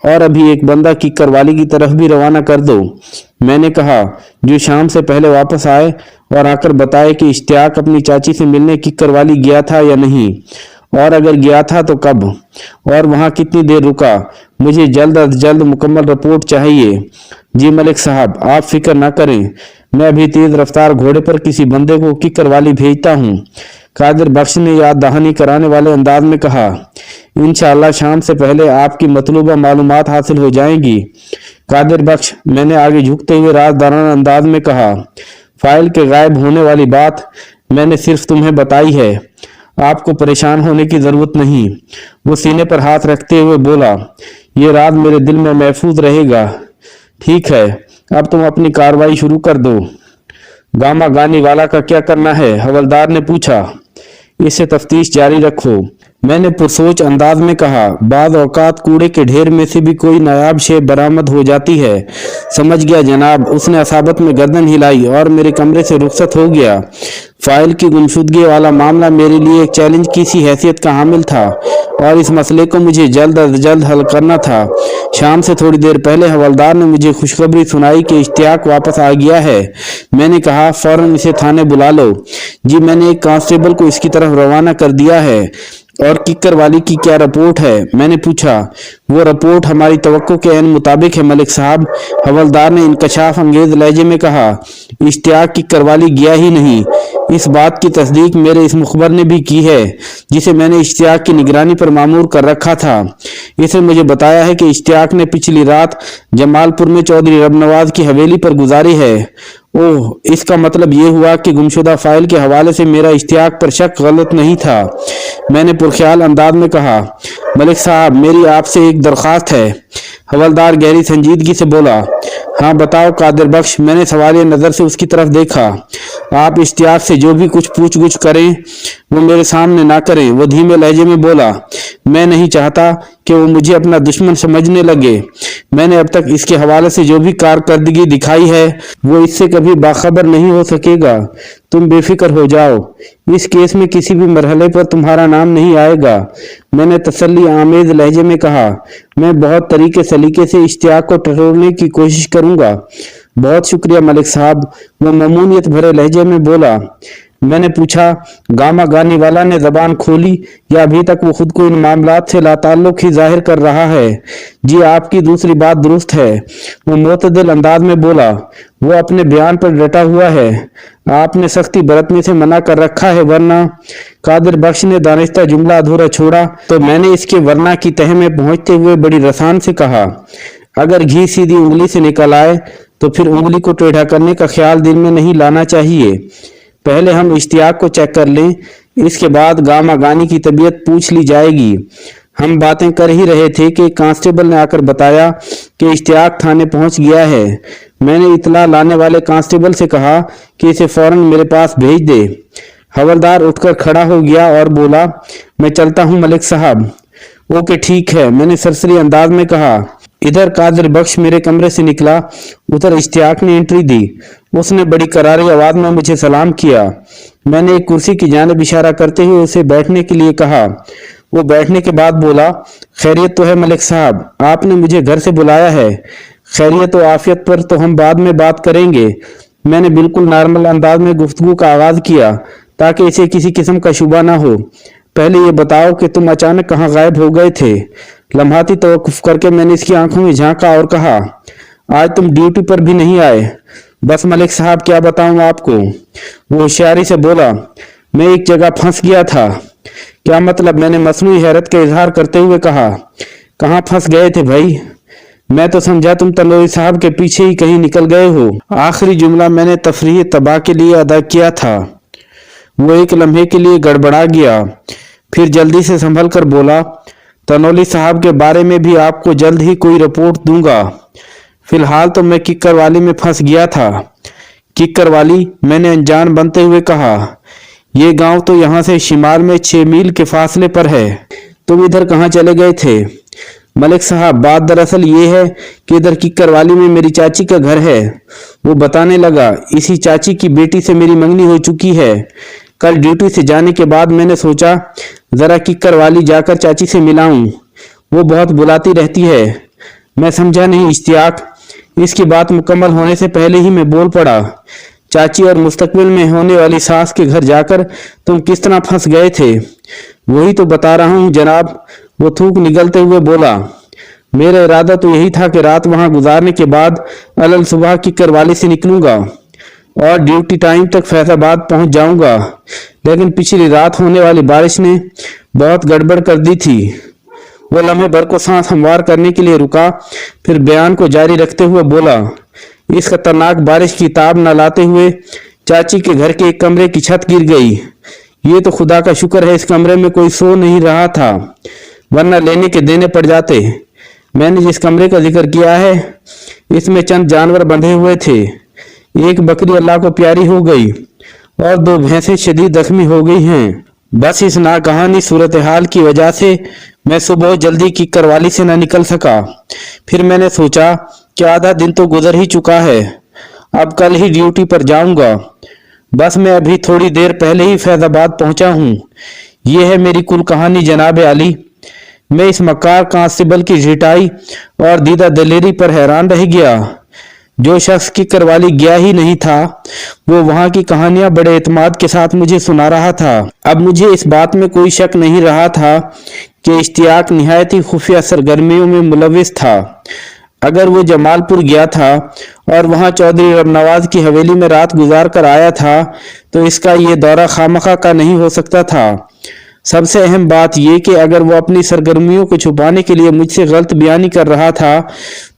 और अभी एक बंदा किक्कर वाली की तरफ भी रवाना कर दो। मैंने कहा, जो शाम से पहले वापस आए और आकर बताए कि इश्तियाक अपनी चाची से मिलने किक्कर वाली गया था या नहीं, और अगर गया था तो कब और वहां कितनी देर रुका। मुझे जल्द अज जल्द मुकम्मल रिपोर्ट चाहिए। जी मलिक साहब, आप फिक्र ना करें, मैं अभी तेज रफ्तार घोड़े पर किसी बंदे को किक्कर वाली भेजता हूँ। कादिर बख्श ने याद दहानी कराने वाले अंदाज में कहा, इंशाअल्लाह शाम से पहले आपकी मतलूबा मालूमात हासिल हो जाएंगी। कादिर बख्श, मैंने आगे झुकते हुए राजदाराना अंदाज में कहा, फाइल के गायब होने वाली बात मैंने सिर्फ तुम्हें बताई है, आपको परेशान होने की जरूरत नहीं। वो सीने पर हाथ रखते हुए बोला, ये राज मेरे दिल में महफूज रहेगा। ठीक है, अब तुम अपनी कार्रवाई शुरू कर दो। गामा गानी वाला का क्या करना है? हवलदार ने पूछा। इससे तफ्तीश जारी रखो, मैंने पुरसोच अंदाज में कहा। बाद औकात कूड़े के ढेर में से भी कोई नायाब शे बरामद हो जाती है। समझ गया जनाब। उसने असाबत में गर्दन हिलाई और मेरे कमरे से रुखसत हो गया। फाइल की गुमशुदगी वाला मामला मेरे लिए एक चैलेंज की सी हैसियत का हामिल था और इस मसले को मुझे जल्द अज जल्द हल करना था। शाम से थोड़ी देर पहले हवलदार ने मुझे खुशखबरी सुनाई कि इश्तियाक वापस आ गया है। मैंने कहा, फौरन इसे थाने बुला लो। जी मैंने एक कांस्टेबल को इसकी तरफ रवाना कर दिया है। और किक्कर वाली की क्या रिपोर्ट है? मैंने पूछा। वो रिपोर्ट हमारी तवक्को के ऐन मुताबिक है मलिक साहब। हवलदार ने इंकशाफ अंगेज लहजे में कहा, इश्तियाक किक्कर वाली गया ही नहीं। इस बात की तस्दीक मेरे इस मुखबर ने भी की है जिसे मैंने इश्तियाक की निगरानी पर मामूर कर रखा था। इसे मुझे बताया है कि इश्तियाक ने पिछली रात जमालपुर में चौधरी रबनवाज की हवेली पर गुजारी है। ओह, इसका मतलब ये हुआ कि गुमशुदा फाइल के हवाले से मेरा इश्तियाक पर शक गलत नहीं था। मैंने पुरख्याल अंदाज में कहा, मलिक साहब मेरी आपसे एक दरख्वास्त है। हवलदार गहरी संजीदगी से बोला, हाँ बताओ कादिर बख्श। मैंने सवालिया नजर से उसकी तरफ देखा। आप इश्तियाक से जो भी कुछ पूछ-गुछ करें वो मेरे सामने ना करें। वो धीमे लहजे में बोला, मैं नहीं चाहता कि वो मुझे अपना दुश्मन समझने लगे। मैंने अब तक इसके हवाले से जो भी कारकर्दगी दिखाई है वो इससे कभी बाखबर नहीं हो सकेगा। तुम बेफिक्र हो जाओ, इस केस में किसी भी मरहले पर तुम्हारा नाम नहीं आएगा। मैंने तसल्ली आमेज लहजे में कहा, मैं बहुत तरीके सलीके से इश्तियाक को टटोलने की कोशिश करूंगा। बहुत शुक्रिया मलिक साहब, वो ममूनियत भरे लहजे में बोला। मैंने पूछा, गामा गानी वाला ने जबान खोली या अभी तक वो खुद को इन मामलात से लाताल्लुक ही जाहिर कर रहा है? जी आपकी दूसरी बात दुरुस्त है, वो मोतदिल अंदाज में बोला। वो अपने बयान पर डटा हुआ है। आपने सख्ती बरतने से मना कर रखा है, वरना। कादिर बख्श ने दानिस्ता जुमला अधूरा छोड़ा तो मैंने इसके वरना की तह में पहुंचते हुए बड़ी रसान से कहा, अगर घी सीधी उंगली से निकल आए तो फिर उंगली को टेढ़ा करने का ख्याल दिल में नहीं लाना चाहिए। पहले हम इश्तियाक को चेक कर लें, इसके बाद गामा गानी की तबीयत पूछ ली जाएगी। हम बातें कर ही रहे थे कि कांस्टेबल ने आकर बताया कि इश्तियाक थाने पहुंच गया है। मैंने इतला लाने वाले कांस्टेबल से कहा कि इसे फौरन मेरे पास भेज दे। हवलदार उठकर खड़ा हो गया और बोला, मैं चलता हूं मलिक साहब। ओके ठीक है, मैंने सरसरी अंदाज में कहा। इधर कादिर बख्श मेरे कमरे से निकला, उधर इश्तियाक ने एंट्री दी। उसने बड़ी करारी आवाज में मुझे सलाम किया। मैंने एक कुर्सी की जानिब इशारा करते हुए उसे बैठने के लिए कहा। वो बैठने के बाद बोला, खैरियत तो है मलिक साहब, आपने मुझे घर से बुलाया है। खैरियत और आफियत पर तो हम बाद में बात करेंगे। मैंने बिल्कुल नॉर्मल अंदाज में गुफ्तगू का आगाज किया ताकि इसे किसी किस्म का शुबा ना हो। पहले ये बताओ कि तुम अचानक कहाँ गायब हो गए थे। लम्हाती तवक्कुफ करके मैंने इसकी आंखों में झांका और कहा, आज तुम ड्यूटी पर भी नहीं आए। बस मलिक साहब क्या बताऊं आपको। वो होशियारी से बोला, मैं एक जगह फंस गया था। क्या मतलब? मैंने मसनूई हैरत का इजहार करते हुए कहा। कहाँ फंस गए थे भाई? मैं तो समझा तुम तनोरी साहब के पीछे ही कहीं निकल गए हो। आखिरी जुमला मैंने तफरीह तबाह के लिए अदा किया था। वो एक लम्हे के लिए गड़बड़ा गया, फिर जल्दी से संभल कर बोला, तनोली साहब के बारे में भी आपको जल्द ही कोई रिपोर्ट दूंगा। फिलहाल तो मैं किक्कर वाली में फंस गया था। किक्कर वाली? मैंने अनजान बनते हुए कहा। ये गांव तो यहाँ से शिमाल में 6 मील के फासले पर है। तुम इधर कहाँ चले गए थे? मलिक साहब, बात दरअसल ये है कि इधर किक्कर वाली में मेरी चाची का घर है। वो बताने लगा, इसी चाची की बेटी से मेरी मंगनी हो चुकी है। कल ड्यूटी से जाने के बाद मैंने सोचा जरा किक्कर वाली जाकर चाची से मिलाऊं। वो बहुत बुलाती रहती है। मैं समझा नहीं इश्तियाक। इसकी बात मुकम्मल होने से पहले ही मैं बोल पड़ा। चाची और मुस्तकबिल में होने वाली सास के घर जाकर तुम किस तरह फंस गए थे? वही तो बता रहा हूँ जनाब। वो थूक निगलते हुए बोला, मेरा इरादा तो यही था कि रात वहां गुजारने के बाद अलल सुबह किक्कर वाली से निकलूंगा और ड्यूटी टाइम तक फैसलाबाद पहुंच जाऊंगा, लेकिन पिछली रात होने वाली बारिश ने बहुत गड़बड़ कर दी थी। वो लम्हे भर को सांस हमवार करने के लिए रुका, फिर बयान को जारी रखते हुए बोला, इस खतरनाक बारिश की ताब न लाते हुए चाची के घर के एक कमरे की छत गिर गई। ये तो खुदा का शुक्र है इस कमरे में कोई सो नहीं रहा था, वरना लेने के देने पड़ जाते। मैंने जिस कमरे का जिक्र किया है इसमें चंद जानवर बंधे हुए थे। एक बकरी अल्लाह को प्यारी हो गई और 2 भैंसें शदीद जख्मी हो गई हैं। बस इस नागहानी सूरत हाल की वजह से मैं सुबह जल्दी किक्कर वाली से न निकल सका। फिर मैंने सोचा कि आधा दिन तो गुजर ही चुका है, अब कल ही ड्यूटी पर जाऊंगा। बस मैं अभी थोड़ी देर पहले ही फैजाबाद पहुंचा हूं। यह है मेरी कुल कहानी जनाब आली। मैं इस मकार कांस्टेबल की रिटाई और दीदा दलेरी पर हैरान रह गया। जो शख्स किक्कर वाली गया ही नहीं था वो वहां की कहानियां बड़े एतमाद के साथ मुझे सुना रहा था। अब मुझे इस बात में कोई शक नहीं रहा था कि इश्तियाक निहायत ही खुफिया सरगर्मियों में मुलविस था। अगर वो जमालपुर गया था और वहां चौधरी रबनवाज की हवेली में रात गुजार कर आया था तो इसका ये दौरा खामखा का नहीं हो सकता था। सबसे अहम बात यह कि अगर वो अपनी सरगर्मियों को छुपाने के लिए मुझसे गलत बयानी कर रहा था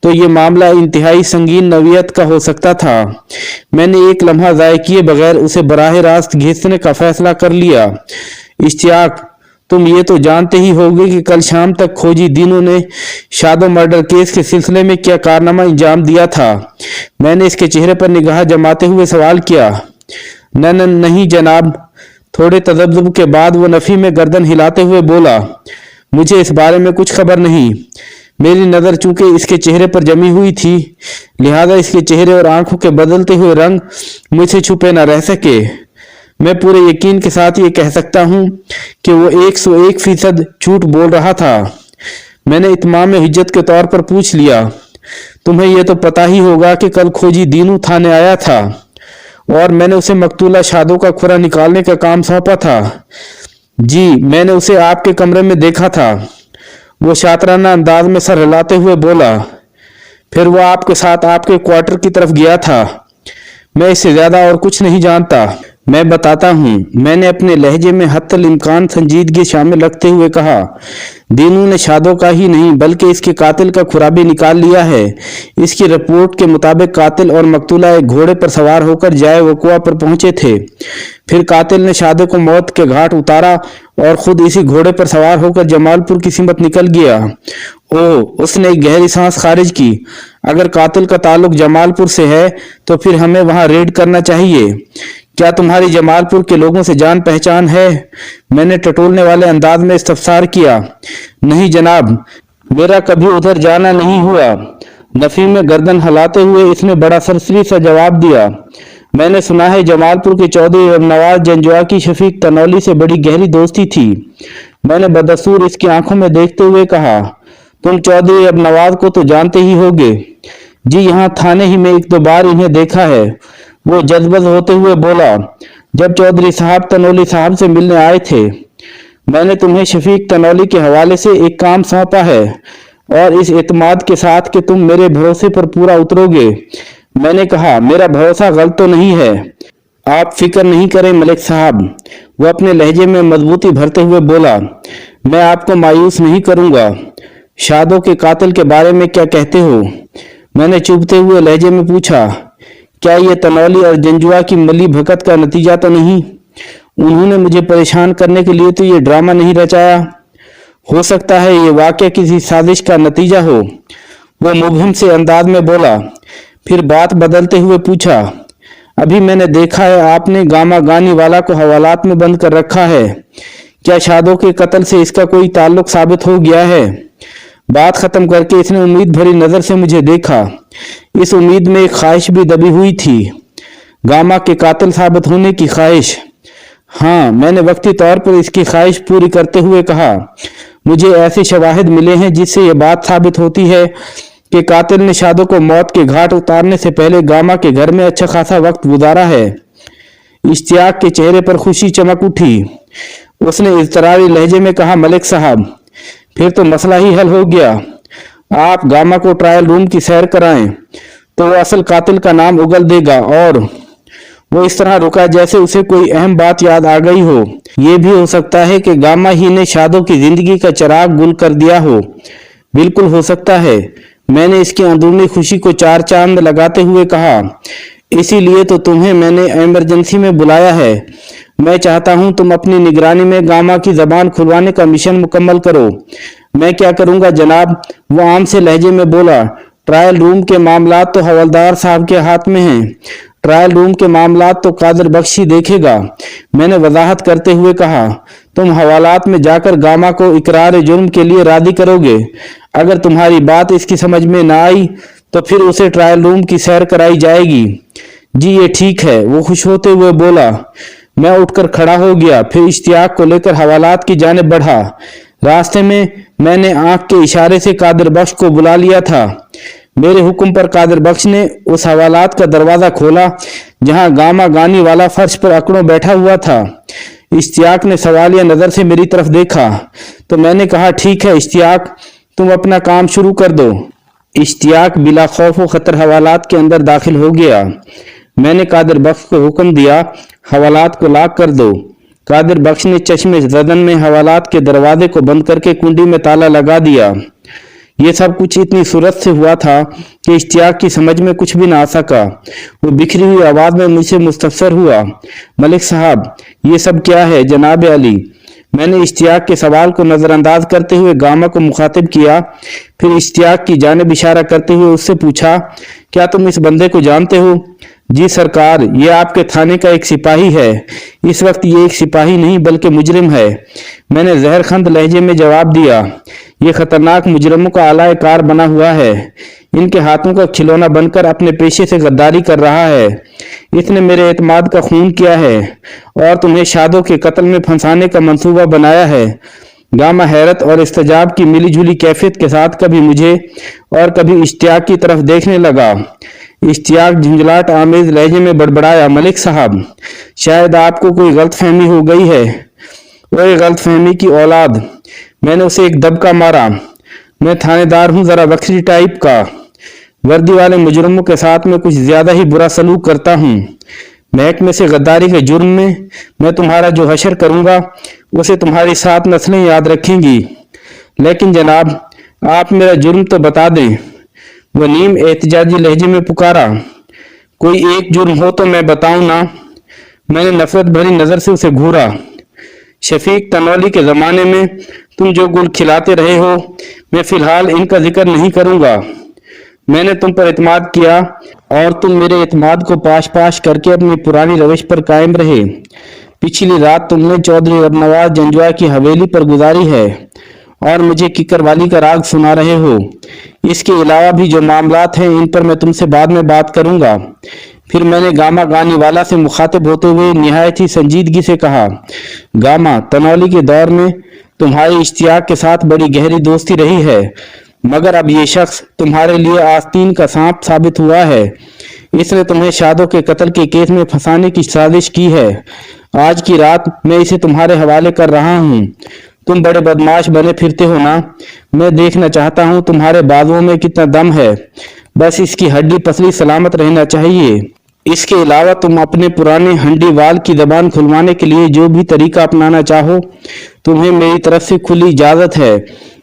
तो ये मामला इंतहाई संगीन नौयत का हो सकता था। मैंने एक लम्हा ज़ाय किए बगैर उसे बराह रास्त घिसने का फैसला कर लिया। इश्तियाक, तुम ये तो जानते ही होगे कि कल शाम तक खोजी दीनों ने शादो मर्डर केस के सिलसिले में क्या कारनामा अंजाम दिया था? मैंने इसके चेहरे पर निगाह जमाते हुए सवाल किया। नहीं जनाब। थोड़े तजब्जुब के बाद वो नफी में गर्दन हिलाते हुए बोला, मुझे इस बारे में कुछ खबर नहीं। मेरी नज़र चूंकि इसके चेहरे पर जमी हुई थी लिहाजा इसके चेहरे और आंखों के बदलते हुए रंग मुझसे छुपे न रह सके। मैं पूरे यकीन के साथ ये कह सकता हूँ कि वो 101% झूठ बोल रहा था। मैंने इत्माम हिज्जत के तौर पर पूछ लिया, तुम्हें यह तो पता ही होगा कि कल खोजी दीनू थाने आया था और मैंने उसे मकतूला शादों का खुरा निकालने का काम सौंपा था। जी, मैंने उसे आपके कमरे में देखा था। वो शातराना अंदाज में सर हिलाते हुए बोला, फिर वो आपके साथ आपके क्वार्टर की तरफ गया था। मैं इससे ज्यादा और कुछ नहीं जानता। मैं बताता हूँ, मैंने अपने लहजे में हत्तल इम्कान संजीदगी शामिल रखते हुए कहा। दीनू ने शादो का ही नहीं बल्कि इसके कातिल का खुराबी निकाल लिया है। इसकी रिपोर्ट के मुताबिक कातिल और मकतूला एक घोड़े पर सवार होकर जाए वकुआ पर पहुंचे थे। फिर कातिल ने शादो को मौत के घाट उतारा और खुद इसी घोड़े पर सवार होकर जमालपुर की सिमत निकल गया। ओह, उसने एक गहरी सांस खारिज की। अगर कातिल का ताल्लुक जमालपुर से है तो फिर हमें वहां रेड करना चाहिए। क्या तुम्हारी जमालपुर के लोगों से जान पहचान है? मैंने टटोलने वाले अंदाज में इस्तफसार किया। नहीं जनाब, मेरा कभी उधर जाना नहीं हुआ। नफी में गर्दन हिलाते हुए इसने बड़ा सरसरी सा जवाब दिया। मैंने सुना है जमालपुर के चौधरी नवाज जंजुआ की शफीक तनौली से बड़ी गहरी दोस्ती थी। मैंने बदसूर इसकी आंखों में देखते हुए कहा, तुम चौधरी अब नवाज को तो जानते ही होगे। जी, यहाँ थाने ही में एक दो बार इन्हें देखा है। वो जज्बज होते हुए बोला, जब चौधरी साहब तनौली साहब से मिलने आए थे। मैंने तुम्हें शफीक तनौली के हवाले से एक काम सौंपा है और इस एतमाद के साथ कि तुम मेरे भरोसे पर पूरा उतरोगे। मैंने कहा, मेरा भरोसा गलत तो नहीं है। आप फिक्र नहीं करें मलिक साहब। वो अपने लहजे में मजबूती भरते हुए बोला, मैं आपको मायूस नहीं करूंगा। शादो के कातिल के बारे में क्या कहते हो? मैंने चुभते हुए लहजे में पूछा, क्या ये तनौली और जंजुआ की मली भगत का नतीजा तो नहीं? उन्होंने मुझे परेशान करने के लिए तो ये ड्रामा नहीं रचाया। हो सकता है ये वाकया किसी साजिश का नतीजा हो। वो मुबहिम से अंदाज में बोला। फिर बात बदलते हुए पूछा, अभी मैंने देखा है आपने गामा गानी वाला को हवालात में बंद कर रखा है। क्या शादो के कत्ल से इसका कोई ताल्लुक साबित हो गया है? बात खत्म करके इसने उम्मीद भरी नजर से मुझे देखा। इस उम्मीद में एक ख्वाहिश भी दबी हुई थी, गामा के कातिल साबित होने की ख्वाहिश। हाँ, मैंने वक्ती तौर पर इसकी ख्वाहिश पूरी करते हुए कहा, मुझे ऐसे शवाहिद मिले हैं जिससे यह बात साबित होती है कि कातिल ने शादो को मौत के घाट उतारने से पहले गामा के घर में अच्छा खासा वक्त गुजारा है। इश्तियाक के चेहरे पर खुशी चमक उठी। उसने इज़तरारी लहजे में कहा, मलिक साहब, फिर तो मसला ही हल हो गया। आप गामा को ट्रायल रूम की सैर कराएं तो वो असल कातिल का नाम उगल देगा। और वो इस तरह रुका जैसे उसे कोई अहम बात याद आ गई हो। ये भी हो सकता है कि गामा ही ने शादो की जिंदगी का चिराग गुल कर दिया हो। बिल्कुल हो सकता है। मैंने इसकी अंदरूनी खुशी को चार चांद लगाते हुए कहा, इसीलिए तो तुम्हें मैंने इमरजेंसी में बुलाया है। मैं चाहता हूं तुम अपनी निगरानी में गामा की जबान खुलवाने का मिशन मुकम्मल करो। मैं क्या करूंगा जनाब? वो आम से लहजे में बोला, ट्रायल रूम के मामलात तो हवलदार साहब के हाथ में हैं। ट्रायल रूम के मामलात तो कादिर बख्श ही देखेगा। मैंने वजाहत करते हुए कहा, तुम हवालात में जाकर गामा को इकरार जुर्म के लिए राजी करोगे। अगर तुम्हारी बात इसकी समझ में ना आई तो फिर उसे ट्रायल रूम की सैर कराई जाएगी। जी, ये ठीक है, वो खुश होते हुए बोला। मैं उठकर खड़ा हो गया, फिर इश्तियाक को लेकर हवालात की जानिब बढ़ा। रास्ते में मैंने आंख के इशारे से कादिर बख्श को बुला लिया था। मेरे हुक्म पर कादिर बख्श ने उस हवालात का दरवाजा खोला जहां गामा गानी वाला फर्श पर अकड़ों बैठा हुआ था। इश्तियाक ने सवालिया नजर से मेरी तरफ देखा तो मैंने कहा, ठीक है इश्तियाक, तुम अपना काम शुरू कर दो। इश्तियाक बिला खौफ व खतर हवालात के अंदर दाखिल हो गया। मैंने कादिर बख्श को हुक्म दिया, हवालात को लॉक कर दो। कादिर बख्श ने चश्मे ज़दन में हवालात के दरवाजे को बंद करके कुंडी में ताला लगा दिया। ये सब कुछ इतनी सूरत से हुआ था कि इश्तियाक की समझ में कुछ भी ना आ सका। वो बिखरी हुई आवाज में मुझसे मुस्तफसर हुआ, मलिक साहब, ये सब क्या है जनाब अली? मैंने इश्तियाक के सवाल को नजरअंदाज करते हुए गामा को मुखातिब किया। फिर इश्तियाक की जानिब इशारा करते हुए उससे पूछा, क्या तुम इस बंदे को जानते हो? जी सरकार, ये आपके थाने का एक सिपाही है। इस वक्त ये एक सिपाही नहीं बल्कि मुजरिम है। मैंने जहरखंद लहजे में जवाब दिया, ये खतरनाक मुजरिमों का आला कार बना हुआ है। इनके हाथों का खिलौना बनकर अपने पेशे से गद्दारी कर रहा है। इसने मेरे एतमाद का खून किया है और तुम्हें शादो के कत्ल में फंसाने का मंसूबा बनाया है। गामा हैरत और इस्तजाब की मिलीजुली कैफियत के साथ कभी मुझे और कभी इश्तियाक की तरफ देखने लगा। इश्तियाक झुंझलाहट आमेज लहजे में बड़बड़ाया, मलिक साहब, शायद आपको कोई गलतफहमी हो गई है। वही गलतफहमी की औलाद। मैंने उसे एक दबका मारा। मैं थानेदार हूँ, जरा बखरी टाइप का। वर्दी वाले मुजरिमों के साथ मैं कुछ ज्यादा ही बुरा सलूक करता हूँ। महकमे से गद्दारी के जुर्म में मैं तुम्हारा जो हशर करूंगा उसे तुम्हारी 7 नस्लें याद रखेंगी। लेकिन जनाब, आप मेरा जुर्म तो बता दें। वो नीम एहतजाजी लहजे में पुकारा। कोई एक जुर्म हो तो मैं बताऊं ना। मैंने नफरत भरी नजर से उसे घूरा। शफीक तनौली के जमाने में तुम जो गुल खिलाते रहे हो, मैं फिलहाल इनका जिक्र नहीं करूंगा। मैंने तुम पर एतमाद किया और तुम मेरे एतमाद को पाश पाश करके अपनी पुरानी रविश पर कायम रहे। पिछली रात तुमने चौधरी रबनवाज जंजुआ की हवेली पर गुजारी है और मुझे किकरवाली का राग सुना रहे हो। इसके अलावा भी जो मामलात हैं इन पर मैं तुमसे बाद में बात करूंगा। फिर मैंने गामा गानी वाला से मुखातिब होते हुए निहायत ही संजीदगी से कहा, गामा, तनौली के दौर में तुम्हारी इश्तियाक के साथ बड़ी गहरी दोस्ती रही है, मगर अब ये शख्स तुम्हारे लिए आस्तीन का सांप साबित हुआ है। इसने तुम्हें शादों के कत्ल के केस में फंसाने की साजिश की है। आज की रात मैं इसे तुम्हारे हवाले कर रहा हूँ। तुम बड़े बदमाश बने फिरते हो ना। मैं देखना चाहता हूँ तुम्हारे बाजुओं में कितना दम है। बस इसकी हड्डी पसली सलामत रहना चाहिए। इसके अलावा तुम अपने पुराने हंडी वाल की जबान खुलवाने के लिए जो भी तरीका अपनाना चाहो, तुम्हें मेरी तरफ से खुली इजाजत है।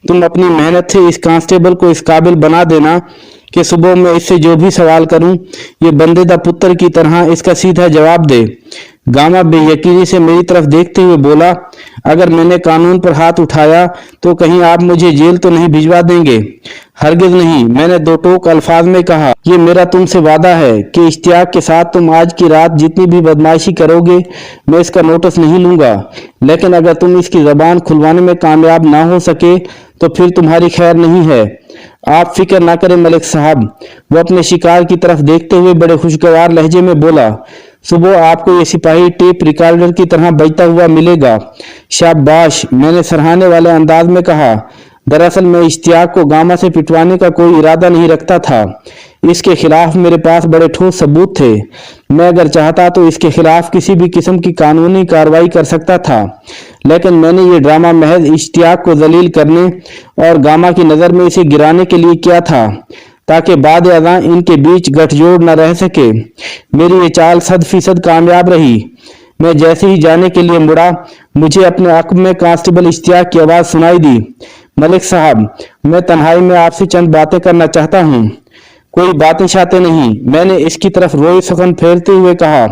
तुम अपनी मेहनत से इस कांस्टेबल को इस काबिल बना देना कि सुबह मैं इससे जो भी सवाल करूं, ये बंदे दा पुत्र की तरह इसका सीधा जवाब दे। गामा बेयकीनी से मेरी तरफ देखते हुए बोला, अगर मैंने कानून पर हाथ उठाया तो कहीं आप मुझे जेल तो नहीं भिजवा देंगे? हरगिज नहीं। मैंने दो टोक अल्फाज में कहा, ये मेरा तुमसे वादा है कि इश्तियाक के साथ तुम आज की रात जितनी भी बदमाशी करोगे मैं इसका नोटिस नहीं लूंगा। लेकिन अगर तुम इसकी जबान खुलवाने में कामयाब ना हो सके तो फिर तुम्हारी खैर नहीं है। आप फिक्र ना करें मलिक साहब। वो अपने शिकार की तरफ देखते हुए बड़े खुशगवार लहजे में बोला, सुबह आपको ये सिपाही टेप रिकॉर्डर की तरह बजता हुआ मिलेगा। शाबाश, मैंने सराहने वाले अंदाज में कहा। दरअसल मैं इश्तियाक को गामा से पिटवाने का कोई इरादा नहीं रखता था। इसके खिलाफ मेरे पास बड़े ठोस सबूत थे। मैं अगर चाहता तो इसके खिलाफ किसी भी किस्म की कानूनी कार्रवाई कर सकता था, लेकिन मैंने ये ड्रामा महज इश्तियाक को जलील करने और गामा की नज़र में इसे गिराने के लिए किया था, ताकि बाद अज़ां इनके बीच गठजोड़ न रह सके। मेरी ये चाल 100% कामयाब रही। मैं जैसे ही जाने के लिए मुड़ा, मुझे अपने अक़ब में कांस्टेबल इश्तियाक की आवाज़ सुनाई दी। मलिक साहब, मैं तन्हाई में आपसे चंद बातें करना चाहता हूँ। कोई बातें शातें नहीं, मैंने इसकी तरफ रोई सखन फेरते हुए कहा।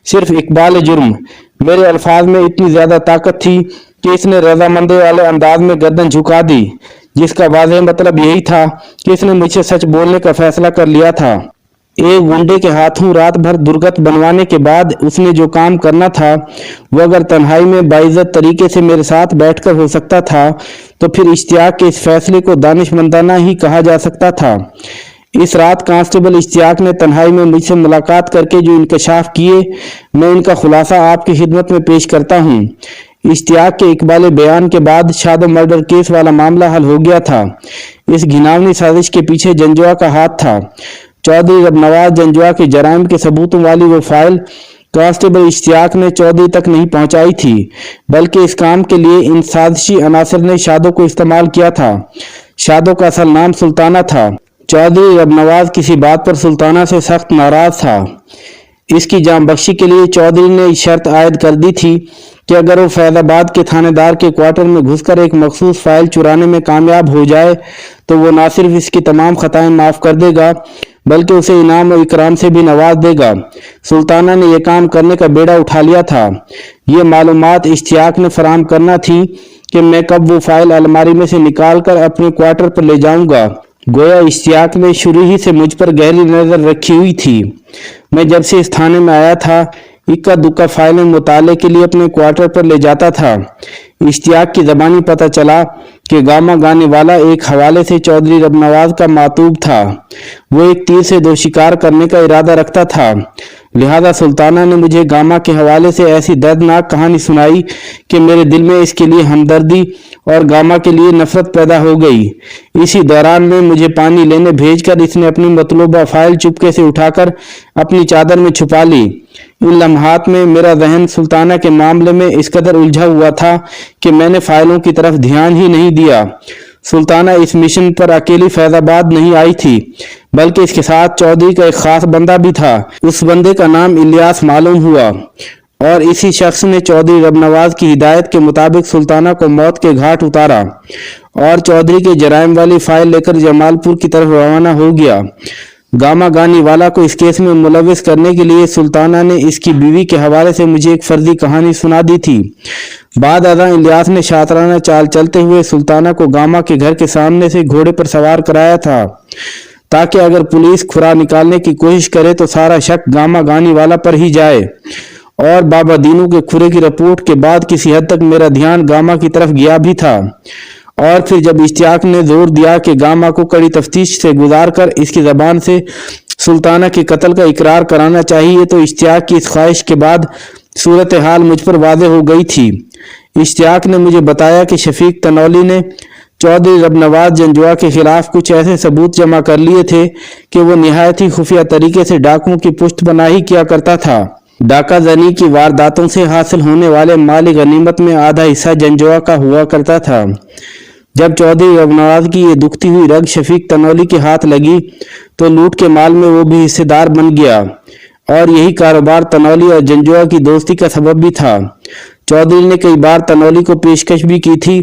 सिर्फ इकबाल जुर्म। मेरे अल्फाज में इतनी ज्यादा ताकत थी कि इसने रजामंदी वाले अंदाज में गर्दन झुका दी, जिसका वाज़ेह मतलब यही था कि इसने मुझसे सच बोलने का फैसला कर लिया था। एक गुंडे के हाथों रात भर दुर्गत बनवाने के बाद उसने जो काम करना था वो अगर तन्हाई में बाइज्जत तरीके से मेरे साथ बैठकर हो सकता था तो फिर इश्तियाक के इस फैसले को दानिशमंदाना ही कहा जा सकता था। इस रात कांस्टेबल इश्तियाक ने तन्हाई में मुझसे मुलाकात करके जो इंकशाफ किए, मैं उनका खुलासा आपकी खिदमत में पेश करता हूँ। इश्तियाक के इकबाल बयान के बाद शादो मर्डर केस वाला मामला हल हो गया था। इस घिनौनी साजिश के पीछे जंजुआ का हाथ था। चौधरी रबनवाज जंजुआ के जराइम के सबूतों वाली वो फाइल कांस्टेबल इश्तियाक ने चौधरी तक नहीं पहुंचाई थी, बल्कि इस काम के लिए इन साजिशी अनासर ने शादो को इस्तेमाल किया था। शादो का असल नाम सुल्ताना था। चौधरी रबनवाज किसी बात पर सुल्ताना से सख्त नाराज था। इसकी जान बख्शी के लिए चौधरी ने शर्त आयद कर दी थी कि अगर वो फैजाबाद के थानेदार के क्वार्टर में घुसकर एक मखसूस फाइल चुराने में कामयाब हो जाए तो वो न सिर्फ इसकी तमाम खताएं माफ कर देगा बल्कि उसे इनाम और इकराम से भी नवाज देगा। सुल्ताना ने यह काम करने का बेड़ा उठा लिया था। ये मालूमात इश्तियाक ने फराहम करना थी कि मैं कब वो फाइल अलमारी में से निकाल कर अपने क्वार्टर पर ले जाऊंगा। गोया इश्तियाक ने शुरू ही से मुझ पर गहरी नजर रखी हुई थी। मैं जब से इस थाने में आया था इक्का दुक्का फाइलें मुताले के लिए अपने क्वार्टर पर ले जाता था। इश्तियाक की जबानी पता चला कि गामा गाने वाला एक हवाले से चौधरी रबनवाज का मातूब था। वो एक तीर से दो शिकार करने का इरादा रखता था। लिहाजा सुल्ताना ने मुझे गामा के हवाले से ऐसी दर्दनाक कहानी सुनाई कि मेरे दिल में इसके लिए हमदर्दी और गामा के लिए नफरत पैदा हो गई। इसी दौरान में मुझे पानी लेने भेजकर इसने अपनी मतलूबा फाइल चुपके से उठाकर अपनी चादर में छुपा ली। इन लम्हात में मेरा जहन सुल्ताना के मामले में इस कदर उलझा हुआ था कि मैंने फाइलों की तरफ ध्यान ही नहीं दिया। सुल्ताना इस मिशन पर अकेली फैजाबाद नहीं आई थी, बल्कि इसके साथ चौधरी का एक खास बंदा भी था। उस बंदे का नाम इलियास मालूम हुआ और इसी शख्स ने चौधरी रबनवाज की हिदायत के मुताबिक सुल्ताना को मौत के घाट उतारा और चौधरी के जराइम वाली फाइल लेकर जमालपुर की तरफ रवाना हो गया। गामा गानी वाला को इस केस में मुलविस करने के लिए सुल्ताना ने इसकी बीवी के हवाले से मुझे एक फर्जी कहानी सुना दी थी। बाद अदा इलियास ने शातराना चाल चलते हुए सुल्ताना को गामा के घर के सामने से घोड़े पर सवार कराया था, ताकि अगर पुलिस खुरा निकालने की कोशिश करे तो सारा शक गामा गानी वाला पर ही जाए। और बाबा दीनू के खुरे की रिपोर्ट के बाद किसी हद तक मेरा ध्यान गामा की तरफ गया भी था। और फिर जब इश्तियाक ने जोर दिया कि गामा को कड़ी तफ्तीश से गुजार कर इसकी जबान से सुल्ताना के कत्ल का इकरार कराना चाहिए, तो इश्तियाक की इस ख्वाहिश के बाद सूरत हाल मुझ पर वाज़ेह हो गई थी। इश्तियाक ने मुझे बताया कि शफीक तनौली ने चौधरी रबनवाज जंजुआ के खिलाफ कुछ ऐसे सबूत जमा कर लिए थे कि वो निहायत ही खुफिया तरीके से डाकुओं की पुष्टपनाही किया करता था। डाका जनी की वारदातों से हासिल होने वाले माली गनीमत में आधा हिस्सा जंजुआ का हुआ करता था। जब चौधरी रबनवाज की ये दुखती हुई रग शफीक तनौली के हाथ लगी तो लूट के माल में वो भी हिस्सेदार बन गया और यही कारोबार तनौली और जंजुआ की दोस्ती का सबब भी था। चौधरी ने कई बार तनौली को पेशकश भी की थी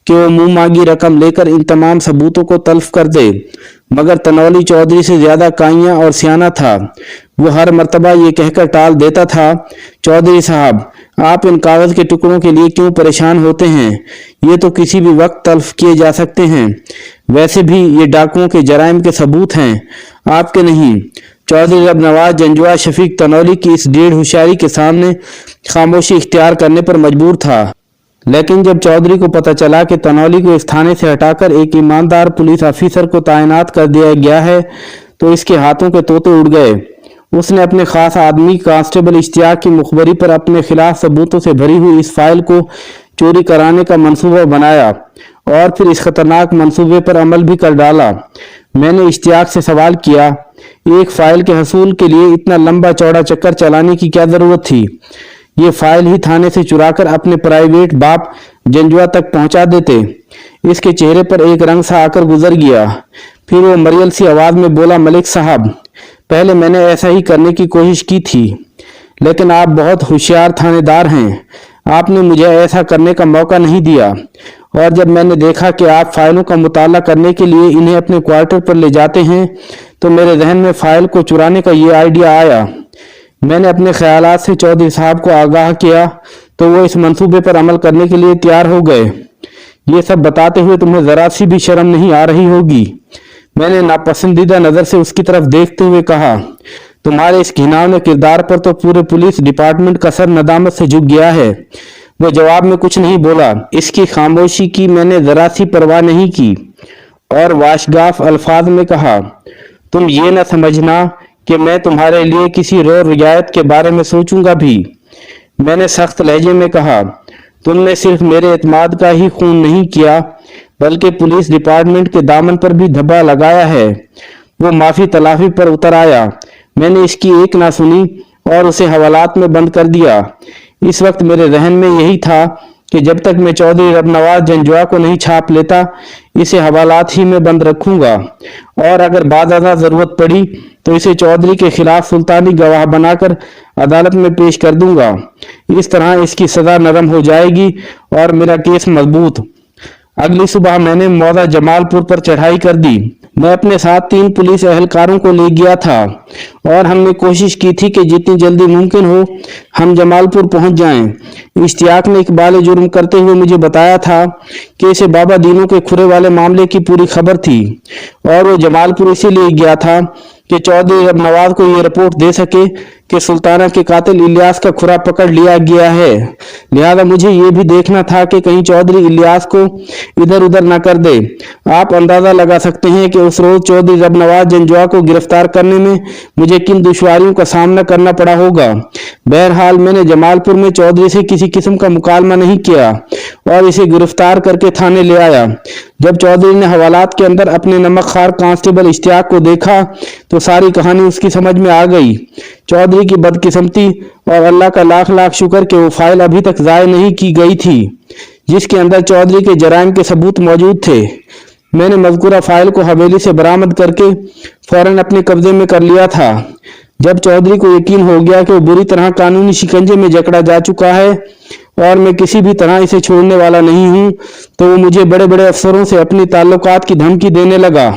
कि वो मुंह मांगी रकम लेकर इन तमाम सबूतों को तल्फ कर दे, मगर तनौली चौधरी से ज्यादा काइयां और सियाना था। वो हर मर्तबा ये कहकर टाल देता था, चौधरी साहब आप इन कागज के टुकड़ों के लिए क्यों परेशान होते हैं, ये तो किसी भी वक्त तल्फ किए जा सकते हैं। वैसे भी ये डाकुओं के जराइम के सबूत हैं, आपके नहीं। चौधरी रबनवाज जंजुआ शफीक तनौली की इस डेढ़ होशियारी के सामने खामोशी इख्तियार करने पर मजबूर था। लेकिन जब चौधरी को पता चला कि तनौली को इस थाने से हटाकर एक ईमानदार पुलिस अफसर को तैनात कर दिया गया है, तो इसके हाथों के तोते उड़ गए। उसने अपने खास आदमी कांस्टेबल इश्तियाक की मुखबरी पर अपने खिलाफ सबूतों से भरी हुई इस फाइल को चोरी कराने का मंसूबा बनाया और फिर इस खतरनाक मंसूबे पर अमल भी कर डाला। मैंने इश्तियाक से सवाल किया, एक फाइल के हसूल के लिए इतना लंबा चौड़ा चक्कर चलाने की क्या जरूरत थी? ये फाइल ही थाने से चुराकर अपने प्राइवेट बाप जंजुआ तक पहुंचा देते। इसके चेहरे पर एक रंग सा आकर गुजर गया। फिर वो मरियल सी आवाज में बोला, मलिक साहब पहले मैंने ऐसा ही करने की कोशिश की थी, लेकिन आप बहुत होशियार थानेदार हैं, आपने मुझे ऐसा करने का मौका नहीं दिया। और जब मैंने देखा कि आप फाइलों का मुताला करने के लिए इन्हें अपने क्वार्टर पर ले जाते हैं, तो मेरे जहन में फाइल को चुराने का ये आइडिया आया। मैंने अपने ख्यालात से चौधरी साहब को आगाह किया तो वो इस मंसूबे पर अमल करने के लिए तैयार हो गए। ये सब बताते हुए तुम्हें जरा सी भी शर्म नहीं आ रही होगी? मैंने नापसंदीदा नजर से उसकी तरफ देखते हुए कहा, तुम्हारे इस घिनौने किरदार पर तो पूरे पुलिस डिपार्टमेंट का सर नदामत से झुक गया है। वो जवाब में कुछ नहीं बोला। इसकी खामोशी की मैंने जरा सी परवाह नहीं की और वाशगाफ अल्फाज में कहा, तुम ये न समझना कि मैं तुम्हारे लिए किसी रो रियायत के बारे में सोचूंगा भी। मैंने सख्त लहजे में कहा, तुमने सिर्फ मेरे एतमाद का ही खून नहीं किया, बल्कि पुलिस डिपार्टमेंट के दामन पर भी धब्बा लगाया है। वो माफी तलाफी पर उतर आया। मैंने इसकी एक ना सुनी और उसे हवालात में बंद कर दिया। इस वक्त मेरे जहन में यही था कि जब तक मैं चौधरी रबनवाज जंजुआ को नहीं छाप लेता, इसे हवालात ही में बंद रखूंगा और अगर बाज़ादा जरूरत पड़ी तो इसे चौधरी के खिलाफ सुल्तानी गवाह बनाकर अदालत में पेश कर दूंगा। इस तरह इसकी सजा नरम हो जाएगी और मेरा केस मजबूत। अगली सुबह मैंने मौदा जमालपुर पर चढ़ाई कर दी। मैं अपने साथ 3 पुलिस एहलकारों को ले गया था और हमने कोशिश की थी कि जितनी जल्दी मुमकिन हो हम जमालपुर पहुंच जाएं। इश्तियाक ने इकबाल जुर्म करते हुए मुझे बताया था कि इसे बाबा दीनू के खुरे वाले मामले की पूरी खबर थी और वो जमालपुर इसीलिए गया था कि चौधरी रबनवाज को ये रिपोर्ट दे सके कि सुल्ताना के कातिल इलियास का खुरा पकड़ लिया गया है। लिहाजा मुझे ये भी देखना था कि कहीं चौधरी इलियास को इधर उधर न कर दे। आप अंदाजा लगा सकते हैं कि उस रोज चौधरी रबनवाज जंजुआ को गिरफ्तार करने में मुझे किन दुश्वारियों का सामना करना पड़ा होगा। बहरहाल मैंने जमालपुर में चौधरी से किसी किस्म का मुकालमा नहीं किया और इसे गिरफ्तार करके थाने ले आया। जब चौधरी ने हवालात के अंदर अपने नमकखार कांस्टेबल इश्तियाक को देखा तो सारी कहानी उसकी समझ में आ गई। चौधरी की बदकिस्मती और अल्लाह का लाख लाख शुक्र कि वो फाइल अभी तक जाय नहीं की गई थी जिसके अंदर चौधरी के जराइम के सबूत मौजूद थे। मैंने मज़कूरा फाइल को हवेली से बरामद करके फौरन अपने कब्जे में कर लिया था। जब चौधरी को यकीन हो गया कि वो बुरी तरह कानूनी शिकंजे में जकड़ा जा चुका है और मैं किसी भी तरह इसे छोड़ने वाला नहीं हूँ, तो वो मुझे बड़े बड़े अफसरों से अपनी ताल्लुकात की धमकी देने लगा।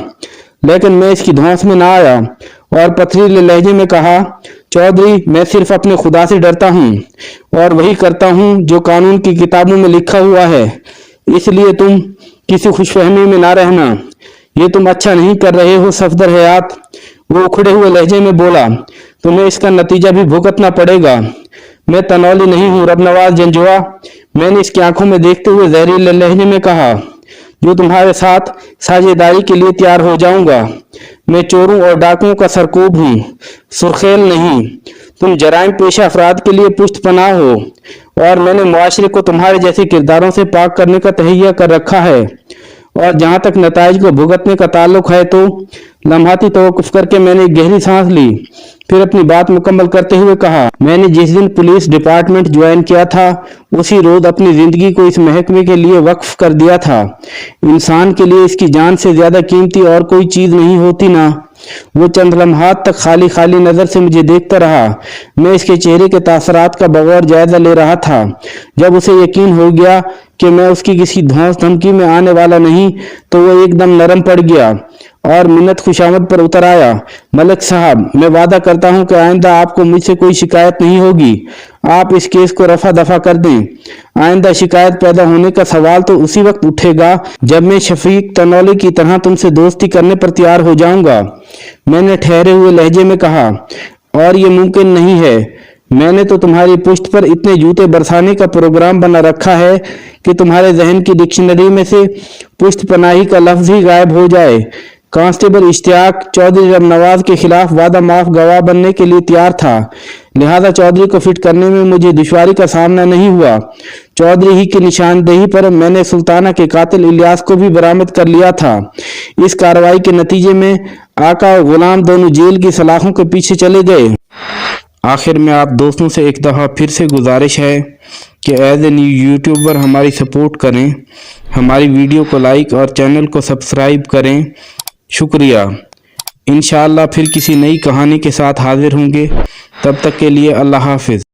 लेकिन मैं इसकी धौंस में ना आया और पथरीले लहजे में कहा, चौधरी, मैं सिर्फ अपने खुदा से डरता हूँ और वही करता हूँ जो कानून की किताबों में लिखा हुआ है, इसलिए तुम किसी खुशफहमी में ना रहना। ये तुम अच्छा नहीं कर रहे हो सफदर हयात। वो उखड़े हुए लहजे में बोला, तुम्हें इसका नतीजा भी भुगतना पड़ेगा। मैं तनौली नहीं हूँ रबनवाज जंजुआ। मैंने इसकी आंखों में देखते हुए जहरीले लहजे में कहा, जो तुम्हारे साथ साझेदारी के लिए तैयार हो जाऊंगा। मैं चोरों और डाकुओं का सरकूब हूँ, सुर्खेल नहीं। तुम जराइम पेशा अफराद के लिए पुष्ट पनाह हो और मैंने मुआशरे को तुम्हारे जैसे किरदारों से पाक करने का तहैया कर रखा है। और जहां तक नताइज को भुगतने का ताल्लुक है तो लम्हाती तवक्कुफ करके मैंने एक गहरी सांस ली, फिर अपनी बात मुकम्मल करते हुए कहा, मैंने जिस दिन पुलिस डिपार्टमेंट ज्वाइन किया था उसी रोज अपनी जिंदगी को इस महकमे के लिए वक्फ कर दिया था। इंसान के लिए इसकी जान से ज्यादा कीमती और कोई चीज नहीं होती ना। वो चंद लम्हात तक खाली खाली नजर से मुझे देखता रहा। मैं इसके चेहरे के तासरात का बगौर जायजा ले रहा था। जब उसे यकीन हो गया कि मैं उसकी किसी धौंस धमकी में आने वाला नहीं, तो वो एकदम नरम पड़ गया और मिन्नत खुशामद पर उतर आया। मलिक साहब, मैं वादा करता हूं कि आइंदा आपको मुझसे कोई शिकायत नहीं होगी। आप इस केस को रफा दफा कर दें। आइंदा शिकायत पैदा होने का सवाल तो उसी वक्त उठेगा जब मैं शफीक तनौली की तरह तुमसे दोस्ती करने पर तैयार हो जाऊंगा। मैंने ठहरे हुए लहजे में कहा, और ये मुमकिन नहीं है। मैंने तो तुम्हारी पुश्त पर इतने जूते बरसाने का प्रोग्राम बना रखा है कि तुम्हारे जहन की डिक्शनरी में से पुश्त पनाही का लफ्ज ही गायब हो जाए। कांस्टेबल इश्तियाक चौधरी रबनवाज के खिलाफ वादा माफ गवाह बनने के लिए तैयार था, लिहाजा चौधरी को फिट करने में मुझे दुश्वारी का सामना नहीं हुआ। चौधरी ही की निशानदेही पर मैंने सुल्ताना के कातिल इलियास को भी बरामद कर लिया था। इस कार्रवाई के नतीजे में आका और गुलाम दोनों जेल की सलाखों के पीछे चले गए। आखिर में आप दोस्तों से एक दफ़ा फिर से गुजारिश है कि एज ए न्यू यूट्यूबर हमारी सपोर्ट करें, हमारी वीडियो को लाइक और चैनल को सब्सक्राइब करें। शुक्रिया। इंशाअल्लाह फिर किसी नई कहानी के साथ हाजिर होंगे। तब तक के लिए अल्लाह हाफिज़।